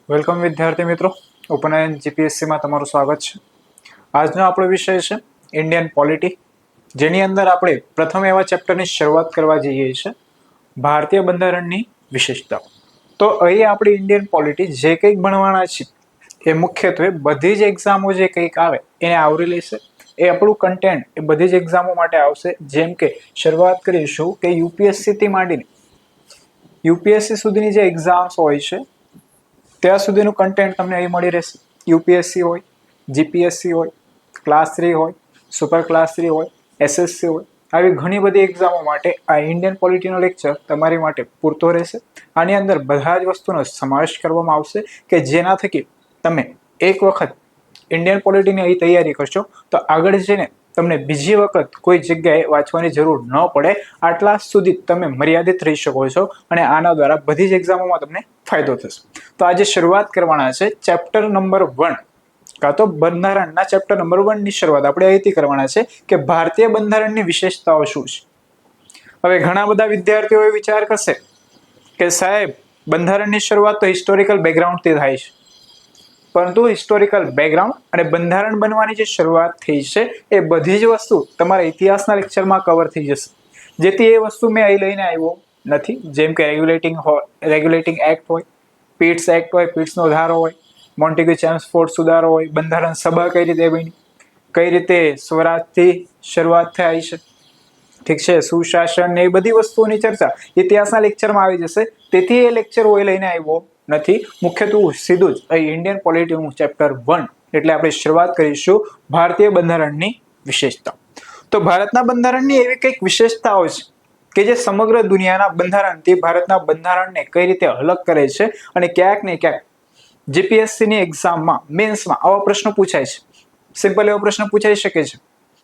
Welcome વિદ્યાર્થી મિત્રો, ઉપનયન જીપીએસસીમાં તમારું સ્વાગત છે. આજનો આપણો વિષય છે ઇન્ડિયન પોલિટી, જેની અંદર આપણે પ્રથમ એવા ચેપ્ટરની શરૂઆત કરવા જઈએ છીએ, ભારતીય બંધારણની વિશેષતાઓ. તો અહીં આપણે ઇન્ડિયન પોલિટી જે કંઈક ભણવાના છે એ મુખ્યત્વે બધી જ એક્ઝામો જે કંઈક આવે એને આવરી લેશે. એ આપણું કન્ટેન્ટ એ બધી જ એક્ઝામો માટે આવશે. જેમ કે શરૂઆત કરીશું કે યુપીએસસીથી માંડીને યુપીએસસી સુધીની જે એક્ઝામ્સ હોય છે ત્યાં સુધીનું કન્ટેન્ટ તમને અહીં મળી રહેશે. યુપીએસસી હોય, જીપીએસસી હોય, ક્લાસ 3 હોય, સુપર ક્લાસ 3 હોય, એસએસસી હોય, આવી ઘણી બધી એક્ઝામો માટે આ ઇન્ડિયન પોલિટીનો લેક્ચર તમારી માટે પૂરતો રહેશે. આની અંદર બધા જ વસ્તુનો સમાવેશ કરવામાં આવશે કે જેના થકી તમે એક વખત ઇન્ડિયન પોલિટીની અહીં તૈયારી કરશો તો આગળ જઈને તમને બીજી વખત કોઈ જગ્યાએ વાંચવાની જરૂર ન પડે. આટલા સુધી તમે મર્યાદિત રહી શકો છો અને આના દ્વારા બધી જ એક્ઝામોમાં તમને ફાયદો થશે. તો આજે શરૂઆત કરવાના છે ચેપ્ટર નંબર 1 કાં તો બંધારણના ચેપ્ટર નંબર 1 ની શરૂઆત આપણે અહીંથી કરવાના છે કે ભારતીય બંધારણની વિશેષતાઓ શું છે. હવે ઘણા બધા વિદ્યાર્થીઓ વિચાર કરશે કે સાહેબ બંધારણની શરૂઆત તો હિસ્ટોરિકલ બેકગ્રાઉન્ડથી થાય છે, પરંતુ હિસ્ટોરિકલ બેકગ્રાઉન્ડ અને બંધારણ બનવાની જે શરૂઆત થઈ છે એ બધી જ વસ્તુ તમારા ઇતિહાસના લેક્ચરમાં કવર થઈ જશે. જેથી એ વસ્તુ મેં અહીં લઈને આવ્યો નથી. જેમ કે રેગ્યુલેટિંગ એક્ટ હોય, પીટ્સ એક્ટ હોય, પીટ્સનો ધારો હોય, મોન્ટેગ્યુ ચેમ્સફોર્ડ સુધારો હોય, બંધારણ સભા કઈ રીતે બની, કઈ રીતે સ્વરાજથી શરૂઆત થઈ છે, ઠીક છે, સુશાસન ને એ બધી વસ્તુઓની ચર્ચા ઇતિહાસના લેક્ચરમાં આવી જશે. તેથી એ લેક્ચર હોય લઈને આવ્યો નથી. મુખ્યત્વે સીધું જ અહીં ઇન્ડિયન પોલિટીનું ચેપ્ટર 1 એટલે આપણે શરૂઆત કરીશું ભારતીય બંધારણની વિશેષતા. તો ભારતના બંધારણની એવી કંઈક વિશેષતાઓ છે કે જે સમગ્ર દુનિયાના બંધારણથી ભારતના બંધારણને કઈ રીતે અલગ કરે છે અને ક્યાંક ને ક્યાંક જીપીએસસીની એક્ઝામમાં મેન્સમાં આવા પ્રશ્નો પૂછાય છે. સિમ્પલ એવો પ્રશ્ન પૂછાઈ શકે છે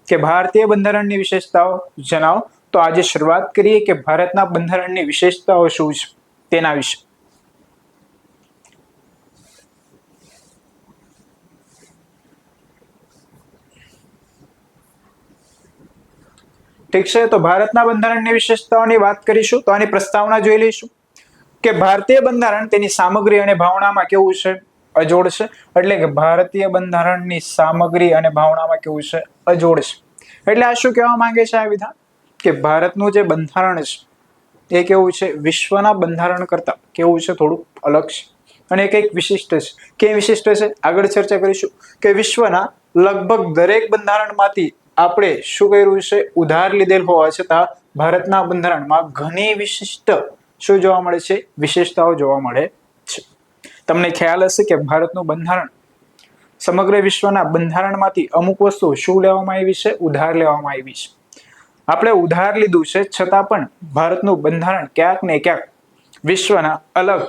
કે ભારતીય બંધારણની વિશેષતાઓ જણાવો. તો આજે શરૂઆત કરીએ કે ભારતના બંધારણની વિશેષતાઓ શું છે તેના વિશે. ઠીક છે, તો ભારતના બંધારણની વિશેષતાઓની વાત કરીશું તો આની પ્રસ્તાવના જોઈ લઈશું કે ભારતીય બંધારણ તેની સામગ્રી અને ભાવનામાં કેવું છે, અજોડ છે. એટલે કે ભારતીય બંધારણની સામગ્રી અને ભાવનામાં કેવું છે, અજોડ છે. એટલે આ શું કહેવા માંગે છે આ વિધાન કે ભારતનું જે બંધારણ છે એ કેવું છે, વિશ્વના બંધારણ કરતા કેવું છે, થોડું અલગ છે અને કંઈક વિશિષ્ટ છે. કેમ વિશિષ્ટ છે આગળ ચર્ચા કરીશું કે વિશ્વના લગભગ દરેક બંધારણમાંથી આપણે શું કર્યું છે, ઉધાર લીધેલ હોવા છતાં ભારતના બંધારણમાં ઘણી વિશિષ્ટ શું જોવા મળે છે, વિશેષતાઓ જોવા મળે છે. તમને ખ્યાલ હશે કે ભારતનું બંધારણ સમગ્ર વિશ્વના બંધારણમાંથી અમુક વસ્તુ શું લેવામાં આવી છે, ઉધાર લેવામાં આવી છે. આપણે ઉધાર લીધું છે છતાં પણ ભારતનું બંધારણ ક્યાંક ને ક્યાંક વિશ્વના અલગ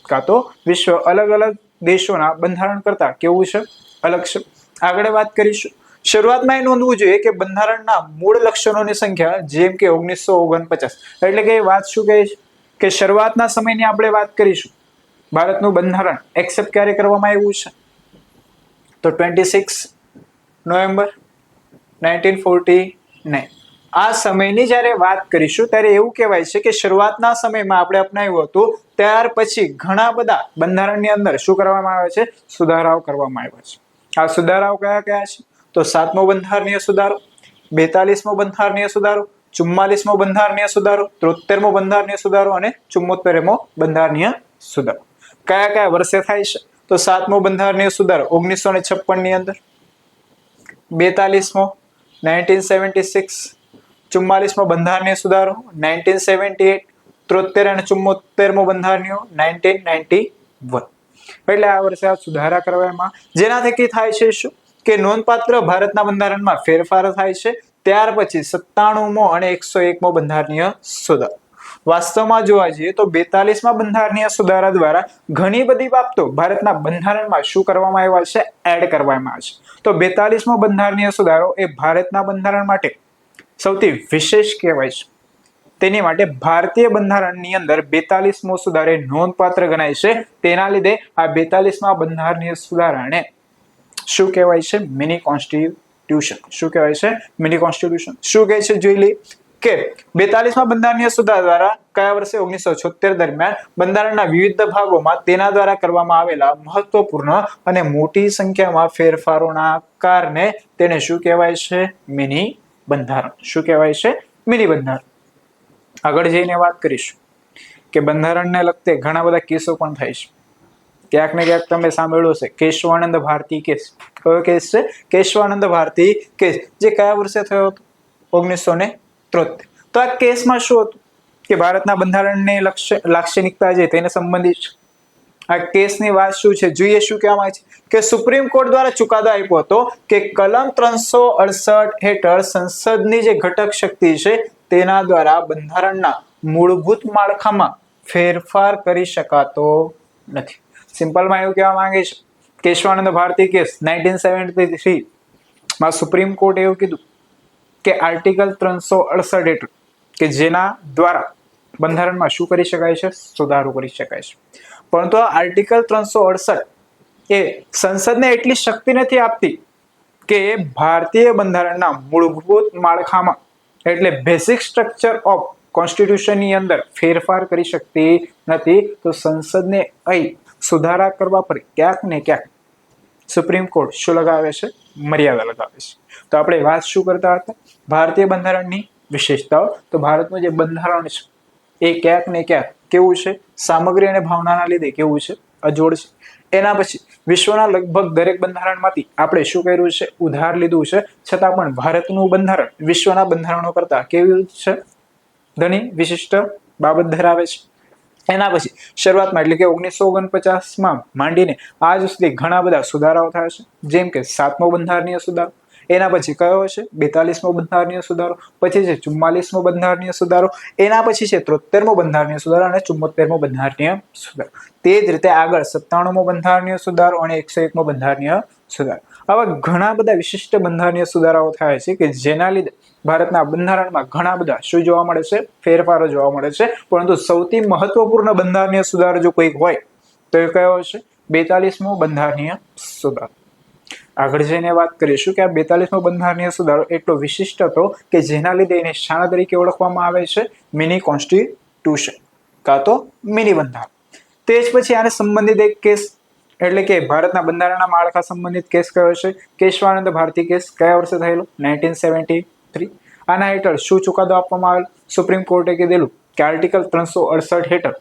કાં તો વિશ્વ અલગ અલગ દેશોના બંધારણ કરતા કેવું છે, અલગ છે. આગળ વાત કરીશું. શરૂઆતમાં એ નોંધવું જોઈએ કે બંધારણના મૂળ લક્ષણોની સંખ્યા જેમ કે 1949 એટલે કે વાત શું કહે છે કે શરૂઆતના સમયની આપણે વાત કરીશું. ભારતનું બંધારણ એક્સેપ્ટ ક્યારે કરવામાં આવ્યું છે તો 26 નવેમ્બર 1949. આ સમયની જ્યારે વાત કરીશું ત્યારે એવું કહેવાય છે કે શરૂઆતના સમયમાં આપણે અપનાવ્યું હતું, ત્યાર પછી ઘણા બધા બંધારણની અંદર શું કરવામાં આવે છે, સુધારાઓ કરવામાં આવ્યા છે. આ સુધારાઓ કયા કયા છે તો 7મો બંધારણીય સુધારો, 42મો બંધારણીય સુધારો, 44મો બંધારણીય સુધારો, 73મો બંધારણીય સુધારો અને 74મો બંધારણીય સુધારો. કયા કયા વર્ષે થાય છે તો 7મો બંધારણીય સુધારો 1956 ની અંદર, 42મો 1976, 44મો બંધારણીય સુધારો 1978, 73 અને 74મો બંધારણીય 1991. એટલે આ વર્ષે આ સુધારા કરવામાં જેના થકી થાય છે શું કે નોંધપાત્ર ભારતના બંધારણમાં ફેરફાર થાય છે. ત્યાર પછી 97મો અને 101મો બંધારણીય સુધારો. વાસ્તવમાં જોવા જઈએ તો 42મા બંધારણીય સુધારા દ્વારા ઘણી બધી બાબતો ભારતના બંધારણમાં શું કરવામાં આવ્યા છે, એડ કરવામાં આવે છે. તો 42મો બંધારણીય સુધારો એ ભારતના બંધારણ માટે સૌથી વિશેષ કહેવાય છે. તેની માટે ભારતીય બંધારણની અંદર 42મો સુધારો નોંધપાત્ર ગણાય છે. તેના લીધે આ 42મા બંધારણીય સુધારાને શું કહેવાય છે, મિની કોન્સ્ટિટ્યુશન. શું કહેવાય છે, મિની કોન્સ્ટિટ્યુશન. શું કહે છે જોઈ લઈએ કે 42માં બંધારણીય સુધારા દ્વારા કયા વર્ષે 1976 દરમિયાન બંધારણના વિવિધ ભાગોમાં તેના દ્વારા કરવામાં આવેલા મહત્વપૂર્ણ અને મોટી સંખ્યામાં ફેરફારોના કારણે તેને શું કહેવાય છે? મિની બંધારણ. શું કહેવાય છે? મિની બંધારણ. આગળ જઈને વાત કરીશું કે બંધારણને લગતે ઘણા બધા કેસો પણ થાય છે. ક્યાંક ને ક્યાંક તમે સાંભળ્યું છે કેશવાનંદ ભારતી કેસ. કયો કેસ છે? કેશવાનંદ ભારતી કેસ, જે કયા વર્ષે થયો હતો? 1973. તો આ કેસમાં શું હતું કે ભારતના બંધારણની લાક્ષણિકતા છે તેને સંબંધિત છે. આ કેસની વાત શું છે જોઈએ. શું કહેવામાં આવે છે કે સુપ્રીમ કોર્ટ દ્વારા ચુકાદો આપ્યો હતો કે કલમ 368 હેઠળ સંસદની જે ઘટક શક્તિ છે તેના દ્વારા બંધારણના મૂળભૂત માળખામાં ફેરફાર કરી શકાતો નથી. સિમ્પલમાં એવું કહેવા માંગે છે કેશવાનંદ ભારતી કેસ 1973 માં સુપ્રીમ કોર્ટે એવું કીધું કે આર્ટિકલ 368 હેઠળ કે જેના દ્વારા બંધારણમાં શું કરી શકાય છે? સુધારો કરી શકાય છે. પરંતુ આ આર્ટિકલ 368 એ સંસદને એટલી શક્તિ નથી આપતી કે ભારતીય બંધારણના મૂળભૂત માળખામાં એટલે બેઝિક સ્ટ્રક્ચર ઓફ કોન્સ્ટિટ્યુશન ની અંદર ફેરફાર કરી શકતી નથી. તો સંસદને અહીં સુધારા કરવા પર ક્યાંક ને ક્યાંક સુપ્રીમ કોર્ટ શું લગાવે છે? મર્યાદા લગાવે છે. તો આપણે વાત શું કરતા હતા? ભારતીય બંધારણની વિશેષતાઓ. તો ભારતનું જે બંધારણ છે એ ક્યાંક ને ક્યાંક કેવું છે? સામગ્રી અને ભાવનાના લીધે કેવું છે? અજોડ છે. એના પછી વિશ્વના લગભગ દરેક બંધારણમાંથી આપણે શું કર્યું છે? ઉધાર લીધું છે. છતાં પણ ભારતનું બંધારણ વિશ્વના બંધારણો કરતા કેવું છે? ઘણી વિશિષ્ટ બાબત ધરાવે છે. એના પછી શરૂઆતમાં એટલે કે 1949માં માંડીને આજ સુધી ઘણા બધા સુધારાઓ થયા છે. જેમ કે 7મો બંધારણીય સુધારો, એના પછી કયો છે? 42મો બંધારણીય સુધારો, પછી છે 44મો બંધારણીય સુધારો, એના પછી છે 73મો બંધારણીય સુધારો અને 74મો બંધારણીય સુધારો. તે જ રીતે આગળ 97મો બંધારણીય સુધારો અને 101મો બંધારણીય સુધારો. આવા ઘણા બધા વિશિષ્ટ બંધારણીય સુધારાઓ થયા છે કે જેના લીધે ભારતના બંધારણમાં ઘણા બધા શું જોવા મળે છે? ફેરફારો જોવા મળે છે. પરંતુ સૌથી મહત્વપૂર્ણ બંધારણીય સુધારો જો કોઈક હોય તો એ કયો છે? 42મો બંધારણીય સુધારો. આગળ જઈને વાત કરીશું કે આ 42મો બંધારણીય સુધારો એટલો વિશિષ્ટ હતો કે જેના લીધે એને શાના તરીકે ઓળખવામાં આવે છે? મિની કોન્સ્ટિટ્યુશન કાં તો મિની બંધારણ. તે જ પછી આને સંબંધિત એક કેસ એટલે કે ભારતના બંધારણના માળખા સંબંધિત કેસ કયો છે? કેશવાનંદ ભારતી કેસ. કયા વર્ષે થયેલો? 1973. આના હેઠળ શું ચુકાદો આપવામાં આવેલો? સુપ્રીમ કોર્ટે કીધેલું કે આર્ટિકલ 368 હેઠળ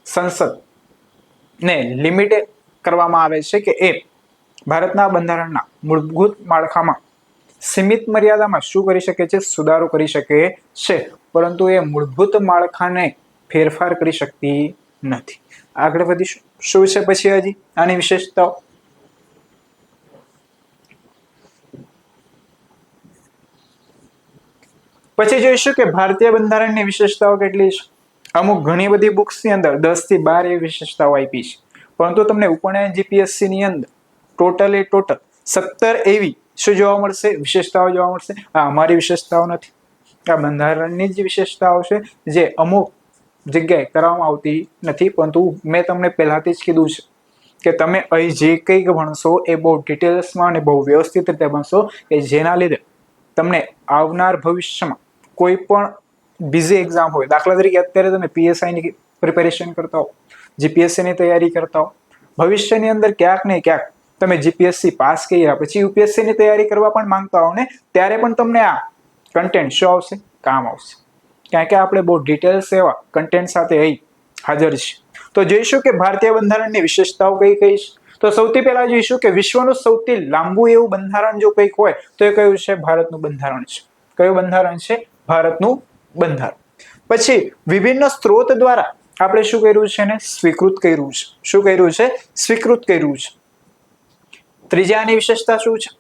સંસદ ને લિમિટ કરવામાં આવે છે કે એ ભારતના બંધારણના મૂળભૂત માળખામાં સીમિત મર્યાદામાં શું કરી શકે છે? સુધારો કરી શકે છે. પરંતુ એ મૂળભૂત માળખાને ફેરફાર કરી શકતી નથી. આગળ વધીશું. શું છે પછી હજી આની વિશેષતાઓ? પછી જોઈશું કે ભારતીય બંધારણની વિશેષતાઓ કેટલી છે. અમુક ઘણી બધી બુક્સની અંદર 10 થી 12 એવી વિશેષતાઓ આપી છે. પરંતુ તમને ઉપનયન જીપીએસસી ની અંદર ટોટલ 17 એવી શું જોવા મળશે? વિશેષતાઓ જોવા મળશે. આ અમારી વિશેષતાઓ નથી, આ બંધારણની જ વિશેષતાઓ છે જે અમુક જગ્યાએ કરવામાં આવતી નથી. પરંતુ મેં તમને પહેલાથી જ કીધું છે કે તમે અહીં જે કંઈક ભણશો એ બહુ ડિટેલ્સમાં અને બહુ વ્યવસ્થિત રીતે ભણશો કે જેના લીધે તમને આવનાર ભવિષ્યમાં કોઈ પણ બીજી એક્ઝામ હોય, દાખલા તરીકે અત્યારે તમે પીએસઆઈની પ્રિપેરેશન કરતા હો, જીપીએસસીની તૈયારી કરતા હો, ભવિષ્યની અંદર ક્યાંક ને ક્યાંક તમે જીપીએસસી પાસ કર્યા પછી યુપીએસસીની તૈયારી કરવા પણ માંગતા હો ને, ત્યારે પણ તમને આ કન્ટેન્ટ શું આવશે? કામ આવશે. કારણ કે આપણે બહુ ડિટેલ્સ એવા કન્ટેન્ટ સાથે અહીં હાજર છે. તો જોઈશું કે ભારતીય બંધારણની વિશેષતાઓ કઈ કઈ છે. તો સૌથી પહેલા જોઈશું કે વિશ્વનું સૌથી લાંબુ એવું બંધારણ જો કંઈક હોય તો એ કયું છે? ભારતનું બંધારણ છે. કયું બંધારણ છે? ભારતનું બંધારણ. પછી વિભિન્ન સ્ત્રોત દ્વારા આપણે શું કર્યું છે? ને સ્વીકૃત કર્યું છે. શું કર્યું છે? સ્વીકૃત કર્યું છે. ત્રીજાની વિશેષતા શું છે?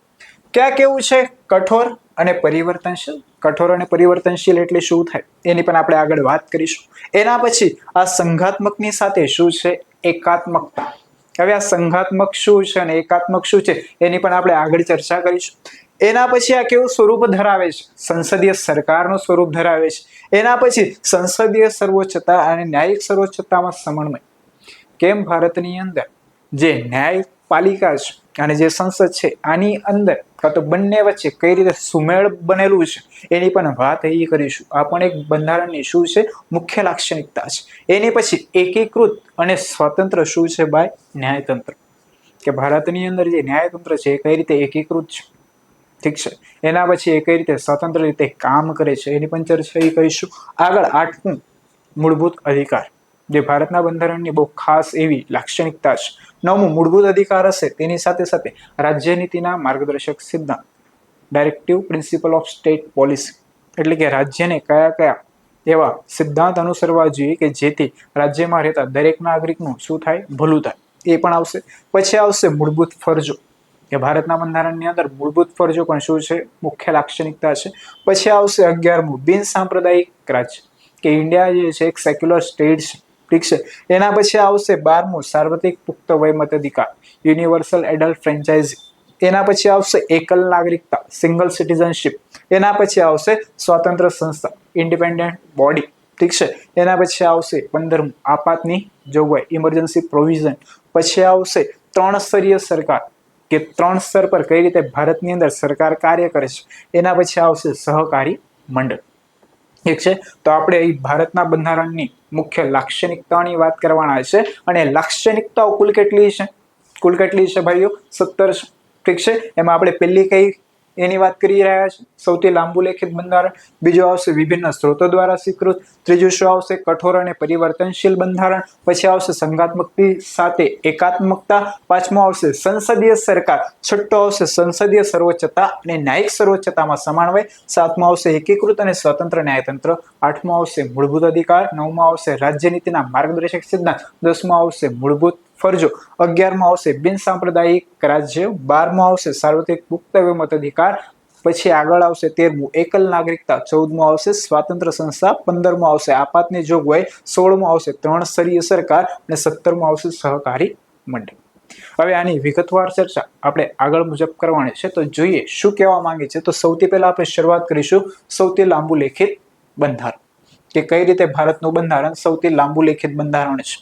ક્યાં કેવું છે? કઠોર અને પરિવર્તનશીલ. કઠોર અને પરિવર્તનશીલ એટલે શું થાય એની પણ આપણે આગળ વાત કરીશું. એના પછી આ સંઘાત્મકની સાથે શું છે? એકાત્મકતા. હવે આ સંઘાત્મક શું છે અને એકાત્મક શું છે એની પણ આપણે આગળ ચર્ચા કરીશું. એના પછી આ કેવું સ્વરૂપ ધરાવે છે? સંસદીય સરકારનું સ્વરૂપ ધરાવે છે. એના પછી સંસદીય સર્વોચ્ચતા અને ન્યાયિક સર્વોચ્ચતામાં સમન્વય. કેમ ભારતની અંદર જે ન્યાયપાલિકા છે અને જે સંસદ છે આની અંદર કાં તો બંને વચ્ચે કઈ રીતે સુમેળ બનેલું છે એની પણ વાત અહીં કરીશું. આ પણ એક બંધારણની શું છે, મુખ્ય લાક્ષણિકતા છે. એની પછી એકીકૃત અને સ્વતંત્ર શું છે ભાઈ, ન્યાયતંત્ર. કે ભારતની અંદર જે ન્યાયતંત્ર છે એ કઈ રીતે એકીકૃત છે, ઠીક છે. એના પછી એ કઈ રીતે સ્વતંત્ર રીતે કામ કરે છે એની પણ ચર્ચા એ કરીશું. આગળ 8મું મૂળભૂત અધિકાર, જે ભારતના બંધારણની બહુ ખાસ એવી લાક્ષણિકતા છે. 9મું મૂળભૂત અધિકાર હશે તેની સાથે સાથે રાજ્યનીતિના માર્ગદર્શક સિદ્ધાંત, directive principal of state policy, એટલે કે રાજ્યને કયા કયા એવા સિદ્ધાંત અનુસરવા જોઈએ કે જેથી રાજ્યમાં રહેતા દરેક નાગરિકનું શું થાય, ભલું થાય, એ પણ આવશે. પછી આવશે મૂળભૂત ફરજો, કે ભારતના બંધારણની અંદર મૂળભૂત ફરજો પણ શું છે, મુખ્ય લાક્ષણિકતા છે. પછી આવશે 11મું બિન સાંપ્રદાયિક રાજ્ય, કે ઇન્ડિયા જે છે એક સેક્યુલર સ્ટેટ છે, ઠીક છે. એના પછી આવશે 12મું સાર્વત્રિક પુખ્ત વય મતાધિકાર, યુનિવર્સલ એડલ્ટ ફ્રેન્ચાઇઝી. એના પછી આવશે એકલ નાગરિકતા, સિંગલ સિટીઝનશીપ. એના પછી આવશે સ્વતંત્ર સંસ્થા, ઇન્ડિપેન્ડન્ટ બોડી, ઠીક છે. એના પછી આવશે 15મું આપાતની જોગવાઈ, ઇમરજન્સી પ્રોવિઝન. પછી આવશે 3 સ્તરીય સરકાર, કે 3 સ્તર પર કઈ રીતે ભારતની અંદર સરકાર કાર્ય કરે છે. એના પછી આવશે સહકારી મંડળ, ઠીક છે. તો આપણે અહીં ભારતના બંધારણની મુખ્ય લાક્ષણિકતાઓની વાત કરવાના છે. અને લાક્ષણિકતાઓ કુલ કેટલી છે, કુલ કેટલી છે ભાઈઓ, 17 છે, ઠીક છે. એમાં આપણે પહેલી કઈ એની વાત કરી રહ્યા છે, સૌથી લાંબુ લેખિત બંધારણ. બીજું આવશે વિભિન્ન સ્ત્રોતો દ્વારા સ્વીકૃત. ત્રીજું શું આવશે, કઠોર અને પરિવર્તનશીલ બંધારણ. પછી આવશે સંઘાત્મકતા સાથે એકાત્મકતા. 5મું આવશે સંસદીય સરકાર. 6થું આવશે સંસદીય સર્વોચ્ચતા અને ન્યાયિક સર્વોચ્ચતામાં સમાન્વય. 7મું આવશે એકીકૃત અને સ્વતંત્ર ન્યાયતંત્ર. 8મું આવશે મૂળભૂત અધિકાર. 9મું આવશે રાજ્યનીતિના માર્ગદર્શક સિદ્ધાંત. 10મું આવશે મૂળભૂત ફરજો. 11મું આવશે બિન સાંપ્રદાયિક રાજ્ય. 12મું આવશે સાર્વત્રિક પુખ્ત વય મતાધિકાર. પછી આગળ આવશે 13મું એકલ નાગરિકતા. 14મું આવશે સ્વતંત્ર સંસ્થા. 15મું આવશે આપાતની જોગવાઈ. 16મું આવશે 3 સ્તરીય સરકાર અને 17મું આવશે સહકારી મંડળ. હવે આની વિગતવાર ચર્ચા આપણે આગળ મુજબ કરવાની છે. તો જોઈએ શું કહેવા માંગે છે. તો સૌથી પહેલા આપણે શરૂઆત કરીશું સૌથી લાંબુ લેખિત બંધારણ, કે કઈ રીતે ભારતનું બંધારણ સૌથી લાંબુ લેખિત બંધારણ છે.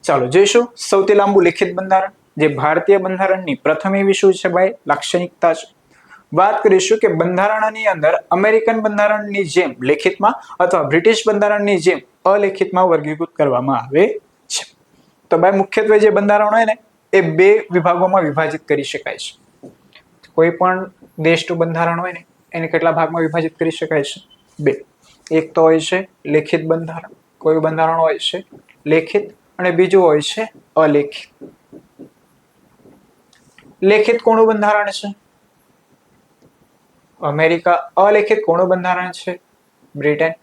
ચાલો જોઈશું સૌથી લાંબુ લેખિત બંધારણ. જે ભારતીય બંધારણની પ્રથમ એવી શું છે ભાઈ, લાક્ષણિકતા છે. વાત કરીશું કે બંધારણની અંદર અમેરિકન બંધારણની જેમ લેખિતમાં અથવા બ્રિટિશ બંધારણની જેમ અલેખિતમાં વર્ગીકૃત કરવામાં આવે છે. તો ભાઈ મુખ્યત્વે જે બંધારણ હોય ને એ 2 વિભાગોમાં વિભાજિત કરી શકાય છે. કોઈ પણ દેશનું બંધારણ હોય ને એને કેટલા ભાગમાં વિભાજિત કરી શકાય છે, 2. એક તો હોય છે લેખિત બંધારણ, કોઈ બંધારણ હોય છે લેખિત, અને બીજું હોય છે અલેખિત. લેખિત કોનું બંધારણ છે, અમેરિકા. અલેખિત કોનું બંધારણ છે, બ્રિટન.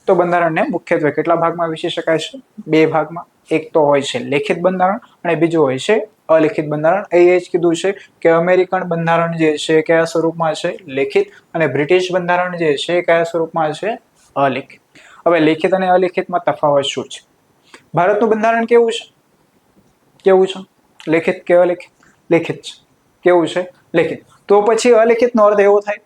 તો બંધારણને મુખ્યત્વે કેટલા ભાગમાં વહેંચી શકાય છે, 2 ભાગમાં. એક તો હોય છે લેખિત બંધારણ અને બીજું હોય છે અલેખિત બંધારણ. એ જ કીધું છે કે અમેરિકન બંધારણ જે છે કયા સ્વરૂપમાં છે, લેખિત, અને બ્રિટિશ બંધારણ જે છે કયા સ્વરૂપમાં છે, અલેખિત. હવે લેખિત અને અલેખિતમાં તફાવત શું છે? ભારતનું બંધારણ કેવું છે, કેવું છે, લેખિત કે અલેખિત? લેખિત છે. કેવું છે, લેખિત. તો પછી અલેખિતનો અર્થ એવો થાય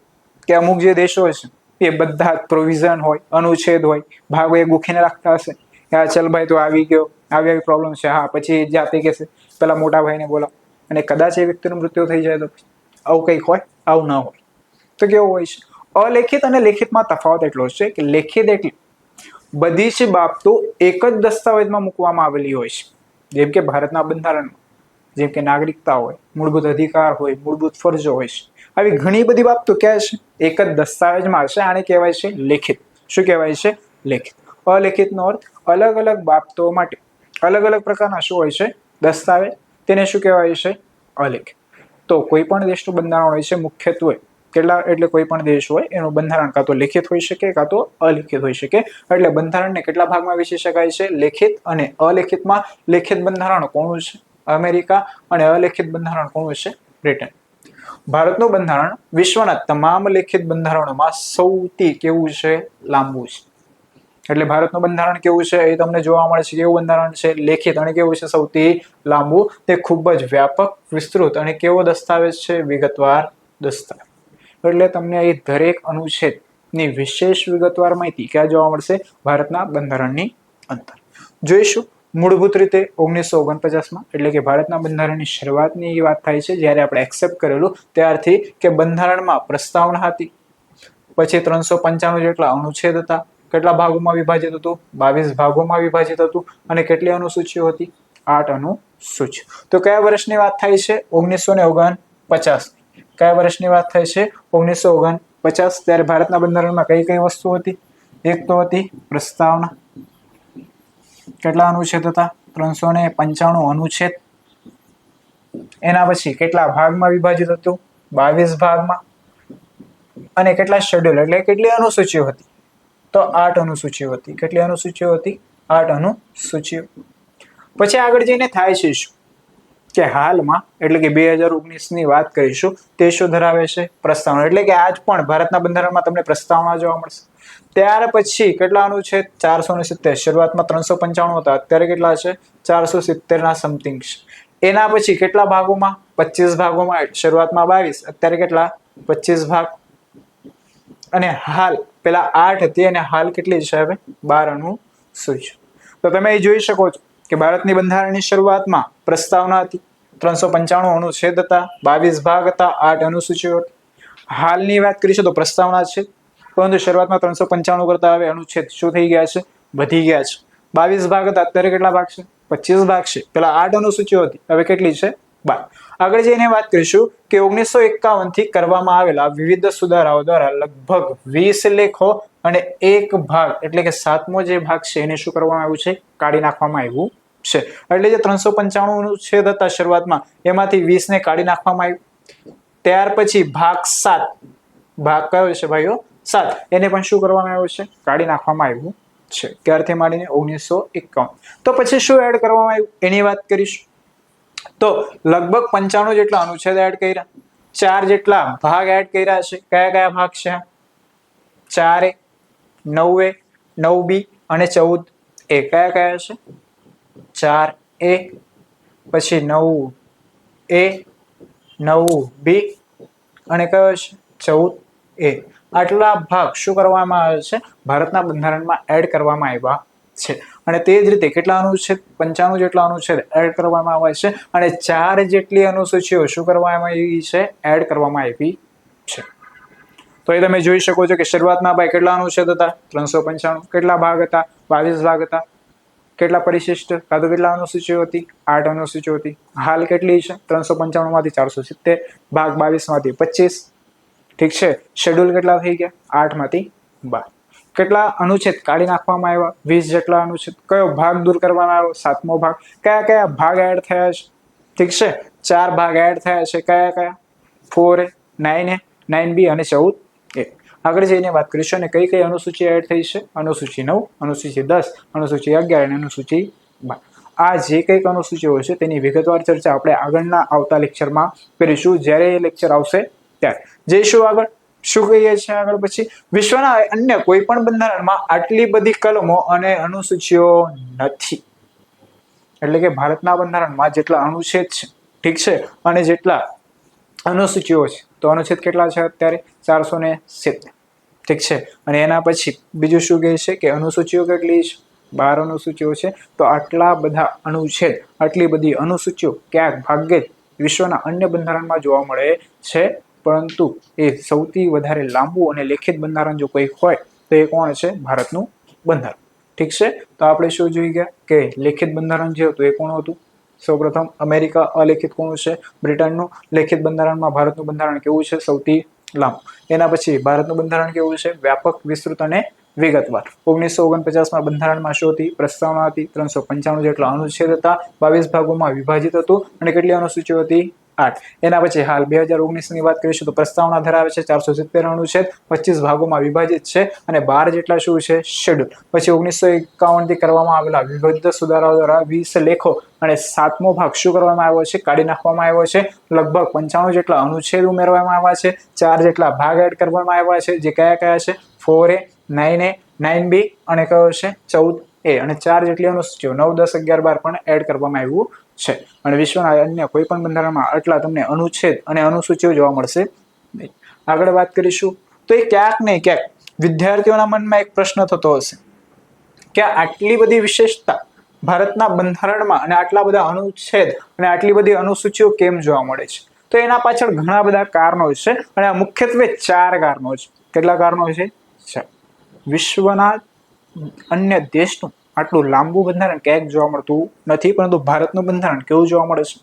કે અમુક જે દેશો છે એ બધા પ્રોવિઝન હોય, અનુચ્છેદ હોય, ભાગો એ ગોખીને રાખતા હશે. હા ચલ ભાઈ તો આવી ગયો, આવી પ્રોબ્લેમ છે, હા પછી જાતે કહેશે પેલા મોટા ભાઈને બોલાવ, અને કદાચ એ વ્યક્તિનું મૃત્યુ થઈ જાય તો આવું કંઈક હોય, આવું ના હોય. તો કેવું હોય છે? અલેખિત અને લેખિતમાં તફાવત એટલો છે કે લેખિત એટલે બધી જ બાબતો એક જ દસ્તાવેજમાં મૂકવામાં આવેલી હોય છે. જેમ કે ભારતના બંધારણમાં જેમ કે નાગરિકતા હોય, મૂળભૂત અધિકાર હોય, મૂળભૂત ફરજો હોય છે. આવી ઘણી બધી બાબતો ક્યાં છે, એક જ દસ્તાવેજમાં હશે. આને કહેવાય છે લેખિત. શું કહેવાય છે, લેખિત. અલેખિતનો અર્થ અલગ અલગ બાબતો માટે અલગ અલગ પ્રકારના શું હોય છે, દસ્તાવેજ. તેને શું કહેવાય છે, અલેખિત. તો કોઈ પણ દેશનું બંધારણ હોય છે મુખ્યત્વે કેટલા, એટલે કોઈ પણ દેશ હોય એનું બંધારણ કાં તો લેખિત હોઈ શકે કાં તો અલિખિત હોઈ શકે. એટલે બંધારણને કેટલા ભાગમાં વહેંચી શકાય છે, લેખિત અને અલેખિતમાં. લેખિત બંધારણ કોનું છે, અમેરિકા, અને અલેખિત બંધારણ કોનું છે, બ્રિટન. ભારતનું બંધારણ વિશ્વના તમામ લેખિત બંધારણોમાં સૌથી કેવું છે, લાંબુ છે. એટલે ભારતનું બંધારણ કેવું છે એ તમને જોવા મળે છે. કેવું બંધારણ છે, લેખિત, અને કેવું છે, સૌથી લાંબુ. તે ખૂબ જ વ્યાપક, વિસ્તૃત અને કેવો દસ્તાવેજ છે, વિગતવાર દસ્તાવેજ. એટલે તમને અહીં દરેક અનુચ્છેદની વિશેષ વિગતવાર માહિતી ક્યાં જોવા મળશે, ભારતના બંધારણની અંતર. જોઈશું મૂળભૂત રીતે 1949માં એટલે કે ભારતના બંધારણની શરૂઆતની વાત થાય છે, જ્યારે આપણે એક્સેપ્ટ કરેલું ત્યારથી કે બંધારણમાં પ્રસ્તાવના હતી, પછી 395 જેટલા અનુચ્છેદ હતા, કેટલા ભાગોમાં વિભાજિત હતું, 22 ભાગોમાં વિભાજિત હતું, અને કેટલી અનુસૂચિઓ હતી, 8 અનુસૂચિઓ. તો કયા વર્ષની વાત થાય છે? 1949. કયા વર્ષની વાત થાય છે? 1949. ત્યારે ભારતના બંધારણમાં કઈ કઈ વસ્તુ હતી? એક તો હતી પ્રસ્તાવના. કેટલા અનુચ્છેદ હતા? 395 અનુચ્છેદ. એના પછી કેટલા ભાગમાં વિભાજિત હતું? 22 ભાગમાં. અને કેટલા શેડ્યુલ એટલે કેટલી અનુસૂચિઓ હતી? તો 8 અનુસૂચિઓ હતી. કેટલી અનુસૂચિઓ હતી? 8 અનુસૂચિઓ. પછી આગળ જઈને થાય છે શું કે હાલમાં એટલે કે 2019 ની વાત કરીશું, તે શું ધરાવે છે? પ્રસ્તાવના. એટલે કે આજ પણ ભારતના બંધારણમાં તમને પ્રસ્તાવના જોવા મળશે. ત્યાર પછી કેટલા અનુચ્છેદ? 470. શરૂઆતમાં 395 હતા, અત્યારે કેટલા છે? 470 ના સમથિંગ છે. એના પછી કેટલા ભાગોમાં? 25 ભાગોમાં. શરૂઆતમાં 22, અત્યારે કેટલા? 25 ભાગ. અને હાલ પેલા 8 હતી અને હાલ કેટલી છે હવે? 12 અનુસૂચિઓ. તો તમે એ જોઈ શકો છો કે ભારતની બંધારણની શરૂઆતમાં પ્રસ્તાવના હતી, 395 અનુચ્છેદ હતા, 22 ભાગ હતા, 8 અનુસૂચિઓ હતી. હાલની વાત કરીશું તો પ્રસ્તાવના છે, પરંતુ શરૂઆતમાં 395 કરતા હવે અનુચ્છેદ શું થઈ ગયા છે? વધી ગયા છે. 22 ભાગ હતા, અત્યારે કેટલા ભાગ છે? 25 ભાગ છે. પેલા 8 અનુસૂચિઓ હતી, હવે કેટલી છે? 12. આગળ જઈને વાત કરીશું કે 1951 થી કરવામાં આવેલા વિવિધ સુધારાઓ દ્વારા લગભગ 20 લેખો અને એક ભાગ એટલે કે 7મો જે ભાગ છે એને શું કરવામાં આવ્યું છે? કાઢી નાખવામાં આવ્યું છે. એટલે જે 395 અનુચ્છેદ હતા શરૂઆતમાં, એમાંથી 20 ને કાઢી નાખવામાં આવ્યું. ત્યાર પછી ભાગ 7, ભાગ કયો છે ભાઈઓ? 7, એને પણ શું કરવામાં આવ્યું છે? કાઢી નાખવામાં આવ્યું છે. ક્યારથી માંડીને 1951. તો પછી શું એડ કરવામાં આવ્યું એની વાત કરીશું. તો લગભગ 95 જેટલા અનુચ્છેદ એડ કર્યા, 4 જેટલા ભાગ એડ કર્યા છે. કયા કયા ભાગ છે? 4A, 9A, 9B અને 14A. કયા કયા છે? 4A, પછી 9A, 9B અને કયો છે? 14A. આટલા ભાગ શું કરવામાં આવે છે? ભારતના બંધારણમાં એડ કરવામાં આવ્યા છે. અને તે જ રીતે કેટલા અનુચ્છેદ? 95 જેટલા અનુચ્છેદ એડ કરવામાં આવ્યા છે. અને 4 જેટલી અનુસૂચિઓ શું કરવામાં આવી છે? એડ કરવામાં આવી છે. તો એ તમે જોઈ શકો છો કે શરૂઆતમાં ભાઈ કેટલા અનુચ્છેદ હતા? 395. કેટલા ભાગ હતા? 22 ભાગ હતા. કેટલા પરિશિષ્ટ કાં તો કેટલા અનુસૂચિઓ હતી? 8 અનુસૂચિઓ હતી. હાલ કેટલી છે? 395 માંથી 470, ભાગ 22 માંથી 25. ઠીક છે. શેડ્યુલ કેટલા થઈ ગયા? 8 માંથી 12. કેટલા અનુચ્છેદ કાઢી નાખવામાં આવ્યા? 20 જેટલા અનુચ્છેદ. કયો ભાગ દૂર કરવામાં આવ્યો? 7મો ભાગ. કયા કયા ભાગ એડ થયા છે? ઠીક છે, 4 ભાગ એડ થયા છે. કયા કયા? 4A, 9A, 9B અને 14A. આગળ જઈને વાત કરીશું અને કઈ કઈ અનુસૂચિ એડ થઈ છે? અનુસૂચિ 9, અનુસૂચિ 10, અનુસૂચિ 11 અને અનુસૂચિ 12. આ જે કંઈક અનુસૂચિઓ છે તેની વિગતવાર ચર્ચા આપણે આગળના આવતા લેક્ચરમાં કરીશું, જ્યારે એ લેક્ચર આવશે ત્યારે. જઈશું આગળ. શું કહીએ છીએ આગળ? પછી વિશ્વના અન્ય કોઈ પણ બંધારણમાં આટલી બધી કલમો અને અનુસૂચિઓ નથી. એટલે કે ભારતના બંધારણમાં જેટલા અનુચ્છેદ છે, ઠીક છે, અને જેટલા અનુસૂચિઓ છે, તો અનુચ્છેદ કેટલા છે અત્યારે? 470. ઠીક છે. અને એના પછી બીજું શું કહે છે કે અનુસૂચિઓ કેટલી છે? 12 અનુસૂચિઓ છે. તો આટલા બધા અનુચ્છેદ, આટલી બધી અનુસૂચિઓ ક્યાંક ભાગ્યે વિશ્વના અન્ય બંધારણમાં જોવા મળે છે. પરંતુ એ સૌથી વધારે લાંબુ અને લેખિત બંધારણ જો કોઈ હોય તો એ કોણ છે? ભારતનું બંધારણ. ઠીક છે. તો આપણે શું જોઈ ગયા કે લેખિત બંધારણ જે હતું એ કોણ હતું? સૌપ્રથમ અમેરિકા. અલેખિત કોણ છે? બ્રિટનનું. લેખિત બંધારણમાં ભારતનું બંધારણ કેવું છે? સૌથી લાંબુ. એના પછી ભારતનું બંધારણ કેવું છે? વ્યાપક, વિસ્તૃત અને વિગતવાર. 1949માં બંધારણમાં શું હતી? પ્રસ્તાવના હતી. 395 જેટલા અનુચ્છેદ હતા, 22 ભાગોમાં વિભાજિત હતું અને કેટલી અનુસૂચિઓ હતી? 8. એના પછી હાલ 2019 ની વાત કરીશું તો પ્રસ્તાવના ધરાવે છે 470 અનુચ્છેદ, 25 ભાગોમાં વિભાજિત છે અને 12 જેટલા શું છે? શેડ્યુલ. પછી 1951 થી કરવામાં આવેલા વિવિધ સુધારાઓ દ્વારા 20 લેખો અને 7મો ભાગ શું કરવામાં આવ્યો છે? કાઢી નાખવામાં આવ્યો છે. લગભગ 95 જેટલા અનુચ્છેદ ઉમેરવામાં આવ્યા છે. 4 જેટલા ભાગ એડ કરવામાં આવ્યા છે. જે કયા કયા છે? 4A, 9A, 9B અને કયો છે? 14A. અને 4 જેટલી અનુસૂચિઓ 9, 10, 11, 12 પણ એડ કરવામાં આવ્યું છે. અને વિશ્વના અન્ય કોઈ પણ બંધારણમાં આટલા તમને અનુચ્છેદ અને અનુસૂચિઓ જોવા મળશે નહીં. આગળ વાત કરીશું તો એ ક્યાંક ને ક્યાંક વિદ્યાર્થીઓના મનમાં એક પ્રશ્ન થતો હશે કે આટલી બધી વિશેષતા ભારતના બંધારણમાં અને આટલા બધા અનુચ્છેદ અને આટલી બધી અનુસૂચિઓ કેમ જોવા મળે છે? તો એના પાછળ ઘણા બધા કારણો છે અને આ મુખ્યત્વે 4 કારણો છે. કેટલા કારણો છે? 4. વિશ્વના અન્ય દેશનું આટલું લાંબુ બંધારણ ક્યાંક જોવા મળતું નથી, પરંતુ ભારતનું બંધારણ કેવું જોવા મળે છે?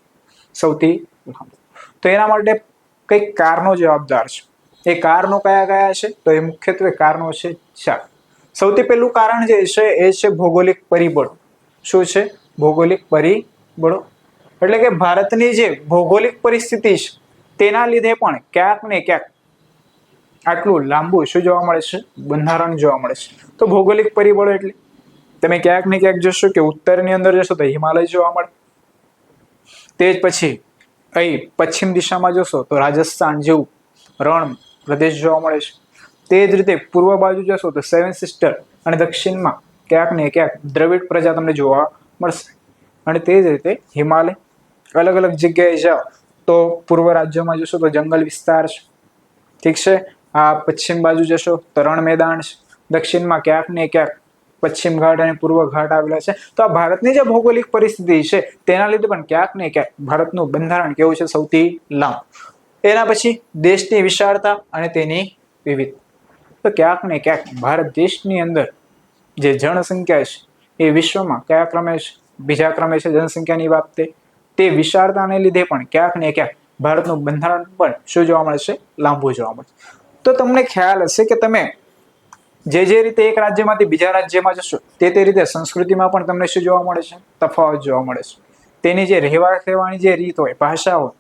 સૌથી લાંબુ. તો એના માટે કઈક કારણો જવાબદાર છે. એ કારણો કયા કયા છે? તો એ મુખ્યત્વે કારણો છે 4. સૌથી પહેલું કારણ જે છે એ છે ભૌગોલિક પરિબળો. શું છે? ભૌગોલિક પરિબળો. એટલે કે ભારતની જે ભૌગોલિક પરિસ્થિતિ છે તેના લીધે પણ ક્યાંક ને ક્યાંક આટલું લાંબુ શું જોવા મળે છે? બંધારણ જોવા મળે છે. તો ભૌગોલિક પરિબળો એટલે તમે ક્યાંક ને ક્યાંક જોશો કે ઉત્તરની અંદર જશો તો હિમાલય જોવા મળે, તે જ પછી અહીં પશ્ચિમ દિશામાં જોશો તો રાજસ્થાન જેવું રણ પ્રદેશ જોવા મળે છે. તે જ રીતે પૂર્વ બાજુ જશો તો સેવન સિસ્ટર અને દક્ષિણમાં ક્યાંક ને ક્યાંક દ્રવિડ પ્રજા તમને જોવા મળશે. અને તે જ રીતે હિમાલય અલગ અલગ જગ્યાએ જાઓ તો પૂર્વ રાજ્યોમાં જશો તો જંગલ વિસ્તાર છે, ઠીક છે. આ પશ્ચિમ બાજુ જશો તો રણ મેદાન છે, દક્ષિણમાં ક્યાંક ને ક્યાંક પશ્ચિમ ઘાટ અને પૂર્વ ઘાટ આવેલા છે. તો આ ભારતની જે ભૌગોલિક પરિસ્થિતિ છે તેના લીધે પણ ક્યાંક ને ક્યાંક ભારતનું બંધારણ કેવું છે? સૌથી લાંબુ. એના પછી દેશની વિશાળતા અને તેની વિવિધતા. તો ક્યાંક ને ક્યાંક ભારત દેશની અંદર જે જનસંખ્યા છે એ વિશ્વમાં કયા ક્રમે છે? બીજા ક્રમે છે જનસંખ્યાની બાબતે. તે વિશાળતાને લીધે પણ ક્યાંક ને ક્યાંક ભારતનું બંધારણ પણ શું જોવા મળે છે? લાંબુ જોવા મળે છે. તો તમને ખ્યાલ હશે કે તમે જે રીતે એક રાજ્યમાંથી બીજા રાજ્યમાં જશો તે રીતે સંસ્કૃતિમાં પણ તમને શું જોવા મળે છે? તફાવત જોવા મળે છે. તેની જે રહેવા કહેવાની જે રીત હોય, ભાષા હોય,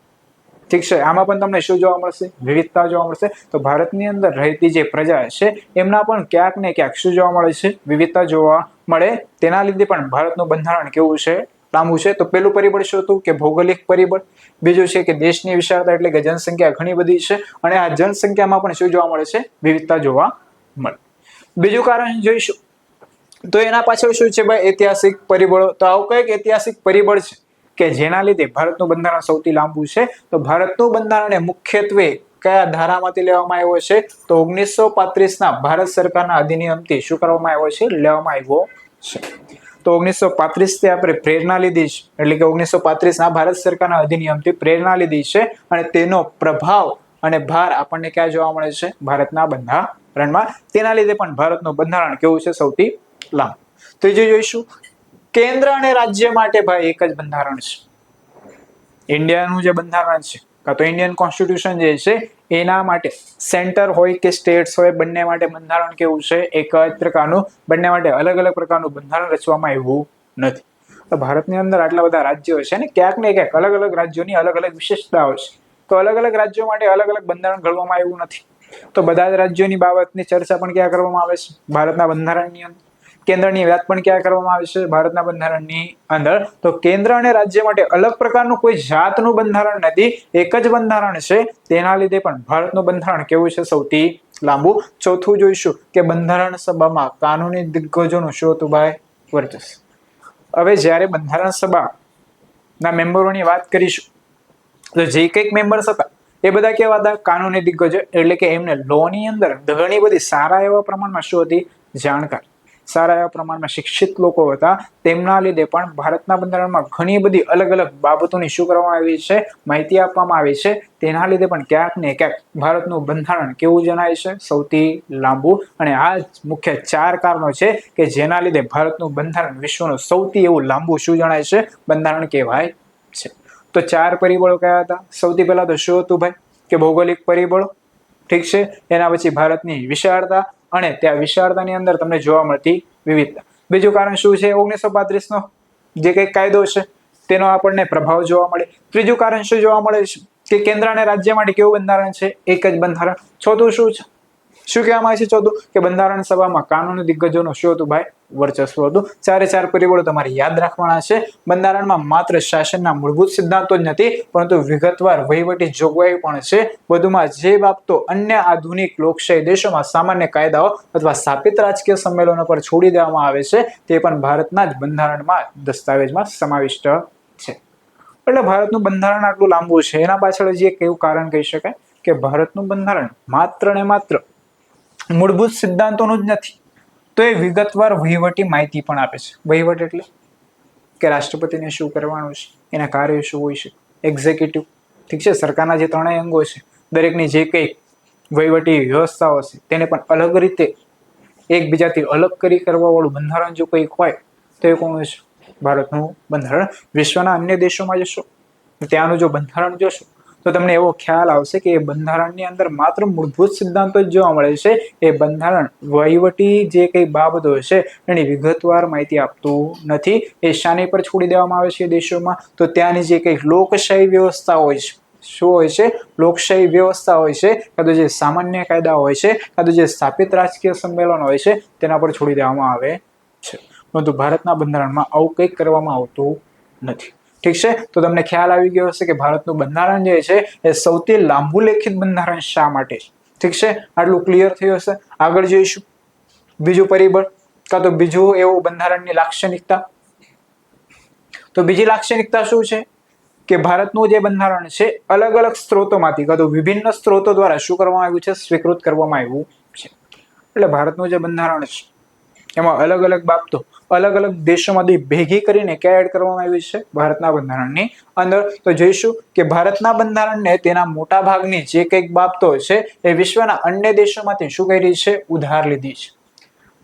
ઠીક છે, આમાં પણ તમને શું જોવા મળશે? વિવિધતા જોવા મળશે. તો ભારતની અંદર રહેતી જે પ્રજા છે એમના પણ ક્યાંક ને ક્યાંક શું જોવા મળે છે? વિવિધતા જોવા મળે. તેના લીધે પણ ભારતનું બંધારણ કેવું છે? લાંબુ છે. તો પેલું પરિબળ શું હતું? કે ભૌગોલિક પરિબળ. બીજું છે કે દેશની વિશાળતા, એટલે કે જનસંખ્યા ઘણી બધી છે અને આ જનસંખ્યામાં પણ શું જોવા મળે છે? વિવિધતા જોવા મળે. બીજું કારણ જોઈશું તો એના પાછળ શું છે ભાઈ? ઐતિહાસિક પરિબળો. તો આવું કઈક ઐતિહાસિક પરિબળ છે કે જેના લીધે ભારતનું બંધારણ સૌથી લાંબુ છે. તો ભારતનું બંધારણ મુખ્યત્વે કયા ધારામાંથી લેવામાં આવ્યો છે? તો 1935 ભારત સરકારના અધિનિયમથી શું કરવામાં આવ્યો છે? લેવામાં આવ્યો છે. તો 1935 થી આપણે પ્રેરણા લીધી છે, એટલે કે 1935 ભારત સરકારના અધિનિયમથી પ્રેરણા લીધી છે અને તેનો પ્રભાવ અને ભાર આપણને ક્યાં જોવા મળે છે? ભારતના બંધારણમાં. તેના લીધે પણ ભારતનું બંધારણ કેવું છે? સૌથી લાંબુ. ત્રીજું જોઈશું, કેન્દ્ર અને રાજ્ય માટે ભાઈ એક જ બંધારણ છે. ઇન્ડિયાનું જે બંધારણ છે કાં તો ઇન્ડિયન કોન્સ્ટિટ્યુશન જે છે એના માટે સેન્ટર હોય કે સ્ટેટ્સ હોય બંને માટે બંધારણ કેવું છે? એક જ પ્રકારનું. બંને માટે અલગ અલગ પ્રકારનું બંધારણ રચવામાં આવ્યું નથી. તો ભારતની અંદર આટલા બધા રાજ્યો છે ને ક્યાંક ને ક્યાંક અલગ અલગ રાજ્યોની અલગ અલગ વિશેષતાઓ છે. તો અલગ અલગ રાજ્યો માટે અલગ અલગ બંધારણ ઘડવામાં આવ્યું નથી. તો બધા જ રાજ્યોની બાબતની ચર્ચા પણ ક્યાં કરવામાં આવે છે? ભારતના બંધારણની અંદર. કેન્દ્રની વાત પણ ક્યાં કરવામાં આવે છે? ભારતના બંધારણની અંદર. તો કેન્દ્ર અને રાજ્ય માટે અલગ પ્રકારનું કોઈ જાતનું બંધારણ નથી, એક જ બંધારણ છે. તેના લીધે પણ ભારતનું બંધારણ કેવું છે? સૌથી લાંબુ. ચોથું જોઈશું કે બંધારણ સભામાં કાનૂની દિગ્ગજોનું શું હતું ભાઈ? વર્ચસ્વ. હવે જ્યારે બંધારણ સભાના મેમ્બરોની વાત કરીશું તો જે કંઈક મેમ્બર્સ હતા એ બધા કેવા હતા? કાનૂની દિગ્ગજો. એટલે કે એમને લોની અંદર ઘણી બધી સારા એવા પ્રમાણમાં શું હતી? જાણકાર, સારા એવા પ્રમાણમાં શિક્ષિત લોકો હતા. તેમના લીધે પણ ભારતના બંધારણમાં ઘણી બધી અલગ અલગ બાબતોની શું કરવામાં આવી છે? માહિતી આપવામાં આવી છે. તેના લીધે પણ ક્યાંક ને ક્યાંક ભારતનું બંધારણ કેવું જણાય છે? સૌથી લાંબુ. અને આ મુખ્ય 4 કારણો છે કે જેના લીધે ભારતનું બંધારણ વિશ્વનું સૌથી એવું લાંબુ શું જણાય છે? બંધારણ કહેવાય છે. તો 4 પરિબળો કયા હતા? સૌથી પહેલા તો શું હતું ભાઈ? કે ભૌગોલિક પરિબળો, ઠીક છે. એના પછી ભારતની વિશાળતા અને ત્યાં વિશાળતાની અંદર તમને જોવા મળતી વિવિધતા. બીજું કારણ શું છે? 1935 નો જે કઈ કાયદો છે તેનો આપણને પ્રભાવ જોવા મળે. ત્રીજું કારણ શું જોવા મળે છે? કે કેન્દ્ર અને રાજ્ય માટે કેવું બંધારણ છે? એક જ બંધારણ. ચોથું શું છે? શું કહેવામાં આવે છે? ચોથું કે બંધારણ સભામાં કાનૂની દિગ્ગજોનું શું હતું ભાઈ? વર્ચસ્વ હતું. 4 પરિબળો તમારે યાદ રાખવાના છે. બંધારણમાં માત્ર શાસનના મૂળભૂત સિદ્ધાંતો જ નથી, પરંતુ વિગતવાર વહીવટી જોગવાઈ પણ છે. વધુમાં જે બાબતો અન્ય આધુનિક લોકશાહી દેશોમાં સામાન્ય કાયદાઓ અથવા સ્થાપિત રાજકીય સંમેલનો પર છોડી દેવામાં આવે છે તે પણ ભારતના જ બંધારણમાં દસ્તાવેજમાં સમાવિષ્ટ છે. એટલે ભારતનું બંધારણ આટલું લાંબુ છે એના પાછળ જે એક એવું કારણ કહી શકાય કે ભારતનું બંધારણ માત્ર ને માત્ર મૂળભૂત સિદ્ધાંતોનું જ નથી, તો એ વિગતવાર વહીવટી માહિતી પણ આપે છે. વહીવટ એટલે કે રાષ્ટ્રપતિને શું કરવાનું છે, એના કાર્યો શું હોય છે, એક્ઝિક્યુટિવ, ઠીક છે, સરકારના જે ત્રણેય અંગો છે દરેકની જે કંઈ વહીવટી વ્યવસ્થાઓ છે તેને પણ અલગ રીતે એકબીજાથી અલગ કરી કરવા વાળું બંધારણ જો કંઈક હોય તો એ કોણ છે? ભારતનું બંધારણ. વિશ્વના અન્ય દેશોમાં જશો ત્યાંનું જો બંધારણ જોશો તો તમને એવો ખ્યાલ આવશે કે એ બંધારણની અંદર માત્ર મૂળભૂત સિદ્ધાંતો જ જોવા મળે છે. એ બંધારણ વહીવટી જે કઈ બાબતો છે એની વિગતવાર માહિતી આપતું નથી. એ શાની પર છોડી દેવામાં આવે છે દેશોમાં? તો ત્યાંની જે કઈ લોકશાહી વ્યવસ્થા હોય છે, શું હોય છે? લોકશાહી વ્યવસ્થા હોય છે, કાં તો જે સામાન્ય કાયદા હોય છે, કાં તો જે સ્થાપિત રાજકીય સંમેલન હોય છે તેના પર છોડી દેવામાં આવે છે. પરંતુ ભારતના બંધારણમાં આવું કંઈક કરવામાં આવતું નથી. ઠીક છે, તો તમને ખ્યાલ આવી ગયો હશે કે ભારતનું બંધારણ જે છે એ સૌથી લાંબુ લેખિત બંધારણ શા માટે છે. ઠીક છે, આટલું ક્લિયર થયું હશે. આગળ જોઈશું બીજું પરિબળ કાં તો બીજું એવું બંધારણની લાક્ષણિકતા. તો બીજી લાક્ષણિકતા શું છે કે ભારતનું જે બંધારણ છે અલગ અલગ સ્ત્રોતોમાંથી કાં તો વિભિન્ન સ્ત્રોતો દ્વારા શું કરવામાં આવ્યું છે? સ્વીકૃત કરવામાં આવ્યું છે. એટલે ભારતનું જે બંધારણ છે એમાં અલગ અલગ બાબતો અલગ અલગ દેશોમાંથી ભેગી કરીને ક્યાં એડ કરવામાં આવી છે? ભારતના બંધારણની અંદર. તો જોઈશું કે ભારતના બંધારણને તેના મોટા ભાગની જે કંઈક બાબતો છે એ વિશ્વના અન્ય દેશોમાંથી શું કરી છે? ઉધાર લીધી છે.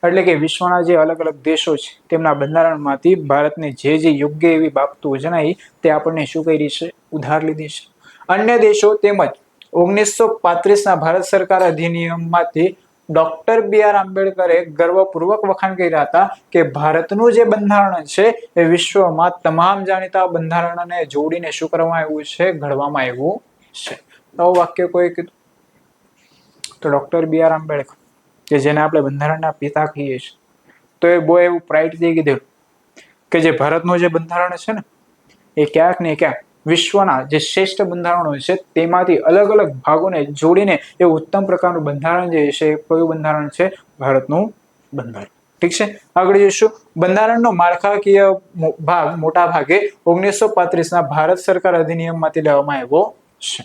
એટલે કે વિશ્વના જે અલગ અલગ દેશો છે તેમના બંધારણમાંથી ભારતને જે જે યોગ્ય એવી બાબતો જણાવી તે આપણને શું કરી છે? ઉધાર લીધી છે. અન્ય દેશો તેમજ 1935ના ભારત સરકાર અધિનિયમમાંથી ડોક્ટર બી.આર. આંબેડકરે ગર્વપૂર્વક વખાણ કર્યા હતા કે ભારતનું જે બંધારણ છે એ વિશ્વમાં તમામ જાણીતા બંધારણોને જોડીને શું કરવામાં આવ્યું છે? ઘડવામાં આવ્યું છે. નવું વાક્ય કોઈ કીધું તો ડોક્ટર બી.આર. આંબેડકર કે જેને આપણે બંધારણના પિતા કહીએ છીએ, તો એ બહુ એવું પ્રાઇડથી કીધું કે જે ભારતનું જે બંધારણ છે ને એ ક્યાંક ને ક્યાંક વિશ્વના જે શ્રેષ્ઠ બંધારણો છે તેમાંથી અલગ અલગ ભાગોને જોડીને એ ઉત્તમ પ્રકારનું બંધારણ જે છે કયું બંધારણ છે? ભારતનું બંધારણ. ઠીક છે, આગળ જઈશું. બંધારણનો માળખાકીય ભાગ મોટા ભાગે 1935ના ભારત સરકાર અધિનિયમમાંથી લેવામાં આવ્યો છે.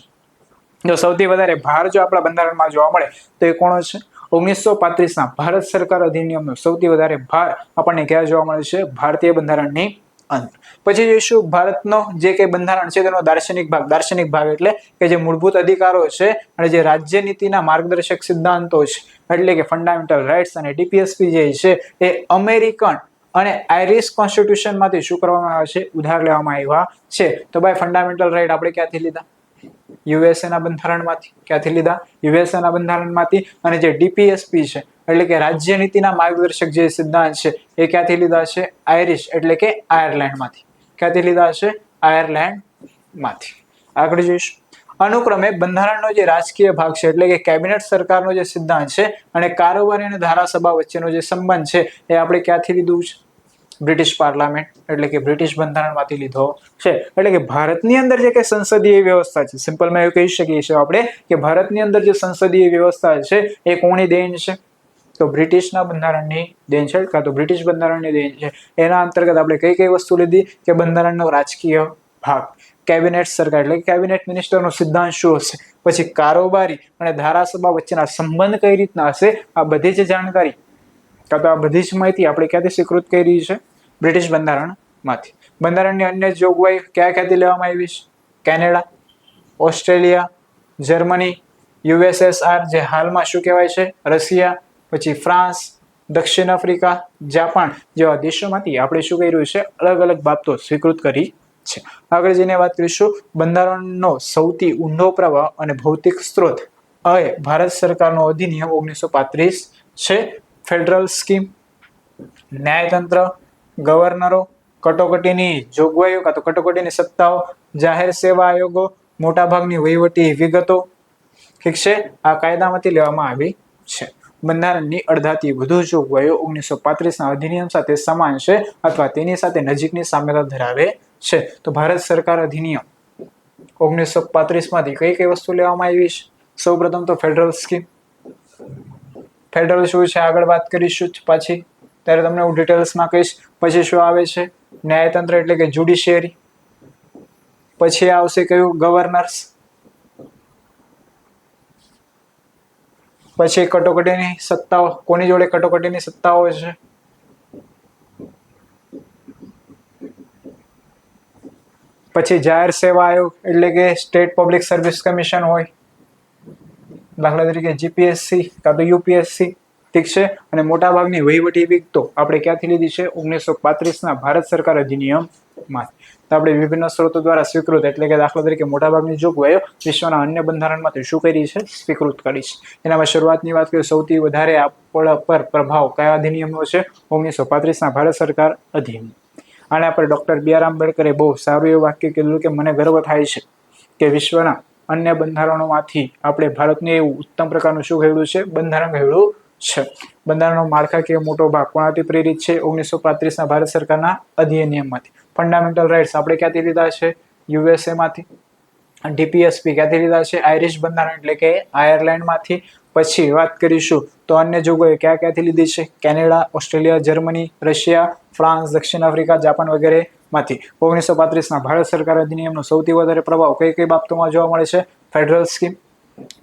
જો સૌથી વધારે ભાર જો આપણા બંધારણમાં જોવા મળે તો એ કોણ છે? 1935ના ભારત સરકાર અધિનિયમનો સૌથી વધારે ભાર આપણને ક્યાં જોવા મળે છે? ભારતીય બંધારણની અંદર. પછી જોઈશું ભારતનો જે કઈ બંધારણ છે તેનો દાર્શનિક ભાગ. દાર્શનિક ભાગ એટલે કે જે મૂળભૂત અધિકારો છે અને જે રાજ્ય નીતિના માર્ગદર્શક સિદ્ધાંતો છે એટલે કે ફંડામેન્ટલ રાઇટ્સ અને ડીપીએસપી જે છે એ અમેરિકન અને આયરિશ કોન્સ્ટિટ્યુશનમાંથી શું કરવામાં આવે છે? ઉધાર લેવામાં આવ્યા છે. તો ભાઈ ફંડામેન્ટલ રાઇટ આપણે ક્યાંથી લીધા? યુએસએ ના બંધારણમાંથી. ક્યાંથી લીધા? યુએસએ ના બંધારણમાંથી. અને જે ડીપીએસપી છે એટલે કે રાજ્ય નીતિના માર્ગદર્શક જે સિદ્ધાંત છે એ ક્યાંથી લીધા છે? આયરિશ એટલે કે આયર્લેન્ડમાંથી. ક્યાંથી લીધા છે? આયર્લેન્ડમાંથી. આગળ જોઈશું. અનુક્રમે બંધારણનો જે રાજકીય ભાગ છે એટલે કે કેબિનેટ સરકારનો જે સિદ્ધાંત છે અને કારોબારી અને ધારાસભા વચ્ચેનો જે સંબંધ છે એ આપણે ક્યાંથી લીધું છે? બ્રિટિશ પાર્લામેન્ટ એટલે કે બ્રિટિશ બંધારણમાંથી લીધો છે. એટલે કે ભારતની અંદર જે કઈ સંસદીય વ્યવસ્થા છે, સિમ્પલમાં એવું કહી શકીએ છીએ આપણે કે ભારતની અંદર જે સંસદીય વ્યવસ્થા છે એ કોની દેન છે? તો બ્રિટિશના બંધારણની દેન છે, કાં તો બ્રિટિશ બંધારણની દેન છે. એના અંતર્ગત આપણે કઈ કઈ વસ્તુ લીધી કે બંધારણનો રાજકીય ભાગ, કેબિનેટ સરકાર એટલે કેબિનેટ મિનિસ્ટરનો સિદ્ધાંત શું હશે, પછી કારોબારી અને ધારાસભા વચ્ચેના સંબંધ કઈ રીતના હશે, આ બધી જ જાણકારી કાં તો આ બધી જ માહિતી આપણે ક્યાંથી સ્વીકૃત કરી છે? બ્રિટિશ બંધારણમાંથી. બંધારણની અન્ય જોગવાઈ ક્યાંથી લેવામાં આવી છે? કેનેડા, ઓસ્ટ્રેલિયા, જર્મની, યુએસએસઆર જે હાલમાં શું કહેવાય છે? રશિયા, પછી ફ્રાન્સ, દક્ષિણ આફ્રિકા, જાપાન જેવા દેશોમાંથી આપણે શું કર્યું છે? અલગ અલગ બાબતો સ્વીકૃત કરી છે. આગળ જઈને વાત કરીશું બંધારણનો સૌથી ઊંડો પ્રવાહ અને ભૌતિક સ્ત્રોત હવે ભારત સરકારનો અધિનિયમ 1935 છે. ફેડરલ સ્કીમ, ન્યાયતંત્ર, ગવર્નરો, કટોકટીની જોગવાઈઓ કાં તો કટોકટીની સત્તાઓ, જાહેર સેવા આયોગો, મોટાભાગની વહીવટી વિગતો, ઠીક છે, આ કાયદામાંથી લેવામાં આવી છે. બંધારણની અડધાથી વધુ જોગવાઈઓ 1935ના અધિનિયમ સાથે સમાન છે અથવા તેની સાથે નજીકની સામ્યતા ધરાવે છે. તો ભારત સરકાર અધિનિયમ 1935માંથી કઈ કઈ વસ્તુ લેવામાં આવી છે? સૌપ્રથમ તો ફેડરલ સ્કીમ. ફેડરલ શું છે આગળ વાત કરીશું પાછી, ત્યારે તમને હું ડિટેલ્સમાં કહીશ. પછી શું આવે છે? ન્યાયતંત્ર એટલે કે જ્યુડિશિયરી. પછી આવશે કયું? ગવર્નર્સ. પછી કટોકટીની સત્તાઓ, કોની જોડે કટોકટીની સત્તાઓ છે? પછી જાહેર સેવા આયોગ એટલે કે સ્ટેટ પબ્લિક સર્વિસ કમિશન હોય, દાખલા તરીકે જીપીએસસી કાં તો યુપીએસસી, ઠીક છે. અને મોટાભાગની વહીવટી વિગતો આપણે ક્યાંથી લીધી છે? 1935ના ભારત સરકાર અધિનિયમમાં. તો આપણે વિભિન્ન સ્ત્રોતો દ્વારા સ્વીકૃત એટલે કે દાખલા તરીકે મોટાભાગની જોગવાઈઓ વિશ્વના અન્ય બંધારણમાંથી શું કરી છે? સ્વીકૃત કરી છે. એનામાં શરૂઆતની વાત કરીએ, સૌથી વધારે આપણા પર પ્રભાવ કયા અધિનિયમનો છે? 1935ના ભારત સરકાર અધિનિયમ. આના પર ડોક્ટર બી આર આંબેડકરે બહુ સારું એવું વાક્ય કીધું કે મને ગર્વ થાય છે કે વિશ્વના અન્ય બંધારણોમાંથી આપણે ભારતને એવું ઉત્તમ પ્રકારનું શું ઘડ્યું છે? બંધારણ ઘડ્યું છે. બંધારણનો માળખાકીય મોટો ભાગ કોનાથી પ્રેરિત છે? 1935ના ભારત સરકારના અધિનિયમમાંથી. ફંડામેન્ટલ રાઇટ્સ આપણે ક્યાંથી લીધા છે? યુએસએ માંથી. ડીપીએસપી ક્યાંથી લીધા છે? આયરિશ બંધારણ એટલે કે આયર્લેન્ડમાંથી. પછી વાત કરીશું તો અન્ય જોગવાઈઓ ક્યાંથી લીધી છે? Canada, Australia, Germany, Russia, France, દક્ષિણ આફ્રિકા, જાપાન વગેરે માંથી. 1935ના ભારત સરકાર અધિનિયમનો સૌથી વધારે પ્રભાવ કઈ કઈ બાબતોમાં જોવા મળે છે? ફેડરલ સ્કીમ,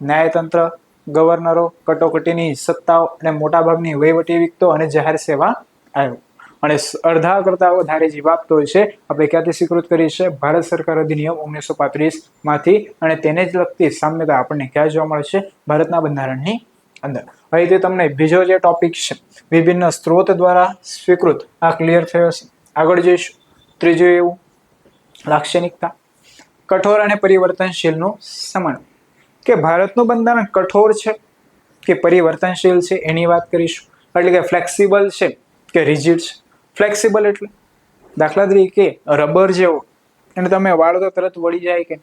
ન્યાયતંત્ર, ગવર્નરો, કટોકટીની સત્તાઓ અને મોટાભાગની વહીવટી વિગતો અને જાહેર સેવા આયોગ. અને અડધા કરતા વધારે જે બાબતો છે આપણે ક્યાંથી સ્વીકૃત કરી છે? ભારત સરકાર અધિનિયમ 1935માંથી. અને તેને જ લગતી સામ્યતા આપણને ક્યાં જોવા મળે છે? ભારતના બંધારણની અંદર. અહીંથી તમને બીજો જે ટોપિક છે વિભિન્ન સ્ત્રોત દ્વારા સ્વીકૃત, આ ક્લિયર થયો છે. આગળ જઈશું. ત્રીજું એવું લાક્ષણિકતા, કઠોર અને પરિવર્તનશીલનું સમન્વય. કે ભારતનું બંધારણ કઠોર છે કે પરિવર્તનશીલ છે એની વાત કરીશું. એટલે કે ફ્લેક્સિબલ છે કે રિજિડ છે. ફ્લેક્સિબલ એટલે દાખલા તરીકે રબર જેવો, એને તમે વાળો તો તરત વળી જાય કે,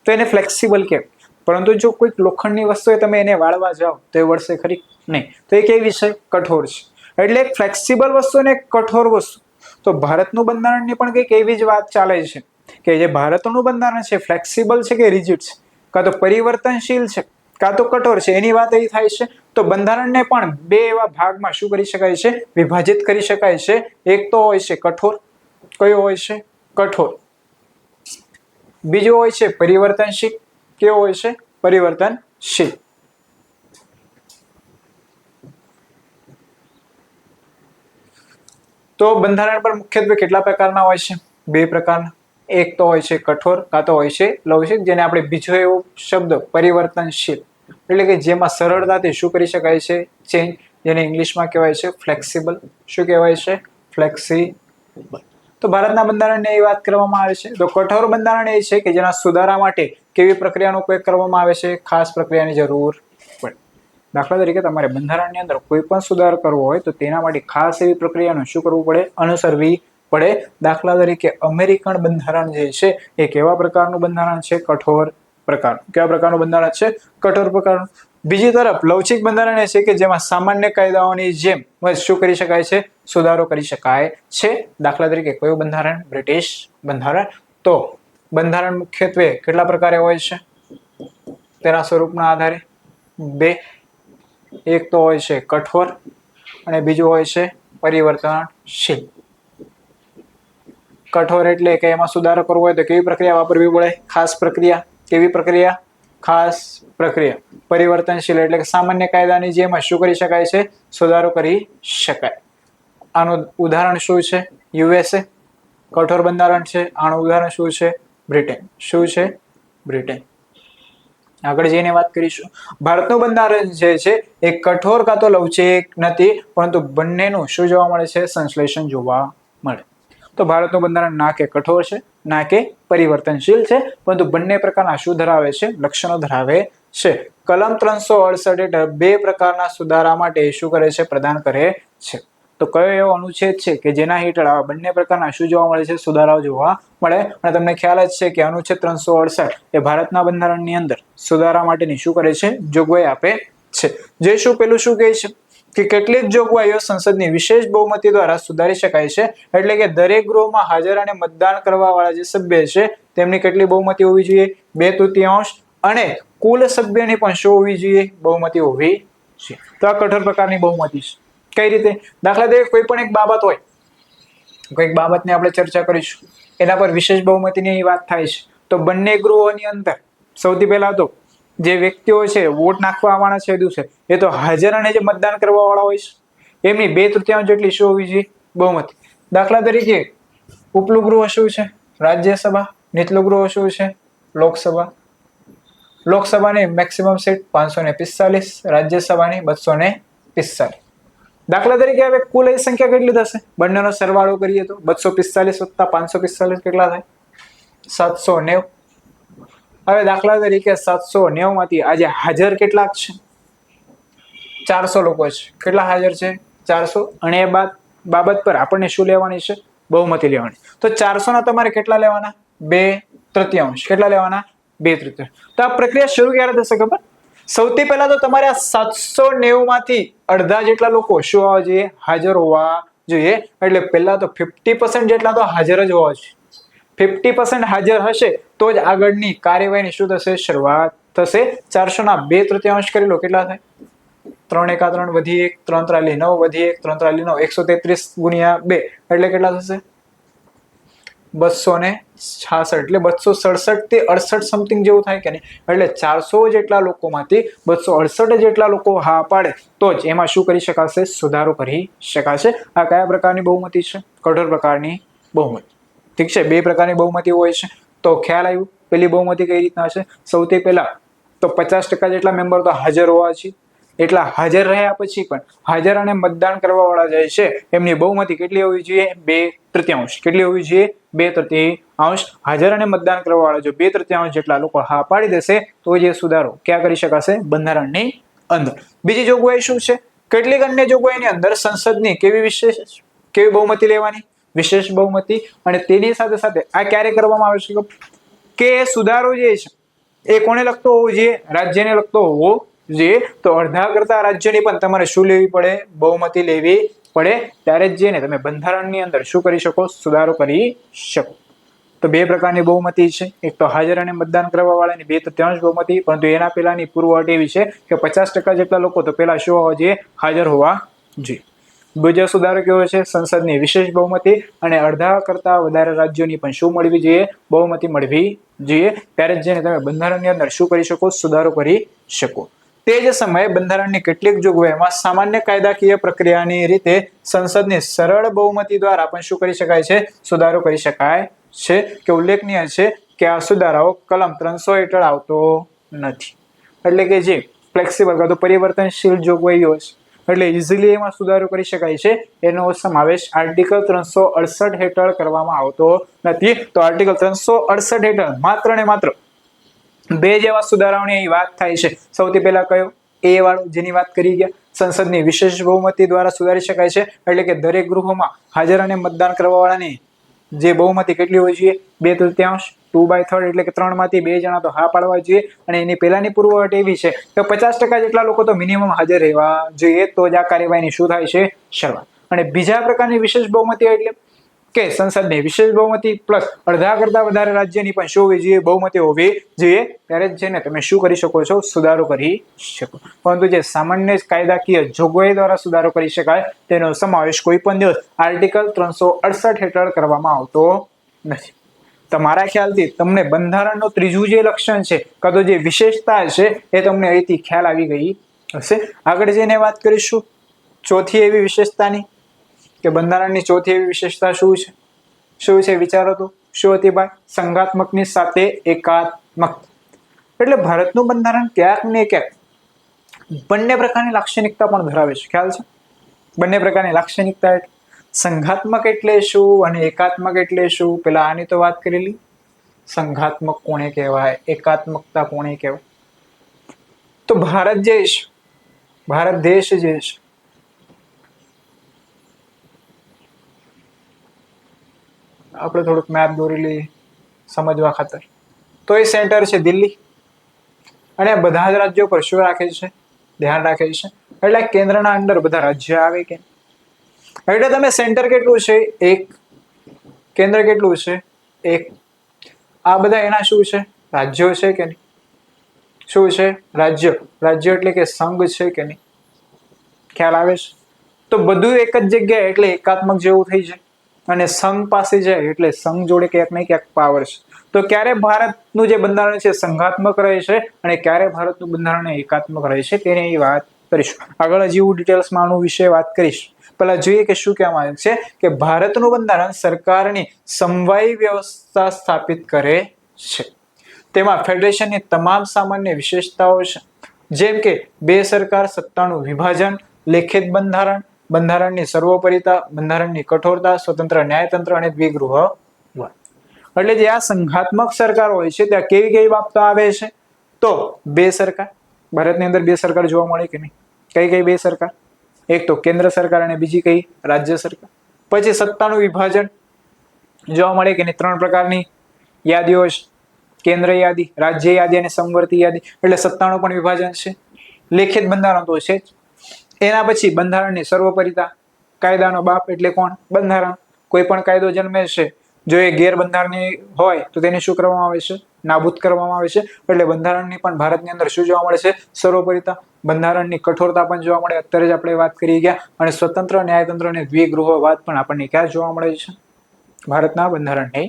તો એને ફ્લેક્સિબલ કહેવાય. પરંતુ જો કોઈક લોખંડની વસ્તુ તમે એને વાળવા જાઓ તો એ વળશે ખરી નહીં. તો એ કેવી છે? કઠોર છે. એટલે એક ફ્લેક્સિબલ વસ્તુ અને એક કઠોર વસ્તુ. તો ભારતનું બંધારણની પણ કંઈક એવી જ વાત ચાલે છે કે જે ભારતનું બંધારણ છે ફ્લેક્સિબલ છે કે રિજિડ છે, કાં તો પરિવર્તનશીલ છે કાં તો કઠોર છે, એની વાત એ થાય છે. તો બંધારણને પણ બે એવા ભાગમાં શું કરી શકાય છે? વિભાજિત કરી શકાય છે. એક તો હોય છે કઠોર. કયો હોય છે? કઠોર. બીજો હોય છે પરિવર્તનશીલ. કેવો હોય છે? પરિવર્તનશીલ. તો બંધારણ પર મુખ્યત્વે કેટલા પ્રકારના હોય છે? બે પ્રકારના. એક તો હોય છે કઠોર કાં તો હોય છે લવચિક, જેને આપણે બીજો એવો શબ્દ પરિવર્તનશીલ એટલે કે જેમાં સરળતાથી શું કરી શકાય છે? ચેન્જ, જેને ઇંગ્લિશમાં કહેવાય છે ફ્લેક્સિબલ. શું કહેવાય છે? ફ્લેક્સિબલ. તો ભારતના બંધારણની એ વાત કરવામાં આવે છે. તો કઠોર બંધારણ એ છે કે જેના સુધારા માટે કેવી પ્રક્રિયાનો ઉપયોગ કરવામાં આવે છે? ખાસ પ્રક્રિયાની જરૂર પડે. દાખલા તરીકે તમારે બંધારણની અંદર કોઈ પણ સુધાર કરવો હોય તો તેના માટે ખાસ એવી પ્રક્રિયાનું શું કરવું પડે? અનુસરવી પડે. દાખલા તરીકે અમેરિકન બંધારણ જે છે એ કેવા પ્રકારનું બંધારણ છે? કઠોર પ્રકારનું. કેવા પ્રકારનું બંધારણ છે? કઠોર પ્રકારનું. બીજી તરફ લવચિક બંધારણ એ છે કે જેમાં સામાન્ય કાયદાઓની જેમ શું કરી શકાય છે? સુધારો કરી શકાય છે. દાખલા તરીકે કયું બંધારણ? બ્રિટિશ બંધારણ. તો બંધારણ મુખ્યત્વે કેટલા પ્રકારે હોય છે? તેના સ્વરૂપના આધારે બે. એક તો હોય છે કઠોર અને બીજું હોય છે પરિવર્તનશીલ. કઠોર એટલે કે એમાં સુધારો કરવો હોય તો કેવી પ્રક્રિયા વાપરવી પડે? ખાસ પ્રક્રિયા. કેવી પ્રક્રિયા? ખાસ પ્રક્રિયા. પરિવર્તનશીલ એટલે કે સામાન્ય કાયદાની જેમ શું કરી શકાય છે? સુધારો કરી શકાય. આનું ઉદાહરણ શું છે? યુએસએ કઠોર બંધારણ છે. આનું ઉદાહરણ શું છે? બ્રિટન. શું છે? બ્રિટન. આગળ જઈને વાત કરીશું. ભારતનું બંધારણ જે છે એ કઠોર કાં તો લવચિક નથી, પરંતુ બંનેનું શું જોવા મળે છે? સંશ્લેષણ જોવા મળે. તો ભારતનું બંધારણ ના કે કઠોર છે ના કે પરિવર્તનશીલ છે, પરંતુ બંને પ્રકારના શું ધરાવે છે? લક્ષણો ધરાવે છે. કલમ 368 હેઠળ બે પ્રકારના સુધારા માટે શું કરે છે? પ્રદાન કરે છે. તો કયો એવો અનુચ્છેદ છે કે જેના હેઠળ આવા બંને પ્રકારના શું જોવા મળે છે? સુધારાઓ જોવા મળે. અને તમને ખ્યાલ જ છે કે અનુચ્છેદ 368 એ ભારતના બંધારણની અંદર સુધારા માટેની શું કરે છે? જોગવાઈ આપે છે. જે શું પેલું શું કહે છે કે કેટલીક જોગવાઈઓ સંસદની વિશેષ બહુમતી દ્વારા સુધારી શકાય છે. એટલે કે દરેક ગૃહમાં હાજર અને મતદાન કરવા વાળા જે સભ્ય છે તેમની કેટલી બહુમતી હોવી જોઈએ? 2/3. અને કુલ સભ્યની પણ શું હોવી જોઈએ? બહુમતી હોવી જોઈએ. તો આ કઠોર પ્રકારની બહુમતી છે. કઈ રીતે? દાખલા તરીકે કોઈ પણ એક બાબત હોય, કોઈક બાબતની આપણે ચર્ચા કરીશું, એના પર વિશેષ બહુમતીની વાત થાય છે, તો બંને ગૃહોની અંદર સૌથી પહેલા તો જે વ્યક્તિઓ છે વોટ નાખવા આવવાના છે એ દિવસે, એ તો હાજર અને જે મતદાન કરવા વાળા હોય છે એમની 2/3 જેટલી શું હોવી જોઈએ? બહુમતી. દાખલા તરીકે ઉપલું ગૃહ શું છે? રાજ્યસભા. નીચલું ગૃહ શું છે? લોકસભા. લોકસભાની મેક્સિમમ સીટ 545, રાજ્યસભાની 245. દાખલા તરીકે હવે કુલ સંખ્યા કેટલી થશે? બંનેનો સરવાળો કરીએ તો 245 + 545 કેટલા થાય? 790. હવે દાખલા તરીકે 790 માંથી આજે હાજર કેટલાક છે? 400 લોકો છે. કેટલા હાજર છે? 400. અને એ બાબત પર આપણને શું લેવાની છે? બહુમતી લેવાની. તો 400 ના તમારે કેટલા લેવાના? 2/3. કેટલા લેવાના? 2/3. તો આ પ્રક્રિયા શરૂ ક્યારે થશે ખબર? સૌથી પહેલા તો તમારે આ 790 માંથી અડધા જેટલા લોકો શું હોવા જોઈએ? હાજર હોવા જોઈએ. એટલે પહેલા તો 50% જેટલા તો હાજર જ હોવા જોઈએ. 50% હાજર હશે તો જ આગળની કાર્યવાહીની શું થશે? શરૂઆત થશે. 400 ના 2/3 કરી લો. કેટલા થાય? 3 × 3 વધી 1, 3 × 3 9 વધી 1, 3 × 3 9, 133 × 2 એટલે કેટલા થશે? 266. એટલે 267 થી 68 સમથિંગ જેવું થાય કે નહીં? એટલે 400 જેટલા લોકોમાંથી 268 જેટલા લોકો હા પાડે તો જ એમાં શું કરી શકાશે? સુધારો કરી શકાશે. આ કયા પ્રકારની બહુમતી છે? કઠોર પ્રકારની બહુમતી. ઠીક છે. 2 પ્રકારની બહુમતી હોય છે. તો ખ્યાલ આવ્યું પેલી બહુમતી કઈ રીતના છે? સૌથી પહેલા તો 50% જેટલા મેમ્બર તો હાજર હોવા છે. એટલા હાજર રહ્યા પછી પણ હાજર અને મતદાન કરવા વાળા જાય છે એમની બહુમતી કેટલી હોવી જોઈએ? 2/3. કેટલી હોવી જોઈએ? 2/3. હાજર અને મતદાન કરવા વાળા જો 2/3 જેટલા લોકો હા પાડી દેશે તો જે સુધારો ક્યાં કરી શકાશે? બંધારણની અંદર. બીજી જોગવાઈ શું છે? કેટલીક અન્ય જોગવાઈની અંદર સંસદની કેવી બહુમતી લેવાની? વિશેષ બહુમતી. અને તેની સાથે સાથે આ ક્યારે કરવામાં આવે છે કે સુધારો જે છે એ કોને લગતો હોવો જોઈએ? રાજ્યને લગતો હોવો જોઈએ. તો અડધા કરતા રાજ્યની પણ તમારે શું લેવી પડે? બહુમતી લેવી પડે. ત્યારે જ જઈને તમે બંધારણની અંદર શું કરી શકો? સુધારો કરી શકો. તો 2 પ્રકારની બહુમતી છે. એક તો હાજર અને મતદાન કરવા વાળાની 2/3 બહુમતી. પરંતુ એના પહેલાની પૂર્વઅટ એવી છે કે 50% જેટલા લોકો તો પહેલા શું હોવા જોઈએ? હાજર હોવા જોઈએ. બીજો સુધારો કેવો છે? સંસદની વિશેષ બહુમતી. અને અડધા કરતા વધારે રાજ્યોની પણ શું મળવી જોઈએ? બહુમતી મળવી જોઈએ. ત્યારે જ જઈને તમે બંધારણની અંદર શું કરી શકો? સુધારો કરી શકો. તે જ સમયે બંધારણની કેટલીક જોગવાઈમાં સામાન્ય કાયદાકીય પ્રક્રિયાની રીતે સંસદની સરળ બહુમતી દ્વારા પણ શું કરી શકાય છે? સુધારો કરી શકાય છે. કે ઉલ્લેખનીય છે કે આ સુધારાઓ કલમ 300 હેઠળ આવતો નથી. એટલે કે જે ફ્લેક્સિબલ કાં તો પરિવર્તનશીલ જોગવાઈઓ છે એટલે ઇઝીલી એમાં સુધારો કરી શકાય છે. એનો સમાવેશ આર્ટિકલ 368 હેઠળ કરવામાં આવતો નથી. તો આર્ટિકલ 368 હેઠળ માત્ર ને માત્ર 2 જેવા સુધારાઓની વાત થાય છે. સૌથી પહેલા કયો? એ વાળો જેની વાત કરી ગયા. સંસદની વિશેષ બહુમતી દ્વારા સુધારી શકાય છે. એટલે કે દરેક ગૃહોમાં હાજર અને મતદાન કરવા વાળાની જે બહુમતી કેટલી હોવી જોઈએ? 2/3. 2/3 એટલે કે 3 માંથી 2 જણા તો હા પાડવા જોઈએ. અને એની પહેલાની પૂર્વઅટ એવી છે કે 50% જેટલા લોકો તો મિનિમમ હાજર રહેવા જોઈએ. તો જ આ કાર્યવાહીની શું થાય છે? શરૂઆત. અને બીજા પ્રકારની વિશેષ બહુમતી એટલે કે સંસદની વિશેષ બહુમતી પ્લસ અડધા કરતા વધારે રાજ્યની પણ શું હોવી જોઈએ? બહુમતી હોવી જોઈએ. ત્યારે જ જઈને તમે શું કરી શકો છો? સુધારો કરી શકો. પરંતુ જે સામાન્ય કાયદાકીય જોગવાઈ દ્વારા સુધારો કરી શકાય તેનો સમાવેશ કોઈ પણ દિવસ આર્ટિકલ 368 હેઠળ કરવામાં આવતો નથી. તમારા ખ્યાલથી તમને બંધારણનું ત્રીજું જે લક્ષણ છે કાં તો જે વિશેષતા છે એ તમને અહીંથી ખ્યાલ આવી ગઈ હશે. આગળ જઈને વાત કરીશું ચોથી એવી વિશેષતાની કે બંધારણની ચોથી એવી વિશેષતા શું છે? શું છે? વિચારો તો શું હતી ભાઈ? સંઘાત્મકની સાથે એકાત્મક. એટલે ભારતનું બંધારણ ક્યાંક ને ક્યાંક બંને પ્રકારની લાક્ષણિકતા પણ ધરાવે છે. ખ્યાલ છે? બંને પ્રકારની લાક્ષણિકતા એટલે સંઘાત્મક એટલે શું અને એકાત્મક એટલે શું? પેલા આની તો વાત કરેલી. સંઘાત્મક કોને કહેવાય? એકાત્મકતા કોને કહેવાય? તો ભારત દેશ જે છે આપણે થોડુંક મેપ દોરી લઈએ સમજવા ખાતર. તો એ સેન્ટર છે દિલ્હી. અને બધા જ રાજ્યો પર શું રાખે છે? ધ્યાન રાખે છે. એટલે કેન્દ્રના અંદર બધા રાજ્ય આવે કે એટલે તમે સેન્ટર કેટલું છે? 1. કેન્દ્ર કેટલું છે? 1. આ બધા એના શું છે? રાજ્યો છે કે નહીં? શું છે? રાજ્ય. રાજ્ય એટલે કે સંઘ છે કે નહીં? ખ્યાલ આવે છે? તો બધું એક જ જગ્યાએ એટલે એકાત્મક જેવું થઈ જાય. અને સંઘ પાસે જાય એટલે સંઘ જોડે ક્યાંક ને ક્યાંક પાવર છે. તો ક્યારે ભારતનું જે બંધારણ છે સંઘાત્મક રહે છે અને ક્યારે ભારતનું બંધારણ એકાત્મક રહે છે તેની અહીં વાત કરીશું. આગળ હજી હું ડિટેલ્સમાં આનું વિશે વાત કરીશ. પહેલા જોઈએ કે શું કહેવામાં આવ્યું છે કે ભારતનું બંધારણ સરકારની સમવાયી વ્યવસ્થા સ્થાપિત કરે છે. તેમાં ફેડરેશનની તમામ સામાન્ય વિશેષતાઓ છે, જેમ કે બે સરકાર સત્તાનું વિભાજન, લેખિત બંધારણ, બંધારણની સર્વોપરિતા, બંધારણની કઠોરતા, સ્વતંત્ર ન્યાયતંત્ર અને દ્વિગૃહ. એટલે જે આ સંઘાત્મક સરકાર હોય છે ત્યાં કેવી કેવી બાબતો આવે છે? તો બે સરકાર, ભારતની અંદર બે સરકાર જોવા મળે કે નહીં? કઈ કઈ બે સરકાર? એક તો કેન્દ્ર સરકાર અને બીજી કઈ? રાજ્ય સરકાર. પછી સત્તાનું વિભાજન જોવા મળે કે નહીં? 3 પ્રકારની યાદીઓ છે, કેન્દ્ર યાદી, રાજ્ય યાદી અને સમવર્તી યાદી. એટલે સત્તાનું પણ વિભાજન છે. લેખિત બંધારણ તો છે જ. એના પછી બંધારણની સર્વોપરિતા, કાયદાનો બાપ એટલે કોણ? બંધારણ. કોઈ પણ કાયદો જન્મે છે, જો એ ગેરબંધારણીય હોય તો તેને શું કરવામાં આવે છે? નાબૂદ કરવામાં આવે છે. એટલે બંધારણની પણ ભારતની અંદર શું જોવા મળે છે? સર્વોપરિતા. બંધારણની કઠોરતા પણ જોવા મળે, અત્યારે જ આપણે વાત કરી ગયા. અને સ્વતંત્ર ન્યાયતંત્ર અને દ્વિગૃહવાદ પણ આપણને ક્યાં જોવા મળે છે? ભારતના બંધારણની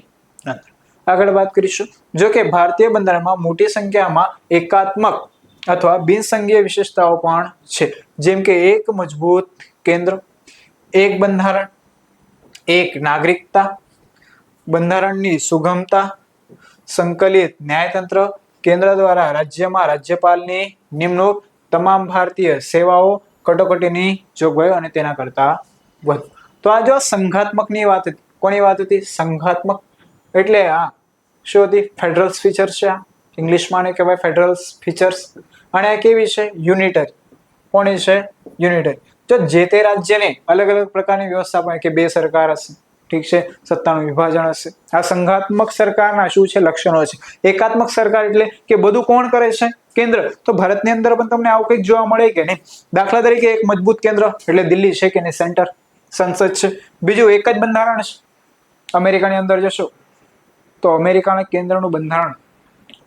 અંદર. આગળ વાત કરીશું. જો કે ભારતીય બંધારણમાં મોટી સંખ્યામાં એકાત્મક અથવા બિનસંઘીય વિશેષતાઓ પણ છે, જેમ કે એક મજબૂત કેન્દ્ર, એક બંધારણ, એક નાગરિકતા, બંધારણની સુગમતા, સંકલિત ન્યાયતંત્ર, કેન્દ્ર દ્વારા રાજ્યમાં રાજ્યપાલની નિમણૂક, તમામ ભારતીય સેવાઓ, કટોકટીની જોગવાઈઓ અને તેના કરતા વધુ. તો આ જો સંઘાત્મકની વાત હતી. કોની વાત હતી? સંઘાત્મક. એટલે આ શું હતી? ફેડરલ ફીચર્સ છે. ઇંગ્લિશમાં ને કહેવાય ફેડરલ ફીચર્સ. અને આ કેવી છે? યુનિટરી. કોની છે? યુનિટરી. તો જે તે રાજ્યને અલગ અલગ પ્રકારની વ્યવસ્થા પણ કે બે સરકાર હશે, ઠીક છે, સત્તાનું વિભાજન હશે. આ સંઘાત્મક સરકારના શું છે? લક્ષણો છે. એકાત્મક સરકાર એટલે કે બધું કોણ કરે છે? કેન્દ્ર. તો ભારતની અંદર પણ તમને આવું કંઈક જોવા મળે કે નહીં? દાખલા તરીકે એક મજબૂત કેન્દ્ર એટલે દિલ્હી છે કે નહીં? સેન્ટર, સંસદ છે. બીજું એક જ બંધારણ છે. અમેરિકાની અંદર જશો તો અમેરિકાના કેન્દ્રનું બંધારણ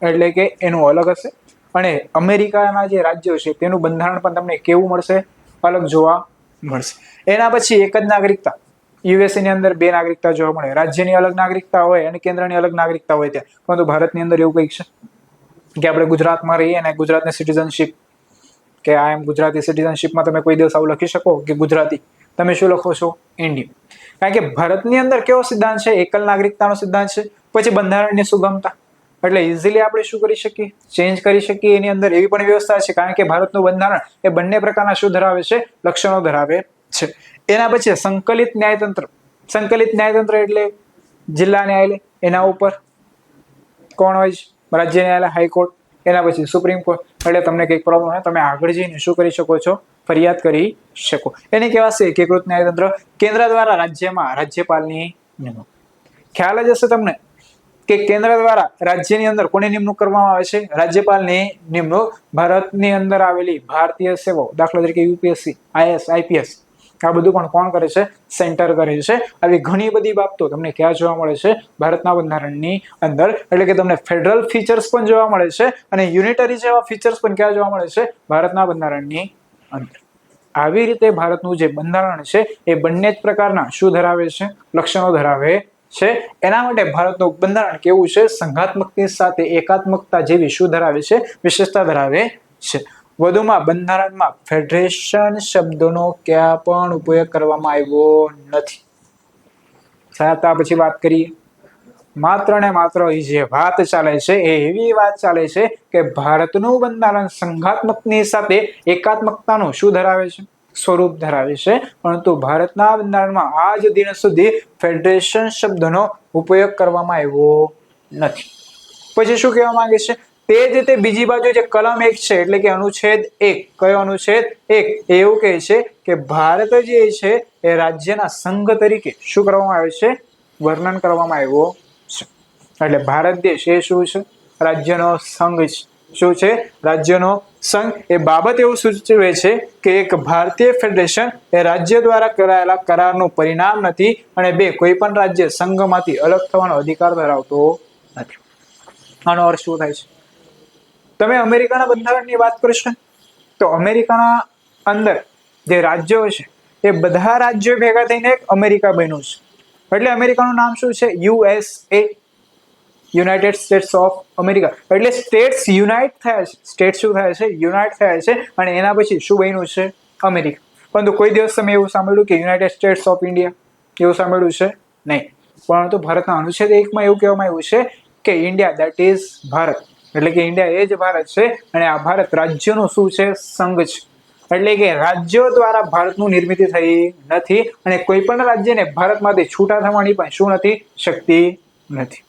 એટલે કે એનું અલગ હશે, અને અમેરિકાના જે રાજ્યો છે તેનું બંધારણ પણ તમને કેવું મળશે? અલગ જોવા મળશે. એના પછી એક જ નાગરિકતા. યુએસએ ની અંદર બે નાગરિકતા જોવા મળે. રાજ્યની અલગ નાગરિકતા હોય અને કેન્દ્રની અલગ નાગરિકતા હોય ત્યાં. પરંતુ ભારતની અંદર એવું કંઈક છે કે આપણે ગુજરાતમાં રહીએ અને ગુજરાતની સિટીઝનશીપ કે આઈ એમ ગુજરાતી સિટીઝનશીપમાં તમે કોઈ દિવસ આવું લખી શકો કે ગુજરાતી? તમે શું લખો છો? ઇન્ડિયન. કારણ કે ભારતની અંદર કેવો સિદ્ધાંત છે? એકલ નાગરિકતાનો સિદ્ધાંત છે. પછી બંધારણની સુગમતા. એટલે ઇઝીલી આપણે શું કરી શકીએ? ચેન્જ કરી શકીએ. એની અંદર એવી પણ વ્યવસ્થા છે, કારણ કે ભારતનું બંધારણ એ બંને પ્રકારના શું ધરાવે છે? લક્ષણો ધરાવે છે. એના પછી સંકલિત ન્યાયતંત્ર. સંકલિત ન્યાયતંત્ર એટલે જિલ્લા ન્યાયાલય, એના ઉપર કોણ હોય છે? રાજ્ય ન્યાયાલય, હાઈકોર્ટ. એના પછી સુપ્રીમ કોર્ટ. એટલે તમને કંઈક પ્રોબ્લેમ હોય તમે આગળ જઈને શું કરી શકો છો? ફરિયાદ કરી શકો. એને કહેવાશે એકીકૃત ન્યાયતંત્ર. કેન્દ્ર દ્વારા રાજ્યમાં રાજ્યપાલની નિમણૂક. ખ્યાલ જ હશે તમને કે કેન્દ્ર દ્વારા રાજ્યની અંદર કોની નિમણૂક કરવામાં આવે છે? રાજ્યપાલની નિમણૂક. ભારતની અંદર આવેલી ભારતીય સેવાઓ, દાખલા તરીકે યુપીએસસી, આઈએએસ, આઈપીએસ, આ બધું પણ કોણ કરે છે? સેન્ટર કરે છે. આવી ઘણી બધી બાબતો તમને ક્યાં જોવા મળે છે? ભારતના બંધારણની અંદર. એટલે કે તમને ફેડરલ ફીચર્સ પણ જોવા મળે છે અને યુનિટરી જેવા ફીચર્સ પણ ક્યાં જોવા મળે છે? ભારતના બંધારણની અંદર. આવી રીતે ભારતનું જે બંધારણ છે એ બંને જ પ્રકારના શું ધરાવે છે? લક્ષણો ધરાવે છે. એના માટે ભારતનું બંધારણ કેવું છે? સંઘાત્મકની સાથે એકાત્મકતા જેવી શું ધરાવે છે? વિશેષતા ધરાવે છે. વધુમાં બંધારણમાં ફેડરેશન શબ્દનો ક્યાં પણ ઉપયોગ કરવામાં આવ્યો નથી. છતાં પછી વાત કરીએ. માત્ર ને માત્ર જે વાત ચાલે છે એ એવી વાત ચાલે છે કે ભારતનું બંધારણ સંઘાત્મકની સાથે એકાત્મકતાનું શું ધરાવે છે? સ્વરૂપ ધરાવે છે. પરંતુ ભારતના બંધારણમાં આજ દિન સુધી ફેડરેશન શબ્દનો ઉપયોગ કરવામાં આવ્યો નથી. પછી શું કહેવા માંગે છે? તે જ રીતે બીજી બાજુ જે કલમ 1 છે એટલે કે અનુચ્છેદ 1, કયો અનુચ્છેદ 1? એવું કહે છે કે ભારત જે છે એ રાજ્યના સંઘ તરીકે શું કરવામાં આવે છે? વર્ણન કરવામાં આવ્યો છે. એટલે ભારત દેશ એ શું છે? રાજ્યનો સંઘ છે. શું છે? રાજ્યનો સંઘ. એ બાબત એવું સૂચવે છે કે એક ભારતીય ફેડરેશન એ રાજ્ય દ્વારા કરાયેલા કરારનું પરિણામ નથી, અને 2, કોઈ પણ રાજ્ય સંઘમાંથી અલગ થવાનો અધિકાર ધરાવતો નથી. આનો અર્થ શું થાય છે? તમે અમેરિકાના બંધારણની વાત કરશો તો અમેરિકાના અંદર જે રાજ્યો છે એ બધા રાજ્યો ભેગા થઈને એક અમેરિકા બન્યું છે. એટલે અમેરિકાનું નામ શું છે? USA. United states of America. એટલે સ્ટેટ્સ યુનાઇટ થયા છે, સ્ટેટ શું થયા છે, યુનાઇટ થયા છે, અને એના પછી શું બન્યું છે, અમેરિકા. પરંતુ કોઈ દિવસ તમે એવું સાંભળ્યું કે યુનાઇટેડ સ્ટેટ્સ ઓફ ઇન્ડિયા, એવું સાંભળ્યું છે નહીં. પરંતુ ભારતના અનુચ્છેદ 1 એવું કહેવામાં આવ્યું છે કે ઇન્ડિયા દેટ ઇઝ ભારત, એટલે કે ઇન્ડિયા એ જ ભારત છે, અને આ ભારત રાજ્યનું શું છે, સંઘ છે. એટલે કે રાજ્યો દ્વારા ભારતનું નિર્મિતિ થઈ નથી, અને કોઈ પણ રાજ્યને ભારતમાંથી છૂટા થવાની પણ શું નથી, શક્તિ નથી.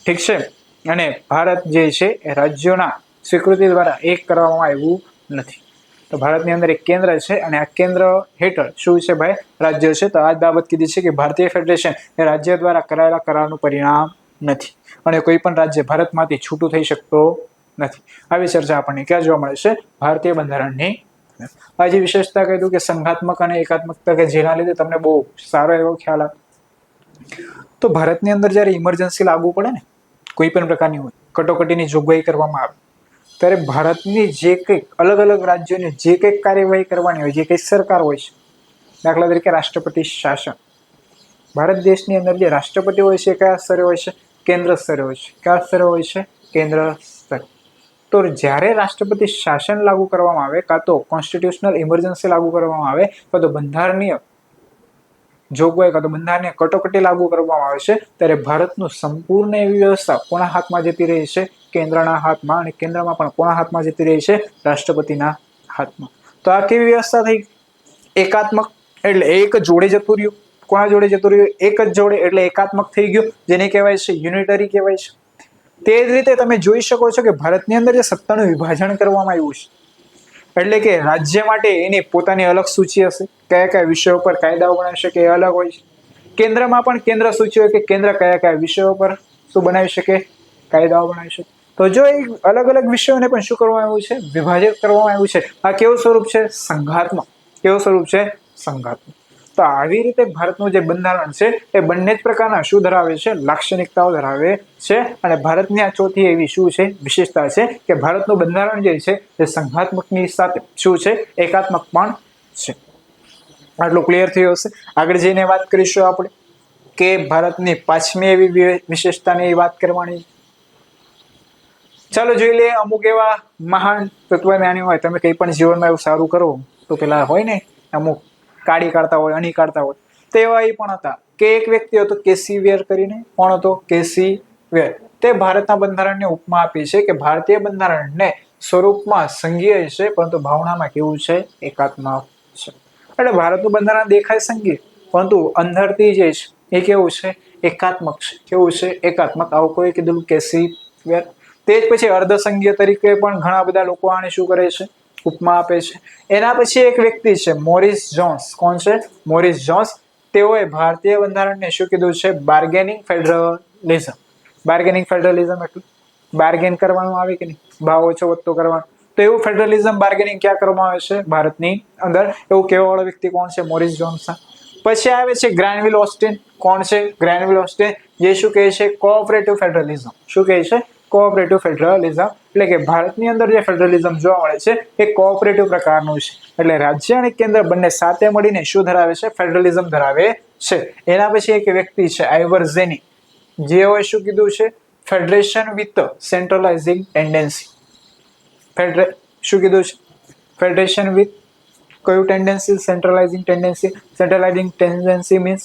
ઠીક છે. અને ભારત જે છે એ રાજ્યોના સ્વીકૃતિ દ્વારા એક કરવામાં આવ્યું નથી. તો ભારતની અંદર એક કેન્દ્ર છે, અને આ કેન્દ્ર હેઠળ શું છે ભાઈ, રાજ્ય છે. તો આ જ બાબત કીધી છે કે ભારતીય ફેડરેશન એ રાજ્ય દ્વારા કરાયેલા કરારનું પરિણામ નથી, અને કોઈ પણ રાજ્ય ભારતમાંથી છૂટું થઈ શકતો નથી. આવી ચર્ચા આપણને ક્યાં જોવા મળે છે, ભારતીય બંધારણની. આ જે વિશેષતા કીધું કે સંઘાત્મક અને એકાત્મકતા, કે જેના લીધે તમને બહુ સારો એવો ખ્યાલ આવે. તો ભારતની અંદર જ્યારે ઇમરજન્સી લાગુ પડે ને, કોઈ પણ પ્રકારની હોય, કટોકટીની જોગવાઈ કરવામાં આવે, ત્યારે ભારતની જે કંઈક અલગ અલગ રાજ્યોની જે કંઈક કાર્યવાહી કરવાની હોય, જે કંઈક સરકાર હોય છે, દાખલા તરીકે રાષ્ટ્રપતિ શાસન. ભારત દેશની અંદર જે રાષ્ટ્રપતિ હોય છે કયા સ્તરે હોય છે, કેન્દ્ર સ્તરે હોય છે. કયા સ્તરે હોય છે, કેન્દ્ર સ્તરે. તો જ્યારે રાષ્ટ્રપતિ શાસન લાગુ કરવામાં આવે, કાં તો કોન્સ્ટિટ્યુશનલ ઇમરજન્સી લાગુ કરવામાં આવે, કાં તો બંધારણીય જોગવાઈ, કાં તો બંધારણીય કટોકટી લાગુ કરવામાં આવે છે, ત્યારે ભારતનું સંપૂર્ણ એવી વ્યવસ્થા કોના હાથમાં જતી રહી છે, કેન્દ્રના હાથમાં. અને કેન્દ્રમાં પણ કોના હાથમાં જતી રહી છે, રાષ્ટ્રપતિના હાથમાં. તો આ કેવી વ્યવસ્થા થઈ, એકાત્મક, એટલે એક જોડે જતું રહ્યું. કોના જોડે જતું રહ્યું, એક જ જોડે, એટલે એકાત્મક થઈ ગયું, જેને કહેવાય છે યુનિટરી કહેવાય છે. તે જ રીતે તમે જોઈ શકો છો કે ભારતની અંદર જે સત્તાનું વિભાજન કરવામાં આવ્યું છે, એટલે કે રાજ્ય માટે એની પોતાની અલગ સૂચિ હશે, કયા કયા વિષયો પર કાયદાઓ બનાવી શકે એ અલગ હોય છે. કેન્દ્રમાં પણ કેન્દ્ર સૂચિ હોય કે કેન્દ્ર કયા કયા વિષયો પર શું બનાવી શકે, કાયદાઓ બનાવી શકે. તો જો એ અલગ અલગ વિષયોને પણ શું કરવામાં આવ્યું છે, વિભાજિત કરવામાં આવ્યું છે. આ કેવું સ્વરૂપ છે, સંઘાત્મક. કેવું સ્વરૂપ છે, સંઘાત્મક. તો આવી રીતે ભારતનું જે બંધારણ છે એ બંને જ પ્રકારના શું ધરાવે છે, લાક્ષણિકતાઓ ધરાવે છે. અને ભારતની આ ચોથી એવી શું છે, વિશેષતા છે કે ભારતનું બંધારણ જે છે એ સંઘાત્મકની સાથે શું છે, એકાત્મક પણ છે. આટલું ક્લિયર થયું હશે. આગળ જઈને વાત કરીશું આપણે કે ભારતની 5મી એવી વિશેષતાની વાત કરવાની. ચાલો જોઈ લઈએ અમુક એવા મહાન તત્વજ્ઞાની હોય. તમે કંઈ પણ જીવનમાં એવું સારું કરો તો પેલા હોય ને અમુક કાઢી કાઢતા હોય, અણી કાઢતા હોય, તેવા એ પણ હતા કે એક વ્યક્તિ હતો કેસી વેર કરીને. કોણ હતો, કેસી વેર. તે ભારતના બંધારણને ઉપમા આપી છે કે ભારતીય બંધારણને સ્વરૂપમાં સંઘીય છે, પરંતુ ભાવનામાં કેવું છે, એકાત્મક છે. એટલે ભારતનું બંધારણ દેખાય સંઘીય, પરંતુ અંદરથી જે છે એ કેવું છે, એકાત્મક છે. કેવું છે, એકાત્મક. આવું કોઈ કીધું, કેસી વેર. તે જ પછી અર્ધસંઘીય તરીકે પણ ઘણા બધા લોકો આને શું કરે છે, ઉપમા આપે છે. એના પછી એક વ્યક્તિ છે મોરિસ જોન્સ. કોણ છે, મોરિસ જોન્સ. તેઓએ ભારતીય બંધારણને શું કીધું છે, બાર્ગેનિંગ ફેડરલિઝમ. બાર્ગેનિંગ ફેડરલિઝમ એટલે બાર્ગેન કરવાનું આવે કે નહીં, ભાવ ઓછો વધતો કરવાનો. તો એવું ફેડરલિઝમ, બાર્ગેનિંગ ક્યાં કરવામાં આવે છે, ભારતની અંદર. એવું કહેવા વાળો વ્યક્તિ કોણ છે, મોરિસ જોન્સ. પછી આવે છે ગ્રેનવિલ ઓસ્ટિન. કોણ છે, ગ્રેનવિલ ઓસ્ટિન. જે શું કહે છે, કોઓપરેટિવ ફેડરલિઝમ. શું કહે છે, કોઓપરેટિવ ફેડરલિઝમ. એટલે કે ભારતની અંદર જે ફેડરલિઝમ જોવા મળે છે એ કોઓપરેટિવ પ્રકારનું છે. એટલે રાજ્ય અને કેન્દ્ર બંને સાથે મળીને શું ધરાવે છે, ફેડરલિઝમ ધરાવે છે. એના પછી એક વ્યક્તિ છે આઇવર ઝેની. જેઓએ શું કીધું છે, ફેડરેશન વિથ સેન્ટ્રલાઇઝિંગ ટેન્ડન્સી. શું કીધું છે, ફેડરેશન વિથ કયું ટેન્ડન્સી, સેન્ટ્રલાઇઝિંગ ટેન્ડન્સી. સેન્ટ્રલાઇઝિંગ ટેન્ડન્સી મીન્સ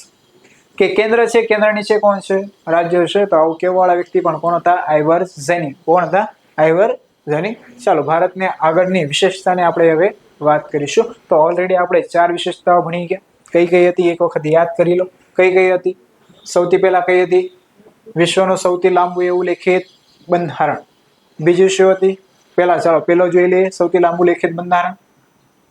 કે કેન્દ્ર છે, કેન્દ્ર નીચે કોણ છે, રાજ્ય છે. તો આવું કેવા વાળા વ્યક્તિ પણ કોણ હતા, આઇવર ઝેની. કોણ હતા, આઇવર ઝેની. ચાલો ભારતને આગળની વિશેષતાને આપણે હવે વાત કરીશું. તો ઓલરેડી આપણે 4 વિશેષતાઓ ભણી ગયા. કઈ કઈ હતી એક વખત યાદ કરી લો. કઈ કઈ હતી, સૌથી પહેલા કઈ હતી, વિશ્વનું સૌથી લાંબુ એવું લેખિત બંધારણ. બીજું શું હતી, પેલો જોઈ લઈએ, સૌથી લાંબુ લેખિત બંધારણ.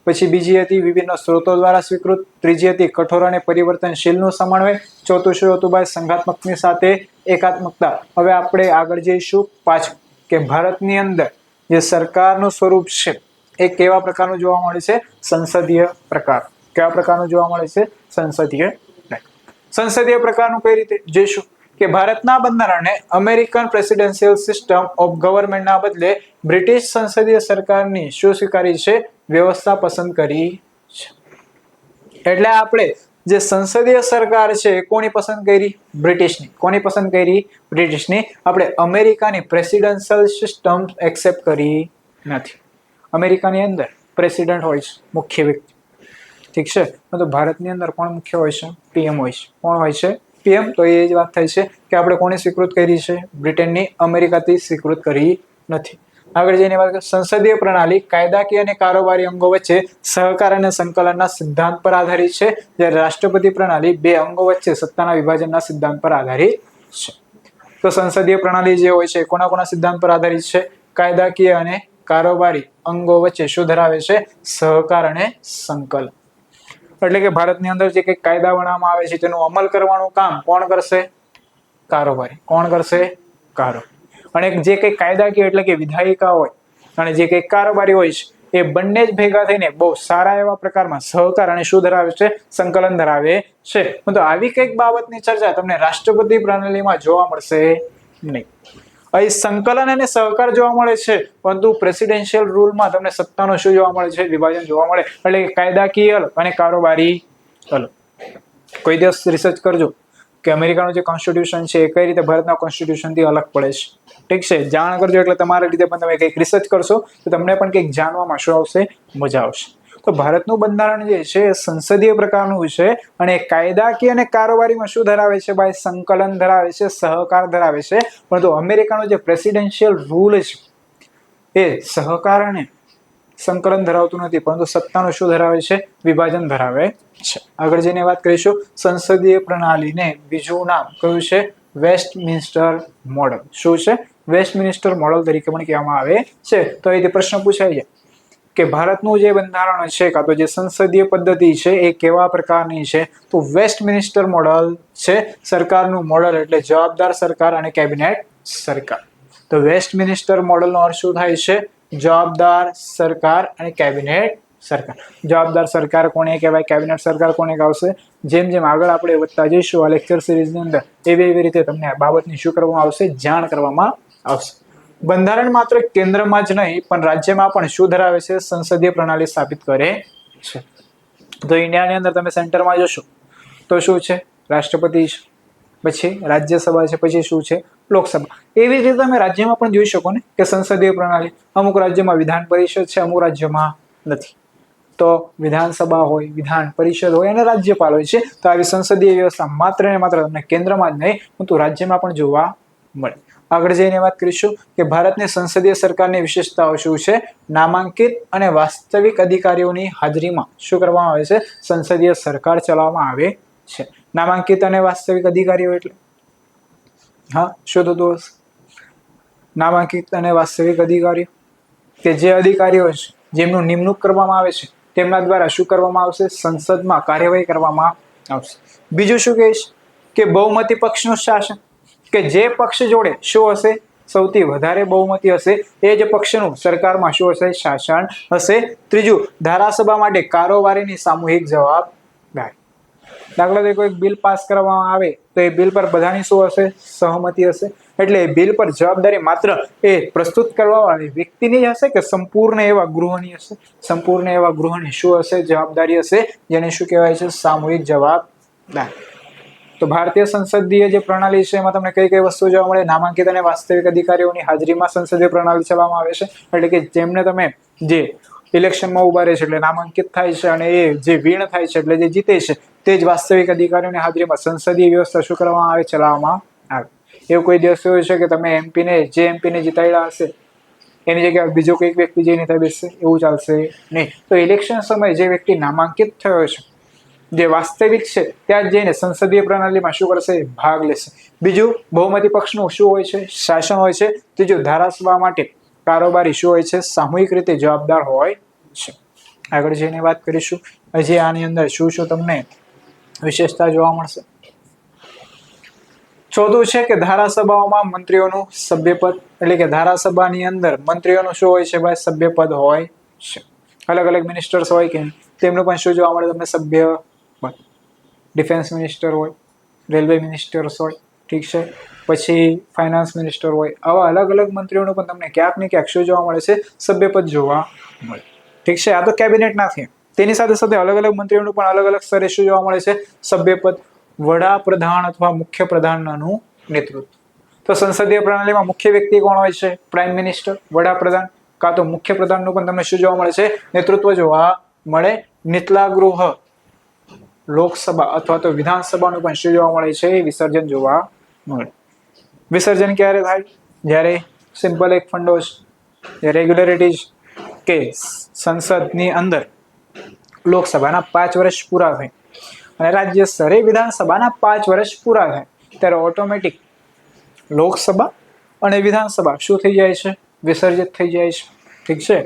પછી બીજી હતી વિભિન્ન સ્ત્રોતો દ્વારા સ્વીકૃત. ત્રીજી હતી કઠોર અને પરિવર્તનશીલનું સમન્વય. ચોથું શું હતું ભાઈ, સંઘાત્મકની સાથે એકાત્મકતા. હવે આપણે આગળ જઈશું પાછું કે ભારતની અંદર જે સરકારનું સ્વરૂપ છે એ કેવા પ્રકારનું જોવા મળે છે, સંસદીય પ્રકાર. કેવા પ્રકારનું જોવા મળે છે, સંસદીય. સંસદીય પ્રકારનું કઈ રીતે જોઈશું કે ભારતના બંધારણને અમેરિકન પ્રેસિડેન્શિયલ સિસ્ટમ ઓફ ગવર્નમેન્ટના બદલે બ્રિટિશ સંસદીય સરકારની શું સ્વીકારી છે, વ્યવસ્થા પસંદ કરી છે. એટલે આપણે જે સંસદીય સરકાર છે એ કોની પસંદ કરી? બ્રિટિશની. કોની પસંદ કરી? બ્રિટિશની. આપણે અમેરિકાની પ્રેસિડેન્શિયલ સિસ્ટમ એક્સેપ્ટ કરી નથી. અમેરિકાની અંદર પ્રેસિડેન્ટ હોય છે, મુખ્ય વ્યક્તિ, ઠીક છે. તો ભારતની અંદર કોણ મુખ્ય હોય છે? પીએમ હોય છે. કોણ હોય છે? પીએમ. તો એ જ વાત થાય છે કે આપણે કોને સ્વીકૃત કરી છે? બ્રિટનની. અમેરિકાથી સ્વીકૃત કરી નથી. આગળ જઈને વાત કરીએ, સંસદીય પ્રણાલી કાયદાકીય અને કારોબારી અંગો વચ્ચે સહકાર અને સંકલનના સિદ્ધાંત પર આધારિત છે, જ્યારે રાષ્ટ્રપતિ પ્રણાલી બે અંગો વચ્ચે સત્તાના વિભાજનના સિદ્ધાંત પર આધારિત છે. તો સંસદીય પ્રણાલી જે હોય છે કોના કોના સિદ્ધાંત પર આધારિત છે? કાયદાકીય અને કારોબારી અંગો વચ્ચે શું ધરાવે છે? સહકાર અને સંકલન. એટલે કે ભારતની અંદર જે કંઈક કાયદા બનાવવામાં આવે છે તેનું અમલ કરવાનું કામ કોણ કરશે? કારોબારી. કોણ કરશે? કારોબારી. અને જે કંઈક કાયદાકીય એટલે કે વિધાયિકા હોય અને જે કંઈક કારોબારી હોય છે એ બંને જ ભેગા થઈને બહુ સારા એવા પ્રકારમાં સહકાર અને શું ધરાવે છે? સંકલન ધરાવે છે. તો આવી કંઈક બાબતની ચર્ચા તમને રાષ્ટ્રપતિ પ્રણાલીમાં જોવા મળશે નહીં. અહીં સંકલન અને સહકાર જોવા મળે છે, પરંતુ પ્રેસિડેન્શિયલ રૂલમાં તમને સત્તાનો શું જોવા મળે છે? વિભાજન જોવા મળે. એટલે કે કાયદાકીય અલગ અને કારોબારી અલગ. કોઈ દિવસ રિસર્ચ કરજો કે અમેરિકાનું જે કોન્સ્ટિટ્યુશન છે એ કઈ રીતે ભારતના કોન્સ્ટિટ્યુશનથી અલગ પડે છે. ઠીક છે, જાણ કરજો. એટલે તમારા રીતે પણ તમે કંઈક રિસર્ચ કરશો તો તમને પણ કંઈક જાણવામાં શું આવશે? મજા આવશે. તો ભારતનું બંધારણ જે છે એ સંસદીય પ્રકારનું છે અને કાયદાકીય અને કારોબારીમાં શું ધરાવે છે? ભાઈ સંકલન ધરાવે છે, સહકાર ધરાવે છે. પરંતુ અમેરિકાનો જે પ્રેસિડેન્શિયલ રૂલ છે એ સહકાર અને સંકલન ધરાવતું નથી, પરંતુ સત્તાનું શું ધરાવે છે? વિભાજન ધરાવે છે. આગળ જઈને વાત કરીશું સંસદીય પ્રણાલીને બીજું નામ કયું છે? Westminster model. શું છે? વેસ્ટમિન્સ્ટર મોડલ તરીકે પણ કહેવામાં આવે છે. તો અહીંથી પ્રશ્ન પૂછાય છે કે ભારતનું જે બંધારણ છે કાં તો જે સંસદીય પદ્ધતિ છે એ કેવા પ્રકારની છે? તો વેસ્ટમિન્સ્ટર મોડલ છે સરકારનું મોડલ, એટલે જવાબદાર સરકાર અને કેબિનેટ સરકાર. તો વેસ્ટમિન્સ્ટર મોડલનો અર્થ શું થાય છે? જવાબદાર સરકાર અને કેબિનેટ સરકાર. જવાબદાર સરકાર કોને કહેવાય? કેબિનેટ સરકાર કોને કહેવાશે? જેમ જેમ આગળ આપણે વધતા જઈશું આ લેક્ચર સિરીઝની અંદર એવી રીતે તમને આ બાબતની શું કરવામાં આવશે? જાણ કરવામાં આવશે. બંધારણ માત્ર કેન્દ્રમાં જ નહીં પણ રાજ્યમાં પણ શું ધરાવે છે? સંસદીય પ્રણાલી સ્થાપિત કરે છે. તો ઇન્ડિયાની અંદર તમે સેન્ટરમાં જોશો તો શું છે? રાષ્ટ્રપતિ છે, પછી રાજ્યસભા છે, પછી શું છે? લોકસભા. એવી રીતે તમે રાજ્યમાં પણ જોઈ શકો ને કે સંસદીય પ્રણાલી અમુક રાજ્યમાં વિધાન પરિષદ છે, અમુક રાજ્યમાં નથી. તો વિધાનસભા હોય, વિધાન પરિષદ હોય અને રાજ્યપાલ હોય છે. તો આવી સંસદીય વ્યવસ્થા માત્ર ને માત્ર તમને કેન્દ્રમાં જ નહીં પરંતુ રાજ્યમાં પણ જોવા મળે. આગળ જઈને વાત કરીશું કે ભારતની સંસદીય સરકારની વિશેષતાઓ શું છે? નામાંકિત અને વાસ્તવિક અધિકારીઓની હાજરીમાં શું કરવામાં આવે છે? સંસદીય સરકાર ચલાવવામાં આવે છે. નામાંકિત અને વાસ્તવિક અધિકારીઓ એટલે હા શું થતું હશે? નામાંકિત અને વાસ્તવિક અધિકારીઓ કે જે અધિકારીઓ છે જેમનું નિમણૂક કરવામાં આવે છે તેમના દ્વારા શું કરવામાં આવશે? સંસદમાં કાર્યવાહી કરવામાં આવશે. બીજું શું કહે છે કે બહુમતી પક્ષનું શાસન, કે જે પક્ષ જોડે શું હશે? સૌથી વધારે બહુમતી હશે એ જ પક્ષનું સરકારમાં શું હશે? શાસન હશે. ત્રીજું, ધારાસભા માટે કારોબારીની સામૂહિક જવાબદારી. દાખલા તરીકે કોઈ બિલ પાસ કરવામાં આવે તો એ બિલ પર બધાની શું હશે? સહમતિ હશે. એટલે એ બિલ પર જવાબદારી માત્ર એ પ્રસ્તુત કરવા વાળી વ્યક્તિની જ હશે કે સંપૂર્ણ એવા ગૃહની હશે? સંપૂર્ણ એવા ગૃહની શું હશે? જવાબદારી હશે, જેને શું કહેવાય છે? સામૂહિક જવાબદારી. તો ભારતીય સંસદીય જે પ્રણાલી છે એમાં તમને કઈ કઈ વસ્તુ જોવા મળે? નામાંકિત અને વાસ્તવિક અધિકારીઓની હાજરીમાં સંસદીય પ્રણાલી ચલાવવામાં આવે છે. એટલે કે જેમને તમે જે ઇલેક્શનમાં ઉભા રહે છે એટલે નામાંકિત થાય છે અને એ જે વિણ થાય છે એટલે જે જીતે છે તે જ વાસ્તવિક અધિકારીઓની હાજરીમાં સંસદીય વ્યવસ્થા શું કરવામાં આવે? ચલાવવામાં આવે. એવું કોઈ દિવસ એવું છે કે તમે જે એમપીને જીતાડ્યા હશે એની જગ્યાએ બીજો કોઈક વ્યક્તિ જઈને ત્યાં બેસશે? એવું ચાલશે નહીં. તો ઇલેક્શન સમયે જે વ્યક્તિ નામાંકિત થયો છે, જે વાસ્તવિક છે, ત્યાં જઈને સંસદીય પ્રણાલીમાં શું કરશે? ભાગ લેશે. બીજું, બહુમતી પક્ષનું શું હોય છે? શાસન હોય છે. ત્રીજું, ધારાસભા માટે કારોબારી શું હોય છે? સામૂહિક રીતે જવાબદાર હોય છે. આગળ જઈને વાત કરીશું હજી આની અંદર શું શું તમને વિશેષતા જોવા મળશે. ચોથું છે કે ધારાસભાઓમાં મંત્રીઓનું સભ્યપદ, એટલે કે ધારાસભાની અંદર મંત્રીઓનું શું હોય છે? ભાઈ સભ્યપદ હોય છે. અલગ અલગ મિનિસ્ટર્સ હોય કે તેમનું પણ શું જોવા મળે તમને? સભ્ય. ડિફેન્સ મિનિસ્ટર હોય, રેલવે મિનિસ્ટર્સ હોય, ઠીક છે, પછી ફાઇનાન્સ મિનિસ્ટર હોય. આવા અલગ અલગ મંત્રીઓનું પણ તમને ક્યાંક ને ક્યાંક શું જોવા મળે છે? સભ્યપદ જોવા મળે. ઠીક છે. આ તો કેબિનેટ નથી. તેની સાથે સાથે અલગ અલગ મંત્રીઓનું પણ અલગ અલગ સ્તરે શું જોવા મળે છે? સભ્યપદ. વડાપ્રધાન અથવા મુખ્ય પ્રધાનનું નેતૃત્વ. તો સંસદીય પ્રણાલીમાં મુખ્ય વ્યક્તિ કોણ હોય છે? પ્રાઇમ મિનિસ્ટર, વડાપ્રધાન કાં તો મુખ્ય પ્રધાનનું પણ તમને શું જોવા મળે છે? નેતૃત્વ જોવા મળે. નીચલા ગૃહ, લોકસભા અથવા તો વિધાનસભાનું પણ શું જોવા મળે છે? વિસર્જન જોવા મળે. વિસર્જન ક્યારે થાય? જ્યારે સિમ્પલ એક ફંડો છે, રેગ્યુલેરિટીઝ કે સંસદની અંદર લોકસભાના 5 વર્ષ પૂરા થાય અને રાજ્ય સ્તરે વિધાનસભાના 5 વર્ષ પૂરા થાય ત્યારે ઓટોમેટિક લોકસભા અને વિધાનસભા શું થઈ જાય છે? વિસર્જિત થઈ જાય છે. ઠીક છે.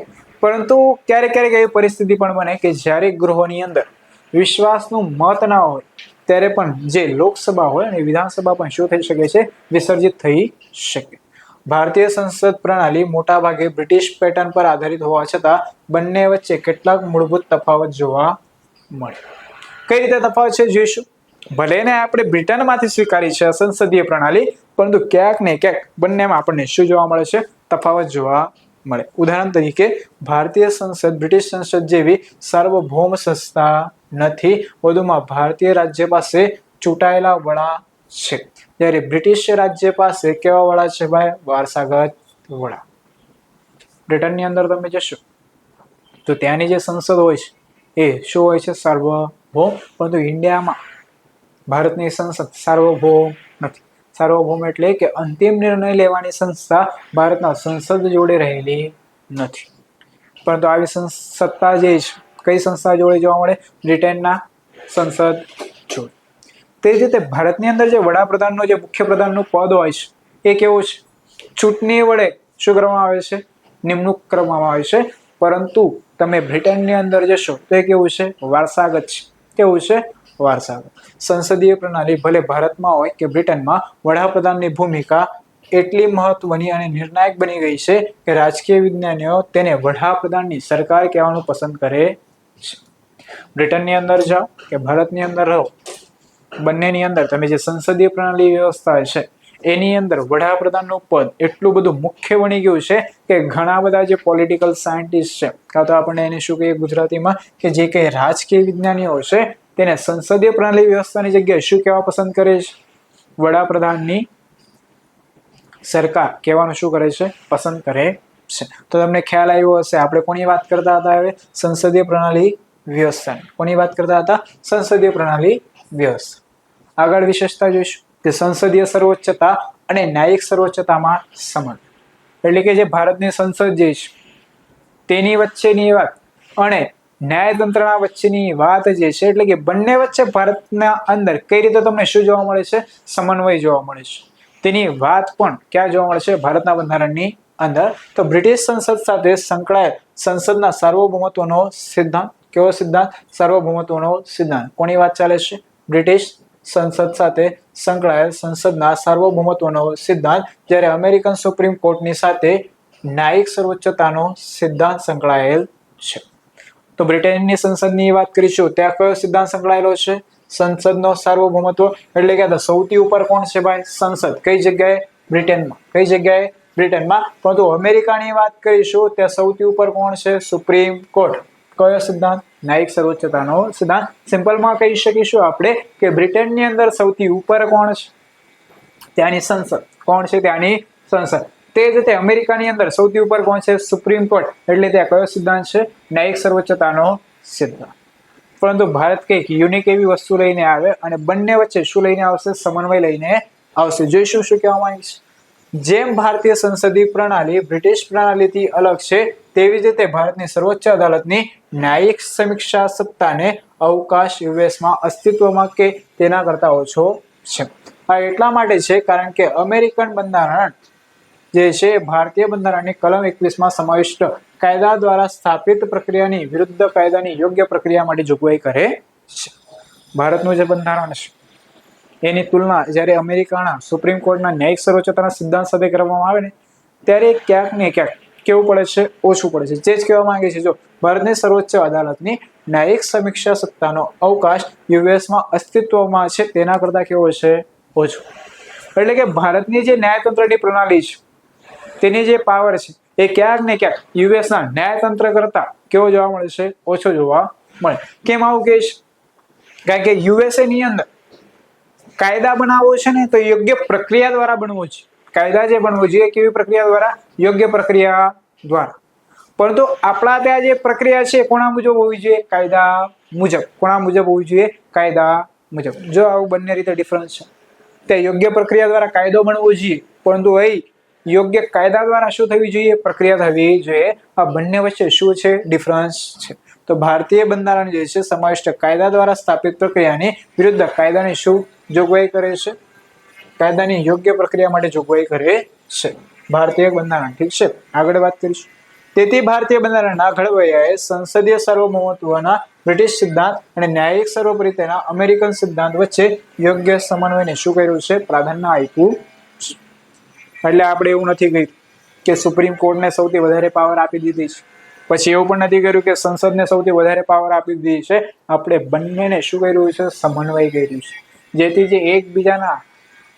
પરંતુ ક્યારેક ક્યારેક એવી પરિસ્થિતિ પણ બને કે જ્યારે ગૃહોની અંદર વિશ્વાસનું મત ના હોય ત્યારે પણ જે લોકસભા હોય અને વિધાનસભા પણ શું થઈ શકે છે? વિસર્જિત થઈ શકે. ભારતીય સંસદ પ્રણાલી મોટા ભાગે બ્રિટિશ પેટર્ન પર આધારિત હોવા છતાં બંને વચ્ચે કેટલાક મૂળભૂત તફાવત જોવા મળે. કઈ રીતે તફાવત છે જોઈશું. ભલે ને આપણે બ્રિટનમાંથી સ્વીકારી છે સંસદીય પ્રણાલી, પરંતુ ક્યાંક ને ક્યાંક બંનેમાં આપણને શું જોવા મળે છે? તફાવત જોવા મળે. ઉદાહરણ તરીકે ભારતીય સંસદ બ્રિટિશ સંસદ જેવી સાર્વભૌમ સંસ્થા નથી. વધુમાં ભારતીય રાજ્ય પાસે ચૂંટાયેલા વડા છે, જ્યારે બ્રિટિશ રાજ્ય પાસે કેવા વડા છે ભાઈ? વારસાગત વડા. બ્રિટનની અંદર તમે જશો તો ત્યાંની જે સંસદ હોય છે એ શું હોય છે? સાર્વભૌમ. પરંતુ ઇન્ડિયામાં ભારતની સંસદ સાર્વભૌમ નથી. સાર્વભૌમ એટલે કે અંતિમ નિર્ણય લેવાની સંસ્થા ભારતના સંસદ જોડે રહેલી નથી. પરંતુ આવી સત્તા જે છે કઈ સંસ્થા જોડે જોવા મળે? બ્રિટનના સંસદ જોડે. તે જ રીતે ભારતની અંદર જે વડાપ્રધાનનું જે મુખ્ય પ્રધાનનું પદ હોય છે એ કેવું છે? ચૂંટણી વડે શું કરવામાં આવે છે? નિમણૂક કરવામાં આવે છે. પરંતુ તમે બ્રિટનની અંદર જશો તો એ કેવું છે? વારસાગત છે. કેવું છે? વારસાગત. સંસદીય પ્રણાલી ભલે ભારતમાં હોય કે બ્રિટનમાં, વડાપ્રધાનની ભૂમિકા એટલી મહત્વની અને નિર્ણાયક બની ગઈ છે કે રાજકીય વિજ્ઞાનીઓ તેને વડાપ્રધાનની સરકાર કહેવાનું પસંદ કરે છે. બ્રિટનની અંદર જાઓ કે ભારતની અંદર રહો, બંનેની અંદર તમે જે સંસદીય પ્રણાલી વ્યવસ્થા છે એની અંદર વડાપ્રધાનનું પદ એટલું બધું મુખ્ય બની ગયું છે કે ઘણા બધા જે પોલિટિકલ સાયન્ટિસ્ટ છે, કાં તો આપણને એને શું કહીએ ગુજરાતીમાં, કે જે કંઈ રાજકીય વિજ્ઞાનીઓ છે તેને સંસદીય પ્રણાલી વ્યવસ્થાની જગ્યાએ શું કહેવા પસંદ કરે છે? વડાપ્રધાનની સરકાર કહેવાનું શું કરે છે? પસંદ કરે છે. તો તમને ખ્યાલ આવ્યો હશે આપણે કોની વાત કરતા હતા? હવે સંસદીય પ્રણાલી વ્યવસ્થા. કોની વાત કરતા હતા? સંસદીય પ્રણાલી વ્યવસ્થા. આગળ વિશેષતા જોઈશું કે સંસદીય સર્વોચ્ચતા અને ન્યાયિક સર્વોચ્ચતામાં સમાન. એટલે કે જે ભારતની સંસદ જે છે તેની વચ્ચેની વાત અને ન્યાયતંત્રના વચ્ચેની વાત જે છે, એટલે કે બંને વચ્ચે ભારતના અંદર કઈ રીતે તમને શું જોવા મળે છે? સમન્વય જોવા મળે છે. તેની વાત પણ ક્યાં જોવા મળે છે? ભારતના બંધારણની અંદર. તો બ્રિટિશ સંસદ સાથે સંકળાયેલ સંસદના સાર્વભૌમત્વનો સિદ્ધાંત. કેવો સિદ્ધાંત? સાર્વભૌમત્વનો સિદ્ધાંત. કોની વાત ચાલે છે? બ્રિટિશ સંસદ સાથે સંકળાયેલ સંસદના સાર્વભૌમત્વનો સિદ્ધાંત. જ્યારે અમેરિકન સુપ્રીમ કોર્ટની સાથે ન્યાયિક સર્વોચ્ચતાનો સિદ્ધાંત સંકળાયેલ છે. તો બ્રિટનની સંસદની વાત કરીશું, ત્યાં કયો સિદ્ધાંત સંકળાયેલો છે? સંસદનો સાર્વભૌમત્વ. એટલે કે સૌથી ઉપર કોણ છે ભાઈ? સંસદ. કઈ જગ્યાએ? બ્રિટનમાં. કઈ જગ્યાએ? બ્રિટનમાં. પરંતુ અમેરિકાની વાત કરીશું ત્યાં સૌથી ઉપર કોણ છે? Supreme court. કયો સિદ્ધાંત? ન્યાયિક સર્વોચ્ચતાનો સિદ્ધાંત. સિમ્પલમાં કહી શકીશું આપણે કે બ્રિટનની અંદર સૌથી ઉપર કોણ છે? ત્યાંની સંસદ. કોણ છે? ત્યાંની સંસદ. તે જ રીતે અમેરિકાની અંદર સૌથી ઉપર કોણ છે? Supreme court. એટલે ત્યાં કયો સિદ્ધાંત છે? ન્યાયિક સર્વોચ્ચતાનો સિદ્ધાંત. પરંતુ ભારત કંઈક યુનિક એવી વસ્તુ લઈને આવે અને બંને વચ્ચે શું લઈને આવશે? સમન્વય લઈને આવશે. જોઈશું શું કહેવા માંગે છે. જેમ ભારતીય સંસદીય પ્રણાલી બ્રિટિશ પ્રણાલીથી અલગ છે, તેવી જ રીતે ભારતની સર્વોચ્ચ અદાલતની ન્યાયિક સમીક્ષા સત્તાને અવકાશ યુએસમાં અસ્તિત્વમાં કે તેના કરતા ઓછો છે. આ એટલા માટે છે કારણ કે અમેરિકન બંધારણ જે છે ભારતીય બંધારણની કલમ 21માં સમાવિષ્ટ કાયદા દ્વારા સ્થાપિત પ્રક્રિયાની વિરુદ્ધ કાયદાની યોગ્ય પ્રક્રિયા માટે જોગવાઈ કરે છે. ભારતનું જે બંધારણ છે એની તુલના જ્યારે અમેરિકાના સુપ્રીમ કોર્ટના ન્યાયિક સર્વોચ્ચતાના સિદ્ધાંત સાથે કરવામાં આવે ને ત્યારે ક્યાંક ને ક્યાંક કેવું પડે છે? ઓછું પડે છે. જે જ કહેવા માંગે છે, જો ભારતની સર્વોચ્ચ અદાલતની ન્યાયિક સમીક્ષા સત્તાનો અવકાશ યુએસમાં અસ્તિત્વમાં છે તેના કરતા કેવો છે? ઓછો. એટલે કે ભારતની જે ન્યાયતંત્રની પ્રણાલી છે તેની જે પાવર છે એ ક્યાંક ને ક્યાંક યુએસના ન્યાયતંત્ર કરતા કેવો જોવા મળે છે? ઓછો જોવા મળે. કેમ આવું કહે છે? કારણ કે યુએસએ ની અંદર કાયદા બનાવવો છે ને તો યોગ્ય પ્રક્રિયા દ્વારા બનવો છે. કાયદા જે બનવો જોઈએ કેવી પ્રક્રિયા દ્વારા? યોગ્ય પ્રક્રિયા દ્વારા. પરંતુ આપણા ત્યાં જે પ્રક્રિયા છે કોના મુજબ હોવી જોઈએ? કાયદા મુજબ. કોના મુજબ હોવી જોઈએ? કાયદા મુજબ. જો આવું બંને રીતે ડિફરન્સ છે. તે યોગ્ય પ્રક્રિયા દ્વારા કાયદો બનવો જોઈએ, પરંતુ અહીં યોગ્ય કાયદા દ્વારા શું થવી જોઈએ? પ્રક્રિયા થવી જોઈએ. આ બંને વચ્ચે શું છે? ડિફરન્સ છે. તો ભારતીય બંધારણ જે છે સમાવિષ્ટ કાયદા દ્વારા સ્થાપિત પ્રક્રિયાની વિરુદ્ધ કાયદાની શું જોગવાઈ કરે છે? કાયદાની યોગ્ય પ્રક્રિયા માટે જોગવાઈ કરે છે ભારતીય બંધારણ. ઠીક છે, આગળ વાત કરીશું. તેથી ભારતીય બંધારણના ઘડવૈયાએ સંસદીય સાર્વભૌમત્વના બ્રિટિશ સિદ્ધાંત અને ન્યાયિક સર્વોપરિતાના અમેરિકન સિદ્ધાંત વચ્ચે યોગ્ય સમન્વયને શું કર્યું છે? પ્રાધાન્ય આપ્યું. એટલે આપણે એવું નથી કહ્યું કે સુપ્રીમ કોર્ટને સૌથી વધારે પાવર આપી દીધી છે, પછી એવું પણ નથી કર્યું કે સંસદને સૌથી વધારે પાવર આપી દીધી છે. આપણે બંનેને શું કર્યું છે? સમન્વય કર્યું છે, જેથી જે એકબીજાના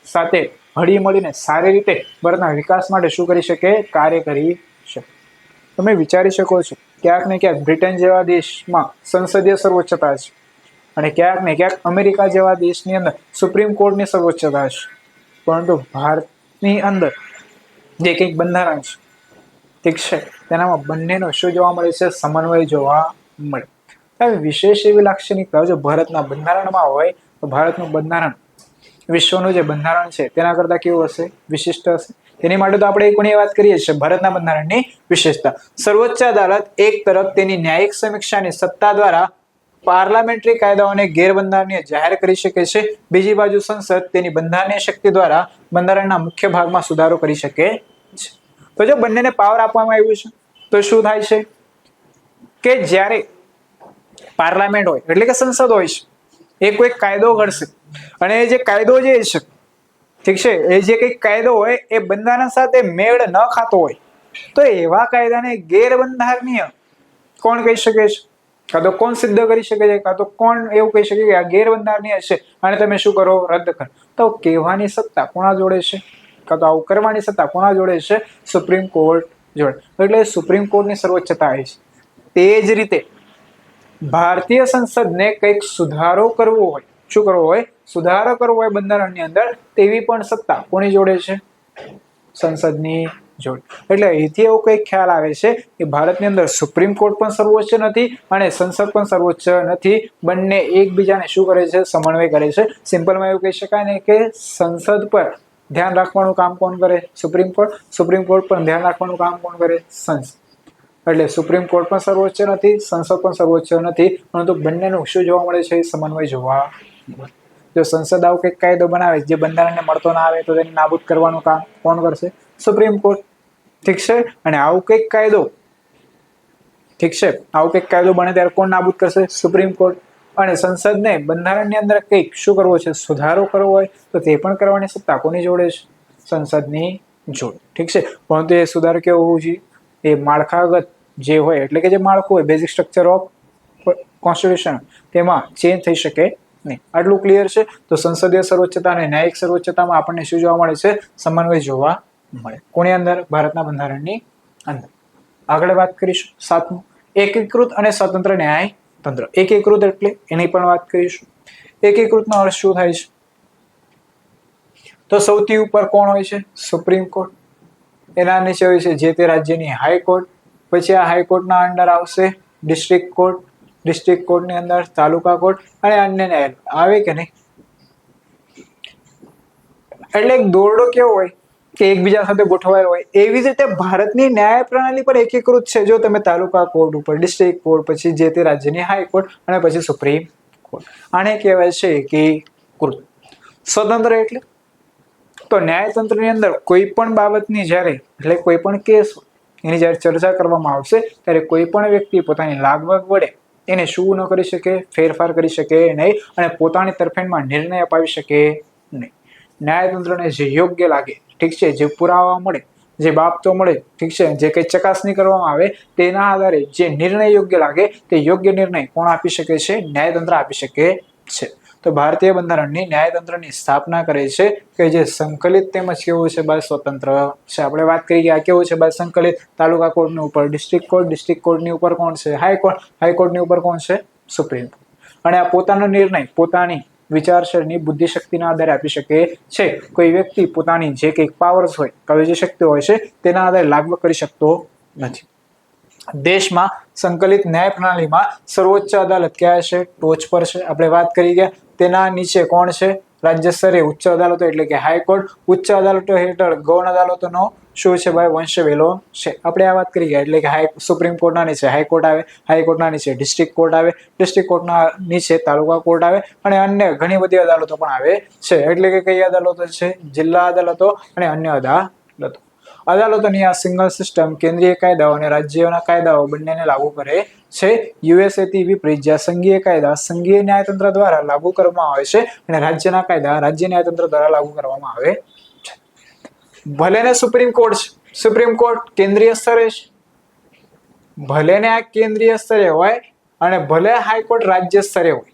સાથે હળી મળીને સારી રીતે ભારતના વિકાસ માટે શું કરી શકે? કાર્ય કરી શકે. તમે વિચારી શકો છો ક્યાંક ને ક્યાંક બ્રિટન જેવા દેશમાં સંસદીય સર્વોચ્ચતા છે અને ક્યાંક ને ક્યાંક અમેરિકા જેવા દેશની અંદર સુપ્રીમ કોર્ટની સર્વોચ્ચતા છે, પરંતુ ભારતની અંદર જે કંઈક બંધારણ છે, ઠીક છે, તેનામાં બંનેનો શું જોવા મળે છે? સમન્વય જોવા મળે. હવે વિશેષ એવી લાક્ષણિકતા જો ભારતના બંધારણમાં હોય તો ભારતનું બંધારણ વિશ્વનું જે બંધારણ છે તેના કરતા કેવું હશે? વિશિષ્ટ હશે. તેની માટે તો આપણે ઘણી વાત કરીએ છીએ ભારતના બંધારણની વિશેષતા. સર્વોચ્ચ અદાલત એક તરફ તેની ન્યાયિક સમીક્ષાની સત્તા દ્વારા પાર્લામેન્ટરી કાયદાઓને ગેરબંધારણીય જાહેર કરી શકે છે, બીજી બાજુ સંસદ તેની બંધારણીય શક્તિ દ્વારા બંધારણના મુખ્ય ભાગમાં સુધારો કરી શકે છે. તો જો બંનેને પાવર આપવામાં આવ્યું છે તો શું થાય છે કે જ્યારે પાર્લામેન્ટ હોય એટલે કે સંસદ હોય છે, એ કોઈ કાયદો ઘડશે અને એ જે કાયદો જે છે, ઠીક છે, એ જે કંઈક કાયદો હોય એ બંધારણ સાથે મેળ ન ખાતો હોય તો એવા કાયદાને ગેરબંધારણીય કોણ કહી શકે છે? કાં તો કોણ સિદ્ધ કરી શકે છે, કાં તો કોણ એવું કહી શકે કે આ ગેરબંધારણીય છે અને તમે શું કરો? રદ કરો. તો કહેવાની સત્તા કોના જોડે છે? કાં તો આવું કરવાની સત્તા કોના જોડે છે? સુપ્રીમ કોર્ટ જોડે. એટલે સુપ્રીમ કોર્ટની સર્વોચ્ચતા છે. તે જ રીતે ભારતીય સંસદને કંઈક સુધારો કરવો હોય, શું કરવો હોય? સુધારો કરવો હોય બંધારણની અંદર, તેવી પણ સત્તા કોની જોડે છે? સંસદની જોડે. એટલે અહીંથી એવો કઈ ખ્યાલ આવે છે કે ભારતની અંદર સુપ્રીમ કોર્ટ પણ સર્વોચ્ચ નથી અને સંસદ પણ સર્વોચ્ચ નથી. બંને એકબીજાને શું કરે છે? સમન્વય કરે છે. સિમ્પલમાં એવું કહી શકાય ને કે સંસદ પર ધ્યાન રાખવાનું કામ કોણ કરે? Supreme court. સુપ્રીમ કોર્ટ પર ધ્યાન રાખવાનું કામ કોણ કરે? સંસદ. એટલે સુપ્રીમ કોર્ટ પણ સર્વોચ્ચ નથી, સંસદ પણ સર્વોચ્ચ નથી, પરંતુ બંનેનું શું જોવા મળે છે? સમન્વય જોવા મળે. જો સંસદ આવું કંઈક કાયદો બનાવે જે બંધારણને મળતો ના આવે તો તેને નાબૂદ કરવાનું કામ કોણ કરશે? Supreme court. ઠીક છે, અને આવું કંઈક કાયદો, ઠીક છે, આવું કંઈક કાયદો બને ત્યારે કોણ નાબૂદ કરશે? Supreme court. અને સંસદને બંધારણની અંદર કંઈક શું કરવો છે? સુધારો કરવો હોય તો તે પણ કરવાની સત્તા કોની જોડે છે? સંસદની જોડે. ઠીક છે, પરંતુ એ સુધારો કેવો હોવું જોઈએ? એ માળખાગત જે હોય એટલે કે જે માળખું હોય, બેઝિક સ્ટ્રક્ચર ઓફ કોન્સ્ટિટ્યુશન, તેમાં ચેન્જ થઈ શકે નહીં. આટલું ક્લિયર છે. તો સંસદીય સર્વોચ્ચતા અને ન્યાયિક સર્વોચ્ચતામાં આપણને શું જોવા મળે છે? સમન્વય જોવા મળે. કોની અંદર? ભારતના બંધારણની અંદર. આગળ વાત કરીશું 7મું, એકીકૃત અને સ્વતંત્ર ન્યાય તંત્ર. એકીકૃત એટલે એની પણ વાત કરીશું. એકીકૃતનો અર્થ શું થાય છે? તો સૌથી ઉપર કોણ હોય છે? Supreme court. એના નીચે હોય છે જે તે રાજ્યની હાઈકોર્ટ. પછી આ હાઈકોર્ટના અંડર આવશે ડિસ્ટ્રિક્ટ કોર્ટ. ડિસ્ટ્રિક્ટ કોર્ટની અંદર તાલુકા કોર્ટ અને અન્ય ન્યાયાલય આવે કે નહીં? એટલે એક દોરડો કેવો હોય કે એકબીજા સાથે ગોઠવાયેલો હોય, એવી જ રીતે ભારતની ન્યાય પ્રણાલી પર એકીકૃત છે. જો તમે તાલુકા કોર્ટ ઉપર, ડિસ્ટ્રિક્ટ કોર્ટ, પછી જે તે રાજ્યની હાઈકોર્ટ અને પછી સુપ્રીમ કોર્ટ, આને કહેવાય છે એકીકૃત. સ્વતંત્ર એટલે તો ન્યાયતંત્રની અંદર કોઈ પણ બાબતની જ્યારે એટલે કોઈ પણ કેસ એની જ્યારે ચર્ચા કરવામાં આવશે ત્યારે કોઈ પણ વ્યક્તિ પોતાની લાગવગ વડે એને શું ન કરી શકે? ફેરફાર કરી શકે નહીં અને પોતાની તરફેણમાં નિર્ણય અપાવી શકે નહીં. ન્યાયતંત્રને જે યોગ્ય લાગે, ઠીક છે, જે પુરાવા મળે, જે બાબતો મળે, ઠીક છે, જે કંઈ ચકાસણી કરવામાં આવે તેના આધારે જે નિર્ણય યોગ્ય લાગે તે યોગ્ય નિર્ણય કોણ આપી શકે છે? ન્યાયતંત્ર આપી શકે છે. તો ભારતીય બંધારણની ન્યાયતંત્રની સ્થાપના કરે છે કે જે સંકલિત તેમજ કેવું છે? બાદ સ્વતંત્ર છે. આપણે વાત કરી કે આ કેવું છે? બાદ સંકલિત. તાલુકા કોર્ટની ઉપર ડિસ્ટ્રિક્ટ કોર્ટ, ડિસ્ટ્રિક્ટ કોર્ટની ઉપર કોણ છે? હાઈકોર્ટ, હાઈકોર્ટની ઉપર કોણ છે? Supreme court. અને આ પોતાનો નિર્ણય પોતાની વિચારસરણી બુદ્ધિશક્તિના આધારે આપી શકે છે. કોઈ વ્યક્તિ પોતાની જે કંઈક પાવર્સ હોય કે જે શક્તિ હોય છે તેના આધારે લાગુ કરી શકતો નથી. દેશમાં સંકલિત ન્યાય પ્રણાલીમાં સર્વોચ્ચ અદાલત ક્યાં છે? ટોચ પર છે. આપણે વાત કરી ગયા. તેના નીચે કોણ છે? રાજ્ય સ્તરે ઉચ્ચ અદાલતો એટલે કે હાઈકોર્ટ. ઉચ્ચ અદાલતો હેઠળ ગૌણ અદાલતોનો શું છે ભાઈ? વંશ વેલો છે. આપણે આ વાત કરી ગયા એટલે કે સુપ્રીમ કોર્ટના નીચે હાઈકોર્ટ આવે, હાઈકોર્ટના નીચે ડિસ્ટ્રિક્ટ કોર્ટ આવે, ડિસ્ટ્રિક્ટ કોર્ટના નીચે તાલુકા કોર્ટ આવે અને અન્ય ઘણી બધી અદાલતો પણ આવે છે. એટલે કે કઈ અદાલતો છે? જિલ્લા અદાલતો અને અન્ય અદાલતો. અદાલતોની આ સિંગલ સિસ્ટમ કેન્દ્રીય કાયદાઓ અને રાજ્યોના કાયદાઓ બંનેને લાગુ કરે છે. યુએસએથી વિપરીત જ્યાં સંઘીય કાયદા સંઘીય ન્યાયતંત્ર દ્વારા લાગુ કરવામાં આવે છે અને રાજ્યના કાયદા રાજ્ય ન્યાયતંત્ર દ્વારા લાગુ કરવામાં આવે છે. ભલે ને સુપ્રીમ કોર્ટ છે, સુપ્રીમ કોર્ટ કેન્દ્રીય સ્તરે છે, ભલે ને આ કેન્દ્રીય સ્તરે હોય અને ભલે હાઈકોર્ટ રાજ્ય સ્તરે હોય.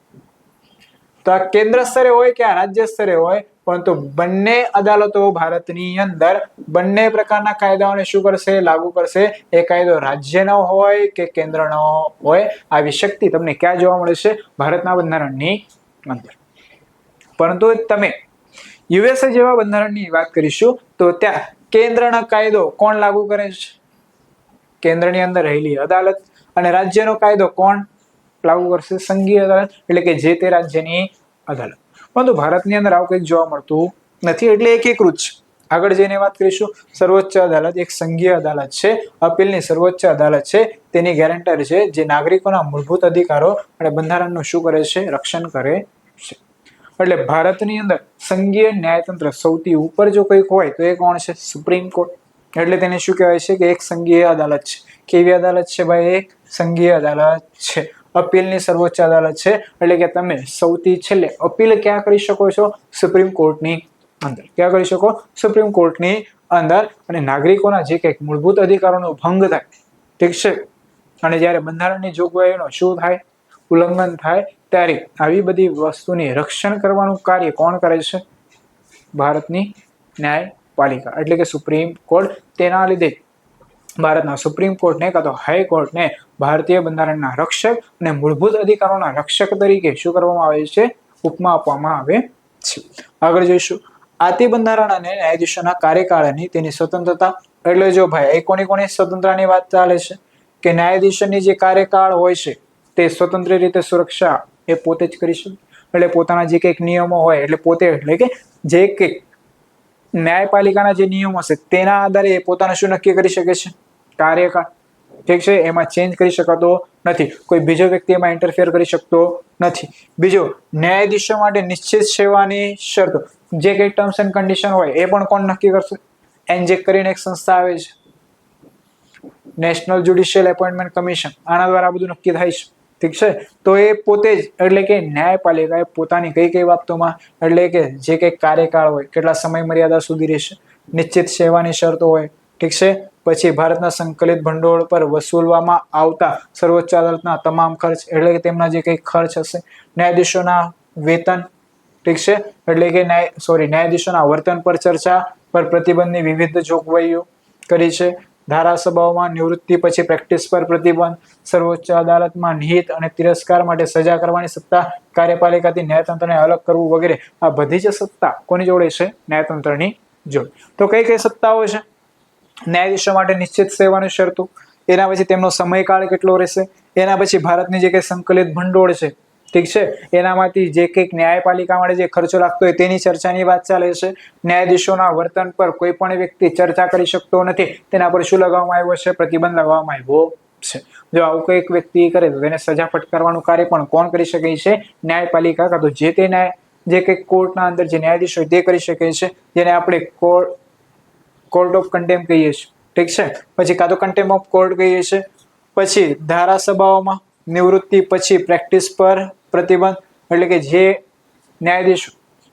તો આ કેન્દ્ર સ્તરે હોય કે આ રાજ્ય સ્તરે હોય, પરંતુ બંને અદાલતો ભારતની અંદર બંને પ્રકારના કાયદાઓને શું કરશે? લાગુ કરશે. એ કાયદો રાજ્યનો હોય કે કેન્દ્રનો હોય, આવી શક્તિ તમને ક્યાં જોવા મળે છે? ભારતના બંધારણની અંદર. પરંતુ તમે યુએસએ જેવા બંધારણની વાત કરીશું તો ત્યાં કેન્દ્રનો કાયદો કોણ લાગુ કરે છે? કેન્દ્રની અંદર રહેલી અદાલત. અને રાજ્યનો કાયદો કોણ લાગુ કરશે? સંઘીય અદાલત એટલે કે જે તે રાજ્યની અદાલત. પરંતુ ભારતની અંદર આવું કંઈક જોવા મળતું નથી એટલે એકીકૃત છે. આગળ જઈને વાત કરીશું. સર્વોચ્ચ અદાલત એક સંઘીય અદાલત છે, અપીલની સર્વોચ્ચ અદાલત છે, તેની ગેરંટર છે, જે નાગરિકોના મૂળભૂત અધિકારો અને બંધારણનું શું કરે છે? રક્ષણ કરે છે. એટલે ભારતની અંદર સંઘીય ન્યાયતંત્ર સૌથી ઉપર જો કંઈક હોય તો એ કોણ છે? Supreme court. એટલે તેને શું કહેવાય છે? કે એક સંઘીય અદાલત છે. કેવી અદાલત છે ભાઈ? એક સંઘીય અદાલત છે. અપીલની સર્વોચ્ચ અદાલત છે એટલે કે તમે સૌથી છેલ્લે અપીલ ક્યાં કરી શકો છો? સુપ્રીમ કોર્ટની અંદર. ક્યાં કરી શકો? સુપ્રીમ કોર્ટની અંદર. અને નાગરિકોના જે કંઈક મૂળભૂત અધિકારોનો ભંગ થાય, ઠીક છે, અને જ્યારે બંધારણની જોગવાઈઓનો શું થાય? ઉલ્લંઘન થાય, ત્યારે આવી બધી વસ્તુની રક્ષણ કરવાનું કાર્ય કોણ કરે છે? ભારતની ન્યાયપાલિકા એટલે કે સુપ્રીમ કોર્ટ. તેના લીધે ભારતના સુપ્રીમ કોર્ટને કાં તો હાઈકોર્ટને ભારતીય બંધારણના રક્ષક અને મૂળભૂત અધિકારોના રક્ષક તરીકે શું કરવામાં આવે છે? ઉપમા આપવામાં આવે છે. આગળ જોઈશું. આથી બંધારણ અને ન્યાયાધીશોના કાર્યકાળની તેની સ્વતંત્રતા. એટલે જો ભાઈ કોની સ્વતંત્રતાની વાત ચાલે છે? કે ન્યાયાધીશોની જે કાર્યકાળ હોય છે તે સ્વતંત્ર રીતે સુરક્ષા એ પોતે જ કરી શકે. એટલે પોતાના જે કંઈક નિયમો હોય એટલે પોતે એટલે કે જે કંઈક ન્યાયપાલિકાના જે નિયમો છે તેના આધારે એ પોતાને શું નક્કી કરી શકે છે? કાર્યકાળ. ઠીક છે, એમાં ચેન્જ કરી શકાતો નથી. કોઈ બીજો વ્યક્તિ એમાં ઇન્ટરફિયર કરી શકતો નથી. બીજો, ન્યાયાધીશો માટે નિશ્ચિત સેવાની શરતો, જે કંઈ ટર્મ્સ એન્ડ કન્ડિશન હોય એ પણ કોણ નક્કી કરશે? એનજેક કરીને એક સંસ્થા આવે છે, નેશનલ જ્યુડિશિયલ એપોઇન્ટમેન્ટ કમિશન. આના દ્વારા બધું નક્કી થાય છે. ઠીક છે, તો એ પોતે જ એટલે કે ન્યાયપાલિકાએ પોતાની કઈ બાબતોમાં એટલે કે જે કંઈક કાર્યકાળ હોય, કેટલા સમય મર્યાદા સુધી રહેશે, નિશ્ચિત સેવાની શરતો હોય. ઠીક છે, પછી ભારતના સંકલિત ભંડોળ પર વસૂલવામાં આવતા સર્વોચ્ચ અદાલતના તમામ ખર્ચ એટલે કે તેમના જે કંઈ ખર્ચ હશે, ન્યાયાધીશોના વેતન. ઠીક છે, એટલે કે ન્યાયાધીશોના વર્તન પર ચર્ચા પર પ્રતિબંધની વિવિધ જોગવાઈઓ કરી છે. ધારાસભાઓમાં નિવૃત્તિ પછી પ્રેક્ટિસ પર પ્રતિબંધ, સર્વોચ્ચ અદાલતમાં નિહિત અને તિરસ્કાર માટે સજા કરવાની સત્તા, કાર્યપાલિકાથી ન્યાયતંત્રને અલગ કરવું વગેરે. આ બધી જ સત્તા કોની જોડે છે? ન્યાયતંત્રની જોડે. તો કઈ કઈ સત્તાઓ છે? ન્યાયાધીશો માટે નિશ્ચિત સેવાની શરતો, એના પછી તેમનો સમયકાળ કેટલો રહેશે, એના પછી ભારતની જે કંઈ સંકલિત ભંડોળ છે, ઠીક છે, એનામાંથી જે કંઈક ન્યાયપાલિકા માટે જે ખર્ચો લાગતો હોય તેની ચર્ચાની વાત ચાલે છે. ન્યાયાધીશોના વર્તન પર કોઈ પણ વ્યક્તિ ચર્ચા કરી શકતો નથી, તેના પર શું લગાવવામાં આવ્યો છે? પ્રતિબંધ લગાવવામાં આવ્યો છે. જો આવું કોઈક વ્યક્તિ કરે તો તેને સજા ફટકારવાનું કાર્ય પણ કોણ કરી શકે છે? ન્યાયપાલિકા કાં તો જે તે જે કંઈક કોર્ટના અંદર જે ન્યાયાધીશ હોય તે કરી શકે છે, જેને આપણે કોર્ટ ઓફ કન્ટેમ્પ કહીએ છીએ. ઠીક છે, પછી કાં તો કન્ટેમ્પ ઓફ કોર્ટ કહીએ છીએ. પછી ધારાસભાઓમાં નિવૃત્તિ પછી પ્રેક્ટિસ પર પ્રતિબંધ એટલે કે જે ન્યાયાધીશો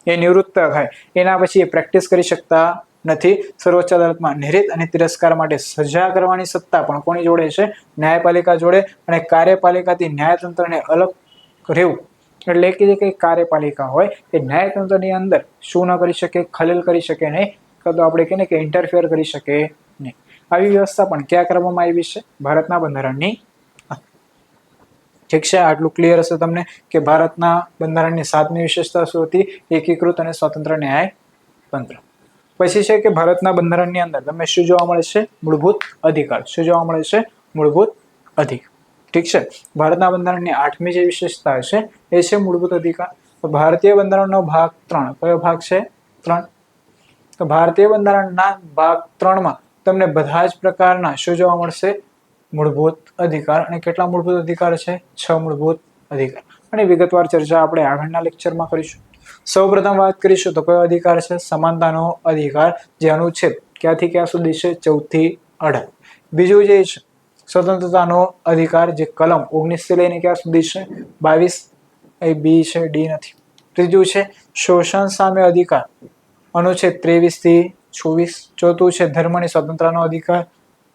એ નિવૃત્ત થાય એના પછી એ પ્રેક્ટિસ કરી શકતા નથી. સર્વોચ્ચ અદાલતમાં નિહિત અને તિરસ્કાર માટે સજા કરવાની સત્તા પણ કોની જોડે છે? ન્યાયપાલિકા જોડે. અને કાર્યપાલિકાથી ન્યાયતંત્રને અલગ રહેવું એટલે કે જે કંઈ કાર્યપાલિકા હોય એ ન્યાયતંત્રની અંદર શું ન કરી શકે? ખલેલ કરી શકે નહીં, કાં તો આપણે કહીએ કે ઇન્ટરફિયર કરી શકે નહીં. આવી વ્યવસ્થા પણ ક્યાં કરવામાં આવી છે? ભારતના બંધારણની. ઠીક છે, આટલું ક્લિયર હશે તમને કે ભારતના બંધારણની 7મી વિશેષતા શું હતી? એકીકૃત અને સ્વતંત્ર ન્યાય તંત્ર. પછી છે કે ભારતના બંધારણની અંદર તમને શું જોવા મળે છે? મૂળભૂત અધિકાર. શું જોવા મળે છે? મૂળભૂત અધિકાર. ઠીક છે, ભારતના બંધારણની 8મી જે વિશેષતા છે એ છે મૂળભૂત અધિકાર. તો ભારતીય બંધારણનો ભાગ 3 કયો ભાગ છે? 3. તો ભારતીય બંધારણના ભાગ 3માં તમને બધા જ પ્રકારના શું જોવા મળશે? મૂળભૂત અધિકાર. અને કેટલા મૂળભૂત અધિકાર છે? 6 મૂળભૂત અધિકાર. અને વિગતવાર ચર્ચા આપણે આગળના લેક્ચરમાં કરીશું. સૌપ્રથમ વાત કરીશું તો કયો અધિકાર છે? સમાનતાનો અધિકાર, જે અનુચ્છેદ ક્યાંથી ક્યાં સુધી છે? 14 થી 18. બીજું જે છે સ્વતંત્રતાનો અધિકાર, જે કલમ 19 થી લઈને ક્યાં સુધી છે? 22. એ બી છે, ડી નથી. ત્રીજું છે શોષણ સામે અધિકાર, અનુચ્છેદ 23 થી 24. ચોથું છે ધર્મની સ્વતંત્રતાનો અધિકાર,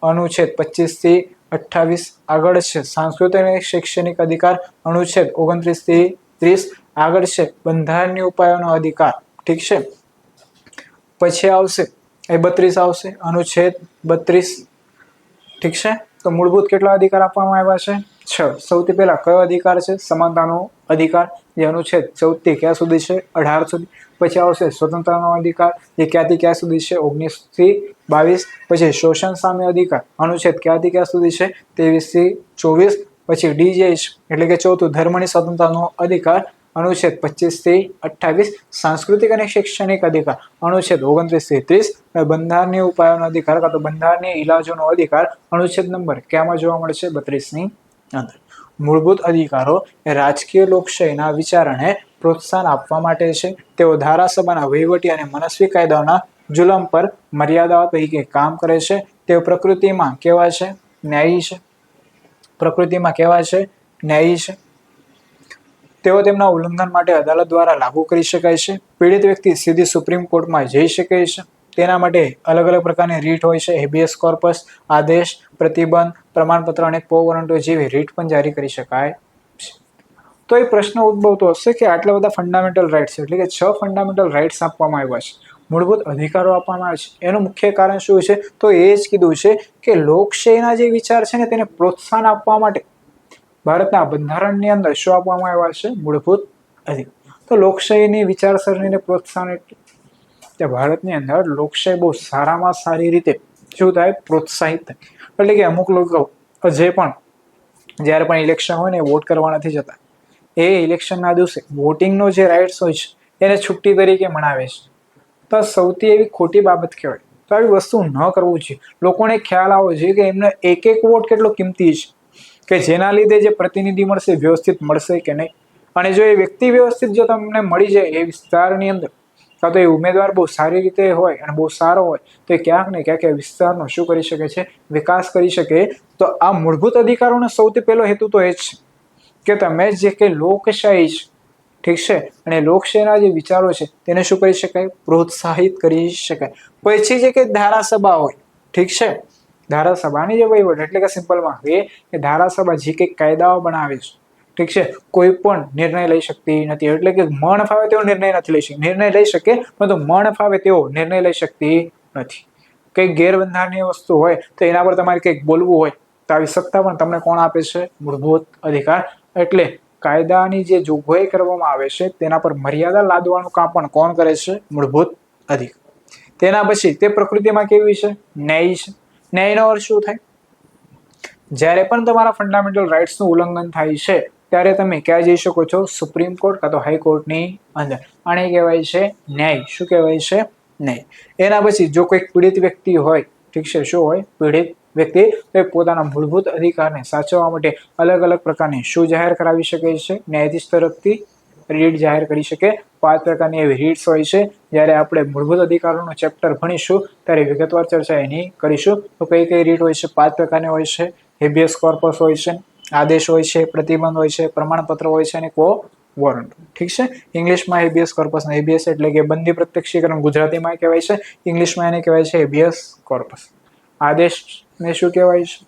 અનુચ્છેદ 25 થી 28. આગળ છે સાંસ્કૃતિક અને શૈક્ષણિક અધિકાર, અનુચ્છેદ 29 થી 30. આગળ છે બંધારણીય ઉપાયોનો અધિકાર. ઠીક છે, પછી આવશે એ 32 આવશે, અનુચ્છેદ 32. ઠીક છે, તો મૂળભૂત કેટલા અધિકાર આપવામાં આવ્યા છે? 6. સૌથી પહેલા કયો અધિકાર છે? સમાનતાનો અધિકાર, જે અનુચ્છેદ 14 થી ક્યાં સુધી છે? 18 સુધી. પછી આવશે સ્વતંત્રતાનો અધિકાર, જે ક્યાંથી ક્યાં સુધી છે? 19 થી 22. પછી શોષણ સામે અધિકાર, અનુચ્છેદ ક્યાંથી ક્યાં સુધી છે? 23 થી 24. પછી ડી જે છે એટલે કે ચોથું ધર્મની સ્વતંત્રતાનો અધિકાર, અનુચ્છેદ 25 થી 28. સાંસ્કૃતિક અને શૈક્ષણિક અધિકાર, અનુચ્છેદ 29 થી 30. બંધારણીય ઉપાયોનો અધિકાર કાં તો બંધારણીય ઇલાજોનો અધિકાર, અનુચ્છેદ નંબર ક્યાંમાં જોવા મળે છે? 32 ની અંદર. મૂળભૂત અધિકારો એ રાજકીય લોકશાહીના વિચારને પ્રોત્સાહન આપવા માટે છે. તેઓ ધારાસભાના વહીવટી અને મનસ્વી કાયદાઓના જુલમ પર મર્યાદાઓ તરીકે કામ કરે છે. તેઓ પ્રકૃતિમાં કેવા છે? ન્યાયી છે. પ્રકૃતિમાં કેવા છે? ન્યાયી છે. તેઓ તેમના ઉલ્લંઘન માટે અદાલત દ્વારા લાગુ કરી શકાય છે. પીડિત વ્યક્તિ સીધી સુપ્રીમ કોર્ટમાં જઈ શકે છે. તેના માટે અલગ અલગ પ્રકારની રીટ હોય છે. હેબિયસ કોર્પસ, આદેશ, પ્રતિબંધ, પ્રમાણપત્ર અને કો વોરંટો જેવી રીટ પણ જારી કરી શકાય છે. તો એ પ્રશ્ન ઉદ્ભવતો હશે કે આટલા બધા ફંડામેન્ટલ રાઇટ્સ એટલે કે 6 ફંડામેન્ટલ રાઇટ્સ આપવામાં આવ્યા છે, મૂળભૂત અધિકારો આપવામાં આવે છે, એનું મુખ્ય કારણ શું છે? તો એ જ કીધું છે કે લોકશાહીના જે વિચાર છે ને તેને પ્રોત્સાહન આપવા માટે ભારતના બંધારણની અંદર શું આપવામાં આવ્યા છે? મૂળભૂત અધિકાર. તો લોકશાહીની વિચારસરણીને પ્રોત્સાહન એટલે ભારતની અંદર લોકશાહી બહુ સારામાં સારી રીતે શું થાય? પ્રોત્સાહિત થાય. એટલે કે અમુક લોકો જે પણ જ્યારે પણ ઇલેક્શન હોય ને વોટ કરવા નથી જતા, એ ઇલેક્શનના દિવસે વોટિંગનો જે રાઇટ્સ હોય છે એને છુટ્ટી તરીકે મનાવે છે. તો સૌથી એવી ખોટી બાબત કહેવાય. તો આવી વસ્તુ ન કરવું જોઈએ. લોકોને ખ્યાલ આવવો જોઈએ કે એમને એક એક વોટ કેટલો કિંમતી છે, કે જેના લીધે જે પ્રતિનિધિ મળશે વ્યવસ્થિત મળશે કે નહીં. અને જો એ વ્યક્તિ વ્યવસ્થિત જો તમને મળી જાય એ વિસ્તારની અંદર, કાં તો એ ઉમેદવાર બહુ સારી રીતે હોય અને બહુ સારો હોય, તો એ ક્યાંક ને ક્યાંક એ વિસ્તારનો શું કરી શકે છે? વિકાસ કરી શકે. તો આ મૂળભૂત અધિકારોનો સૌથી પહેલો હેતુ તો એ જ છે કે તમે જે કે લોકશાહી છે, ઠીક છે, અને લોકશાહીના જે વિચારો છે તેને શું કરી શકાય? પ્રોત્સાહિત કરી શકાય. પછી જે કે ધારાસભા હોય, ઠીક છે, ધારાસભાની જે વહીવટ એટલે કે સિમ્પલમાં કે ધારાસભા જે કંઈક કાયદાઓ બનાવે છે, ઠીક છે, કોઈ પણ નિર્ણય લઈ શકતી નથી. એટલે કે મન ફાવે તેવો નિર્ણય નથી લઈ શકતી. નિર્ણય લઈ શકે પરંતુ મન ફાવે તેવો નિર્ણય લઈ શકતી નથી. કંઈક ગેરબંધારણીય વસ્તુ હોય તો એના પર તમારે કંઈક બોલવું હોય તો આવી સત્તા પણ તમને કોણ આપે છે? મૂળભૂત અધિકાર. એટલે કાયદાની જે જોગવાઈ કરવામાં આવે છે તેના પર મર્યાદા લાદવાનું કામ પણ કોણ કરે છે? મૂળભૂત અધિકાર. તેના પછી તે પ્રકૃતિમાં કેવી છે? ન્યાયી છે. ન્યાયનો અર્થ શું થાય? જ્યારે પણ તમારા ફંડામેન્ટલ રાઇટ્સનું ઉલ્લંઘન થાય છે ત્યારે તમે ક્યાં જઈ શકો છો? સુપ્રીમ કોર્ટ કાં તો હાઈકોર્ટની અંદર. આને કહેવાય છે ન્યાય. શું કહેવાય છે? ન્યાય. એના પછી જો કોઈક પીડિત વ્યક્તિ હોય, ઠીક છે, શું હોય? પીડિત વ્યક્તિ, તો પોતાના મૂળભૂત અધિકારને સાચવવા માટે અલગ અલગ પ્રકારની શું જાહેર કરાવી શકે છે? ન્યાયાધીશ તરફથી રીટ જાહેર કરી શકે. 5 પ્રકારની એવી રીટ્સ હોય છે. જ્યારે આપણે મૂળભૂત અધિકારોનું ચેપ્ટર ભણીશું ત્યારે વિગતવાર ચર્ચા એની કરીશું. તો કઈ કઈ રીટ હોય છે? 5 પ્રકારની હોય છે. હેબિયસ કોર્પસ હોય છે, આદેશ હોય છે, પ્રતિબંધ હોય છે, પ્રમાણપત્ર હોય છે અને કો વોરંટ. ઠીક છે, ઇંગ્લિશમાં હેબિયસ કોર્પસ. હેબિયસ એટલે કે બંદી પ્રત્યક્ષીકરણ ગુજરાતીમાં કહેવાય છે, ઇંગ્લિશમાં એને કહેવાય છે હેબિયસ કોર્પસ. આદેશને શું કહેવાય છે?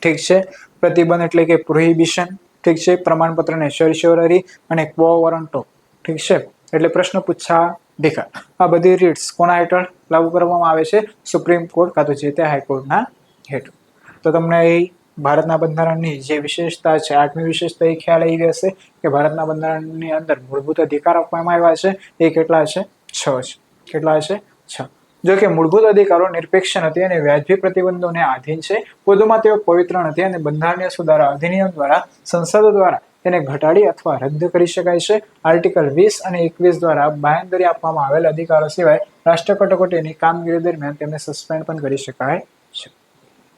ઠીક છે, પ્રતિબંધ એટલે કે પ્રોહિબિશન. ઠીક છે, પ્રમાણપત્રને સર્શ્યોરરી અને ક્વો વોરંટો. ઠીક છે, એટલે પ્રશ્ન પૂછાધિકાર. આ બધી રીટ્સ કોના હેઠળ લાગુ કરવામાં આવે છે? સુપ્રીમ કોર્ટ કાં તો જે તે હાઈકોર્ટના હેઠળ. તો તમને એ ભારતના બંધારણની જે વિશેષતા છે, 8મી વિશેષતા એ ખ્યાલ આવી હશે કે ભારતના બંધારણની અંદર મૂળભૂત અધિકાર આપવામાં આવ્યા છે. એ કેટલા છે? 6 છે. કેટલા છે? 6. જો કે મૂળભૂત અધિકારો નિરપેક્ષ નથી અને વ્યાજબી પ્રતિબંધોને આધીન છે. વધુમાં તેઓ પવિત્ર નથી અને બંધારણીય સુધારા અધિનિયમ દ્વારા સંસદ દ્વારા તેને ઘટાડી અથવા રદ કરી શકાય છે. આર્ટિકલ 20 અને 21 દ્વારા બાંયધરી આપવામાં આવેલ અધિકારો સિવાય રાષ્ટ્ર કટોકટીની કામગીરી દરમિયાન તેમને સસ્પેન્ડ પણ કરી શકાય છે.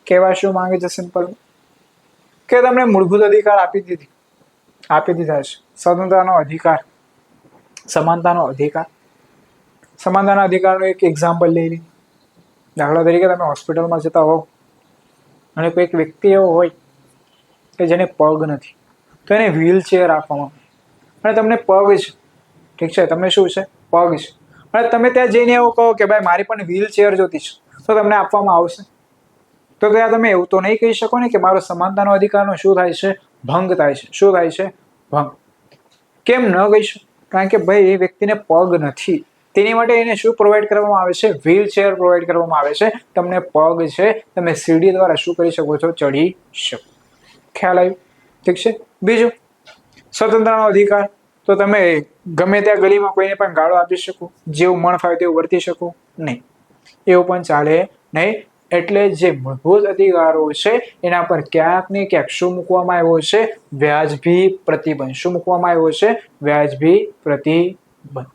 કહેવા શું માંગે છે? સિમ્પલ કે તમને મૂળભૂત અધિકાર આપી દીધા છે. સ્વતંત્રતાનો અધિકાર, સમાનતાનો અધિકાર. સમાનતાના અધિકારનું એક એક્ઝામ્પલ લઈ લઈએ. દાખલા તરીકે તમે હોસ્પિટલમાં જતા હોવ અને કોઈક વ્યક્તિ એવો હોય કે જેને પગ નથી, તો એને વ્હીલચેર આપવામાં આવે અને તમને પગ છે, ઠીક છે, તમને શું છે? પગ છે, અને તમે ત્યાં જઈને એવું કહો કે ભાઈ મારી પણ વ્હીલચેર જોતી છે, તો તમને આપવામાં આવશે? તો ત્યાં તમે એવું તો નહીં કહી શકો ને કે મારો સમાનતાનો અધિકારનો શું થાય છે? ભંગ થાય છે. શું થાય છે? ભંગ. કેમ ન કહી શકો? કારણ કે ભાઈ એ વ્યક્તિને પગ નથી, તેની માટે એને શું પ્રોવાઈડ કરવામાં આવે છે? વ્હીલચેર પ્રોવાઈડ કરવામાં આવે છે. તમને પગ છે, તમે સીડી દ્વારા શું કરી શકો છો? ચડી શકો. ખ્યાલ આવ્યો? ઠીક છે. બીજું, સ્વતંત્રનો અધિકાર, તો તમે ગમે ત્યાં ગલીમાં કોઈને પણ ગાળો આપી શકો, જેવું મન ફાવે તેવું વર્તી શકો નહીં, એવું પણ ચાલે નહીં. એટલે જે મૂળભૂત અધિકારો છે એના પર ક્યાંક ને ક્યાંક શું મૂકવામાં આવ્યો છે? વ્યાજબી પ્રતિબંધ. શું મૂકવામાં આવ્યો છે? વ્યાજબી પ્રતિબંધ.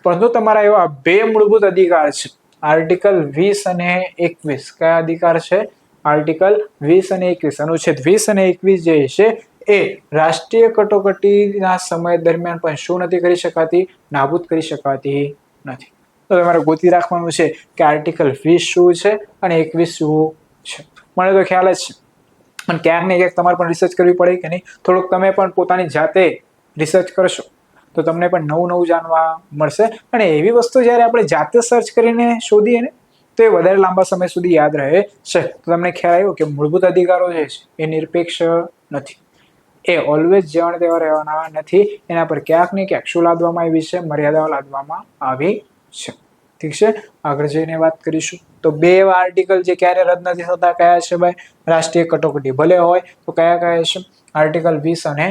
પરંતુ તમારા એવા 2 મૂળભૂત અધિકાર છે, આર્ટિકલ 20 અને 21. કયા અધિકાર છે? આર્ટિકલ 20 અને 21. અનુચ્છેદ 20 અને 21 જે છે એ રાષ્ટ્રીય કટોકટીના સમય દરમિયાન પણ શું નથી કરી શકાતી? નાબૂદ કરી શકાતી નથી. તો તમારે ગોતી રાખવાનું છે કે આર્ટિકલ 20 શું છે અને 21 શું છે. મને તો ખ્યાલ જ છે, પણ ક્યાંક ને ક્યાંક તમારે પણ રિસર્ચ કરવી પડે કે નહીં? થોડુંક તમે પણ પોતાની જાતે રિસર્ચ કરશો તો તમને પણ નવું જાણવા મળશે. અને એવી વસ્તુ જ્યારે આપણે જાતે સર્ચ કરીને શોધીએ ને તો એ વધારે લાંબા સમય સુધી યાદ રહે છે. તો તમને ખ્યાલ આવ્યો કે મૂળભૂત અધિકારો જે છે એ નિરપેક્ષ નથી, એ ઓલવેઝ જેવા તેવા રહેવાના નથી. એના પર ક્યાંક ને ક્યાંક શું લાદવામાં આવી છે? મર્યાદાઓ લાદવામાં આવી છે. ઠીક છે. આગળ જઈને વાત કરીશું. તો 2 એવા આર્ટિકલ જે ક્યારે રદ નથી થતા, કયા છે ભાઈ? રાષ્ટ્રીય કટોકટી ભલે હોય તો કયા છે? આર્ટિકલ 20 અને